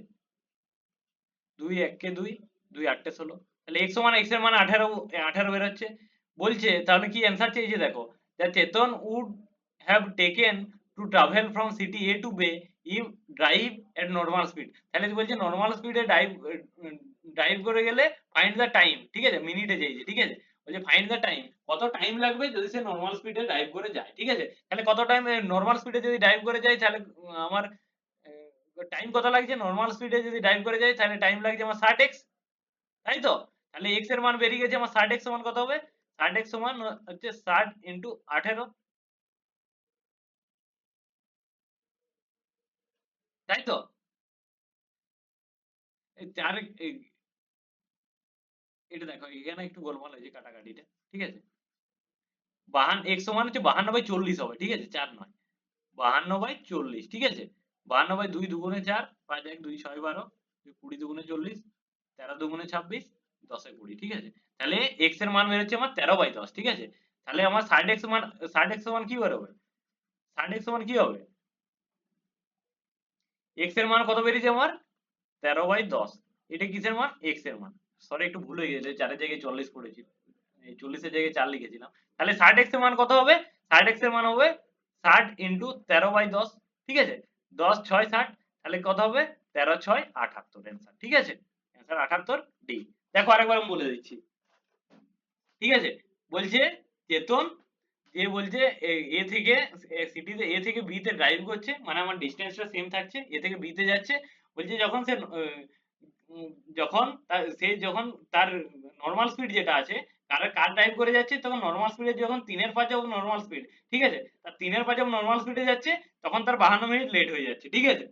2 1 কে 2, 2 8 এ 16। তাহলে x সমান x এর মান 18 বেরোচ্ছে। বলছে তাহলে কি অ্যান্সার চেয়েছে দেখো। that Chetan would have taken to travel from city A to B if drive at normal speed। তাহলে বলছে নরমাল স্পিডে ড্রাইভ করে গেলে ফাইন্ড দ্য টাইম, ঠিক আছে? মিনিটে চেয়েছে, ঠিক আছে? বলছে ফাইন্ড দ্য টাইম, কত টাইম লাগবে যদি সে নরমাল স্পিডে ড্রাইভ করে যায়, ঠিক আছে? তাহলে কত টাইম নরমাল স্পিডে যদি ড্রাইভ করে যায় তাহলে আমার টাইম কত লাগছে? নরমাল স্পিডে যদি ড্রাইভ করে যায় তাহলে টাইম লাগছে আমার 60x, তাই তো? তাহলে x এর মান বেরিয়ে গেছে আমার 60x সমান কত হবে? 60x সমান হচ্ছে 60 × 18, তাই তো? এই 4 এটা দেখো এখানে একটু গোলমাল হয়েছে কাটাকাটিটা, ঠিক আছে? x সমান হচ্ছে 52/40 হবে, ঠিক আছে? 4 নয়, 52/40, ঠিক আছে? 52/2 দুগুণে 4, 5 1 2 6 12, 20 দুগুণে 40, 13 দুগুণে 26, 10 এ 20, ঠিক আছে? তাহলে x এর মান বেরোচ্ছে আমার 13/10, ঠিক আছে? তাহলে আমার 60x সমান কি বেরোবে? 60x সমান কি হবে? x এর মান কত বেরিয়েছে আমার? 13/10। এটা কিসের মান? x এর মান। সরি একটু ভুল হয়ে গেছে, 4 এর জায়গায় 40 পড়েছিল। এই 40 এর জায়গায় 4 লিখেছিলাম। তাহলে 60x এর মান কত হবে? 60x এর মান হবে 60 × 13/10, ঠিক আছে? 10 6 60, তাহলে কত হবে? 13 6 78 অ্যান্সার, ঠিক আছে? Answer 78 D. দেখো আরেকবার আমি বলে দিচ্ছি, ঠিক আছে? বলছে চেতন যে বলছে এ থেকে সিটিতে এ থেকে বি তে ড্রাইভ করছে, মানে আমার ডিসটেন্সটা সেম থাকছে, এ থেকে বি তে যাচ্ছে। বলছে যখন সে যখন তার নরমাল স্পিড যেটা আছে, কার ড্রাইভ করে যাচ্ছে তখন নরমাল স্পিডে যখন 3/5 অফ নরমাল স্পিড, ঠিক আছে? তার 3/5 অফ নরমাল স্পিডে যাচ্ছে তখন তার 52 মিনিট লেট হয়ে যাচ্ছে, ঠিক আছে?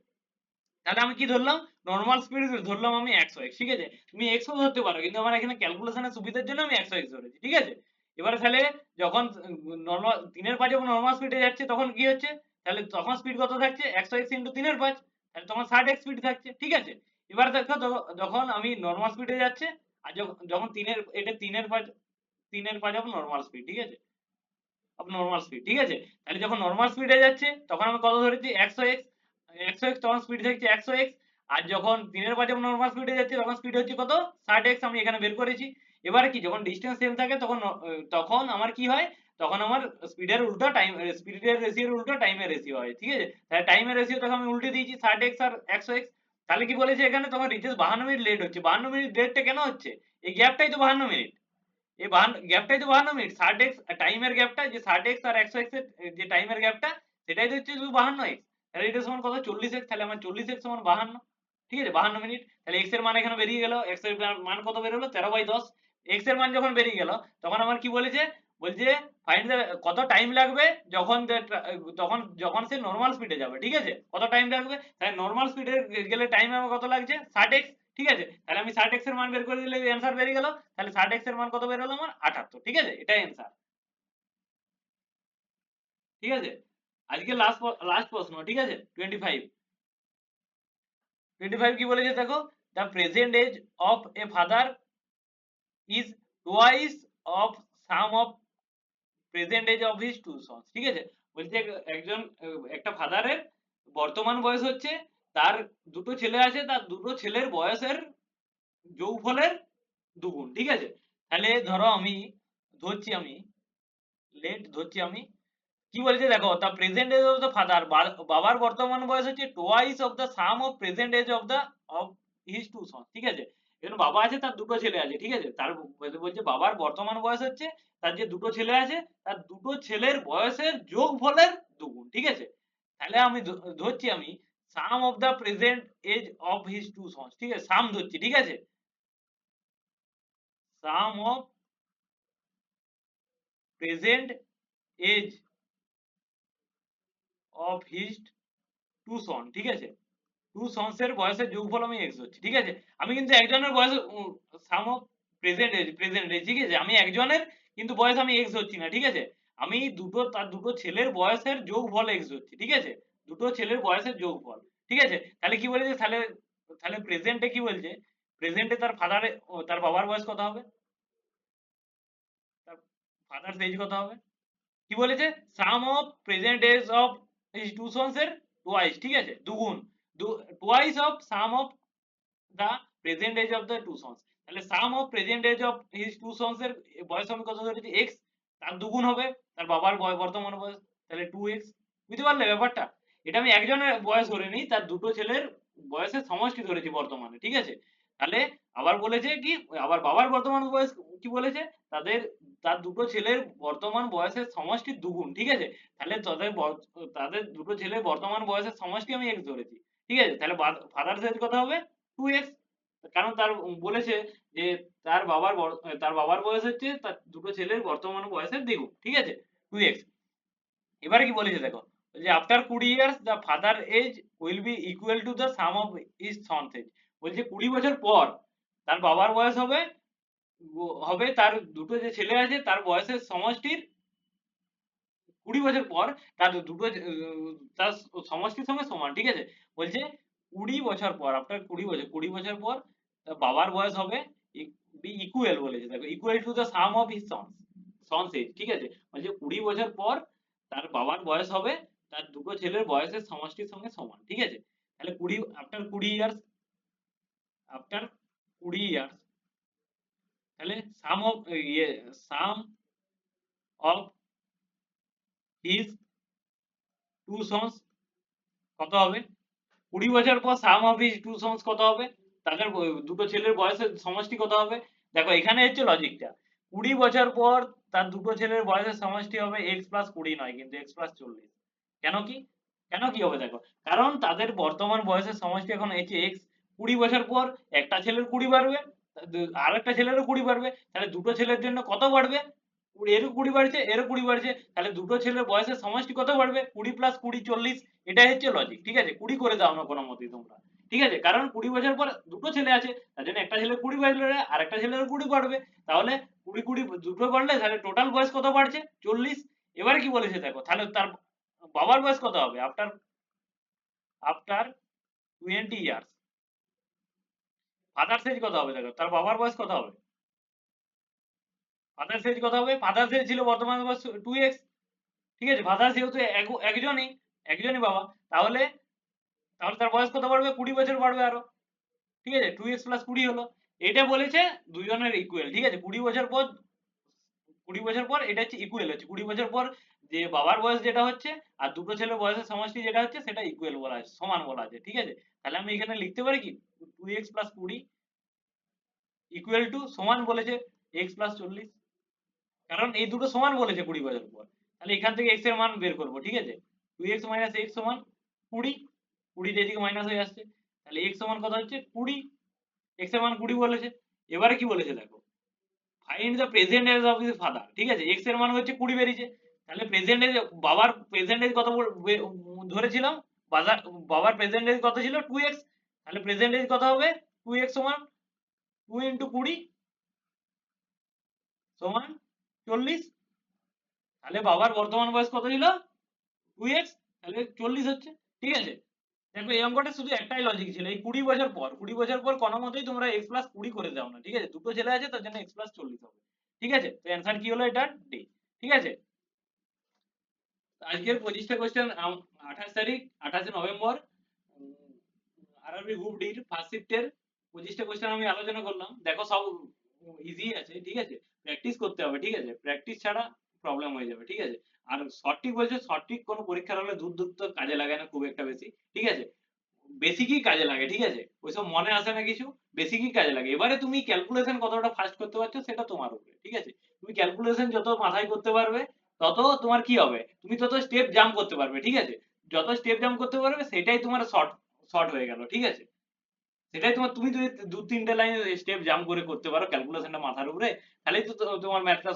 তাহলে আমি কি ধরলাম? নরমাল স্পিড ধরলাম আমি 100x, ঠিক আছে? তুমি x ও ধরতে পারো কিন্তু আমার এখানে ক্যালকুলেশনের সুবিধার জন্য আমি 100x ধরেছি, ঠিক আছে? এবারে তাহলে যখন নরমাল 3/5 যখন নরমাল স্পিডে যাচ্ছে তখন কি হচ্ছে? তাহলে তখন স্পিড কত থাকছে? 100x × 3/5, তাহলে তখন 60x স্পিড থাকছে, ঠিক আছে? এবার দেখো যখন আমি নরমাল স্পিডে যাচ্ছে আর যখন 3/5 অফ নরমাল স্পিড, ঠিক আছে? নরমাল স্পিড, ঠিক আছে? তাহলে যখন নরমাল স্পিডে যাচ্ছে তখন আমি কত ধরেছি? 100x তখন স্পিড থাকছে 100x। আর যখন 3/5 নরমাল স্পিডে যাচ্ছে তখন স্পিড হচ্ছে কত? 60x আমি এখানে বের করেছি। এবারে কি যখন ডিসটেন্স সেম থাকে তখন আমার কি হয়? তখন আমার স্পিডের উল্টো স্পিডের রেশিওর উল্টো টাইমের রেশিও হয়, ঠিক আছে? তাহলে টাইমের রেশিওটাকে আমি উল্টে দিয়েছি 60x আর 100x। তাহলে কি বলেছে এখানে তোমার রিচেস 52 মিনিট লেট হচ্ছে। 52 মিনিট লেটটা কেন হচ্ছে? এই গ্যাপটাই তো 52 মিনিট। এই গ্যাপটাই তো 52 মিনিট। 60x টাইমের গ্যাপটা যে 60x আর 100x এর যে টাইমের গ্যাপটা সেটাই তো হচ্ছে শুধু 52x। তাহলে এটা সমান কত? 40x। তাহলে আমার 40x সমান 52, ঠিক আছে? 52 মিনিট। তাহলে x এর মান এখানে বেরিয়ে গেল। x এর মান কত বেরোলো? 13/10। x এর মান যখন বেরিয়ে গেল তখন আমার কি বলেছে? বলছে ফাইন্ড দ্য কত টাইম লাগবে যখন সে নরমাল স্পিডে যাবে, ঠিক আছে? কত টাইম লাগবে? তাহলে নরমাল স্পিডে গেলে টাইম আমার কত লাগছে? 60x, ঠিক আছে? তাহলে আমি 60x এর মান বের করে দিলে অ্যান্সার বেরিয়ে গেল। তাহলে 60x এর মান কত বের হলো আমার? 78, ঠিক আছে? এটাই অ্যান্সার, ঠিক আছে? আজকে লাস্ট প্রশ্ন, ঠিক আছে? 25 কি বলেছে দেখো। The present age of a father is twice of sum of present age of his two sons, ঠিক আছে? বলছে একটা ফাদারের বর্তমান বয়স হচ্ছে তার দুটো ছেলে আছে, তার দুটো ছেলের বয়সের যোগফলের দুগুণ, ঠিক আছে? তাহলে ধরো ধরছি আমি ধরছি আমি কি বলেছে দেখো। The present age of the father, বাবার বর্তমান বয়স হচ্ছে twice of the sum of present age of his two sons, ঠিক আছে? এখানে বাবা আছে তার দুটো ছেলে আছে, ঠিক আছে? তার বলছে বাবার বর্তমান বয়স হচ্ছে তার যে দুটো ছেলে আছে তার দুটো ছেলের বয়সের যোগফলের দুগুণ, ঠিক আছে? তাহলে আমি ধরছি আমি sum of the present age of his two sons, ঠিক আছে? সাম ধরছি, ঠিক আছে? Sum of present age of his two son, ঠিক আছে? টু সন্স এর বয়সের যোগফল আমি x ধরছি, ঠিক আছে? আমি কিন্তু একজনের বয়স সাম অফ প্রেজেন্ট এজ, ঠিক আছে? আমি একজনের কিন্তু বয়স আমি x ধরছি না, ঠিক আছে? আমি তার দুটো ছেলের বয়সের যোগফল x ধরছি, ঠিক আছে? দুটো ছেলের বয়সের যোগফল, ঠিক আছে? তাহলে কি বলেছে, তাহলে প্রেজেন্টে কি বলছে, প্রেজেন্টে তার বাবার বয়স কত হবে, তার ফাদার্স এজ কত হবে, কি বলেছে, sum of present age of his two sons এর টোয়াইস, ঠিক আছে? দ্বিগুণ, twice of sum of the present age of the two sons. তাহলে sum of present age of his two sons এর বয়স আমি কত ধরেছি, এক্স, তার দ্বিগুণ হবে তার বাবার বর্তমান বয়স, তাহলে 2x। বুঝতে পারলে ব্যাপারটা? এটা আমি একজনের বয়স ধরে নিই, তার দুটো ছেলের বয়সের সমষ্টি ধরেছি বর্তমানে, ঠিক আছে? তাহলে আবার বলেছে কি, আবার বাবার বর্তমান বয়স কি বলেছে, তাদের তার দুটো ছেলের বর্তমান বয়সের সমষ্টির দ্বিগুণ, ঠিক আছে? তাহলে তাদের দুটো ছেলের বর্তমান বয়সের সমষ্টি আমি x ধরেছি, ঠিক আছে? তাহলে ফাদার্স এজ কত হবে, 2x। কারণ বলেছে যে তার বাবার বয়স হচ্ছে তার দুটো ছেলের বর্তমান বয়সের দ্বিগুণ, ঠিক আছে? 2x। এবারে কি বলেছে দেখো, যে after 20 years the father age will be equal to the sum of his sons age. বলছে 20 বছর পর তার বাবার বয়স হবে তার দুটো যে ছেলে আছে তার বয়সের সমষ্টির 20 বছর পর তার দুটো তার সমষ্টির সঙ্গে সমান, ঠিক আছে? বলছে 20 বছর পর, আফটার 20 বছর পর তার বাবার বয়স হবে বি ইকুয়াল, বলেছে দেখো, equal to the sum of his sons age, ঠিক আছে? বলছে 20 বছর পর তার বাবার বয়স হবে তার দুটো ছেলের বয়সের সমষ্টির সঙ্গে সমান, ঠিক আছে? তাহলে 20 আফটার 20 ইয়ার্স, আফটার 20 ইয়ার্স, তাহলে sum of his two sons কত হবে, 20 বছর পর সাম অফ হিজ টু সন্স কত হবে, তাদের দুটো ছেলের বয়সের সমষ্টি কত হবে। দেখো এখানে হচ্ছে লজিকটা, 20 বছর পর তার দুটো ছেলের বয়সের সমষ্টি হবে x প্লাস 20 নয়, কিন্তু x প্লাস 40। কেন কি, কেন কি হবে দেখো, কারণ তাদের বর্তমান বয়সের সমষ্টি এখন হচ্ছে x। 20 বছর পর একটা ছেলের 20 বাড়বে, আরেকটা ছেলেরও 20 বাড়বে, তাহলে দুটো ছেলের জন্য কত বাড়বে, এরও 20 বাড়ছে, এরও 20 বাড়ছে, তাহলে দুটো ছেলের বয়সের সমষ্টি কত বাড়বে, 20 প্লাস 20 40। এটাই হচ্ছে লজিক, ঠিক আছে? 20 করে দাও না কোনো মতেই তোমরা, ঠিক আছে? কারণ 20 বছর পর দুটো ছেলে আছে, তার জন্য একটা ছেলের 20 বাড়লে আর একটা ছেলের 20 বাড়বে, তাহলে 20 দুটো বাড়লে তাহলে টোটাল বয়স কত বাড়ছে, 40। এবারে কি বলেছে দেখো, তাহলে তার বাবার বয়স কত হবে, আফটার 20 ইয়ার্স ফাদার্স এজ কত হবে, দেখো তার বাবার বয়স কত হবে, ফাদার্স এজ কত হবে, ফাদার্স এজ ছিল বর্তমান বয়স 2x, ঠিক আছে? ফাদার্স যেহেতু একজনই বাবা, তাহলে তার বয়স কত বাড়বে, 20 বছর বাড়বে আরো, ঠিক আছে? 2x প্লাস 20 হলো। এটা বলেছে দুজনের ইকুয়াল, ঠিক আছে? 20 বছর পর এটা হচ্ছে ইকুয়াল, হচ্ছে 20 বছর পর যে বাবার বয়স যেটা হচ্ছে আর দুটো ছেলের বয়সের সমষ্টি যেটা হচ্ছে সেটা ইকুয়াল বলা আছে, সমান বলা আছে, ঠিক আছে? তাহলে আমি এখানে লিখতে পারি কি, 2x প্লাস 20 ইকুয়াল টু সমান বলেছে x প্লাস 40, কারণ এই দুটো সমান বলেছে 20 বছর পর। তাহলে এখান থেকে x এর মান বের করব, ঠিক আছে? 2x মাইনাস x সমান 20, 20 এদিকে মাইনাস হয়ে আসছে, তাহলে x সমান কত হচ্ছে 20, x এর মান 20 বলেছে। এবারে কি বলেছে দেখো, find the present age of his father, ঠিক আছে? x এর মান হচ্ছে 20 বেরিয়েছে, তাহলে প্রেজেন্ট এজ, বাবার প্রেজেন্ট এজ কত ধরেছিলাম, বাবার প্রেজেন্ট এজ কত ছিল 2x, তাহলে প্রেজেন্ট এজ কত হবে, 2x সমান 2 ইনটু 20 সমান 40। তাহলে বাবার বর্তমান বয়স কত ছিল, 2x, তাহলে 40 হচ্ছে, ঠিক আছে? দেখো এই অঙ্কটা শুধু একটাই লজিক ছিল, এই 20 বছর পর, 20 বছর পর কোনো মতেই তোমরা x প্লাস 20 করে দাও না, ঠিক আছে? দুটো ছেলে আছে তার জন্য x প্লাস 40 হবে, ঠিক আছে? তো অ্যান্সার কি হলো, এটা ডি, ঠিক আছে? আজকের 25টা কোশ্চেন 28 তারিখ, 28 নভেম্বর, আরআরবি গ্রুপ ডির ফার্স্ট শিফটের 25টা কোশ্চেন আমি আলোচনা করলাম। দেখো সব ইজি আছে, ঠিক আছে? প্র্যাকটিস করতে হবে, ঠিক আছে? প্র্যাকটিস ছাড়া প্রবলেম হয়ে যাবে, ঠিক আছে? আর সঠিক বলছে, সঠিক কোনো পরীক্ষার হলে দূর দূর তো কাজে লাগে না খুব একটা বেশি, ঠিক আছে? বেসিকই কাজে লাগে, ঠিক আছে? ওইসব মনে আসে না কিছু, বেসিকই কাজে লাগে। এবারে তুমি ক্যালকুলেশন কতটা ফাস্ট করতে পারছো সেটা তোমার উপরে, ঠিক আছে? তুমি ক্যালকুলেশন যত মাথায় করতে পারবে তত তোমার কি হবে, তুমি তত স্টেপ জাম্প করতে পারবে, ঠিক আছে? যত স্টেপ জাম্প করতে পারবে সেটাই তোমার শর্ট হয়ে গেল, ঠিক আছে? সেটাই তুমি যদি 2-3টে লাইন স্টেপ জাম্প করে করতে পারো ক্যালকুলেশনটা মাথার উপরে, তাহলেই তো তোমার ম্যাথটা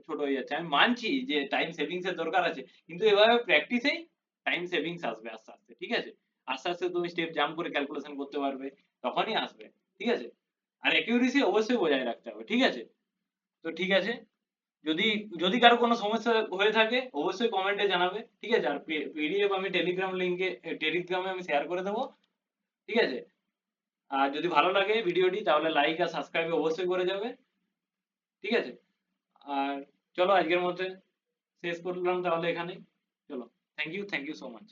ছোট হয়ে যাচ্ছে। আমি মানছি যে টাইম সেভিংস এর দরকার আছে, কিন্তু এভাবে প্র্যাকটিসেই টাইম সেভিংস আসবে আস্তে আস্তে, ঠিক আছে? আস্তে আস্তে তুমি স্টেপ জাম্প করে ক্যালকুলেশন করতে পারবে, তখনই আসবে। ঠিক আছে? আর অ্যাকিউরেসি অবশ্যই বজায় রাখতে হবে। ঠিক আছে? তো ঠিক আছে, যদি যদি কারো কোনো সমস্যা হয়ে থাকে অবশ্যই কমেন্টে জানাবে। ঠিক আছে? আর পিডিএফ আমি টেলিগ্রামে আমি শেয়ার করে দেবো। ঠিক আছে? আর যদি ভালো লাগে ভিডিওটি তাহলে লাইক আর সাবস্ক্রাইব অবশ্যই করে যাবে। ঠিক আছে? আর চলো আজকের মধ্যে শেষ করলাম তাহলে এখানেই। চলো, থ্যাংক ইউ সো মাচ।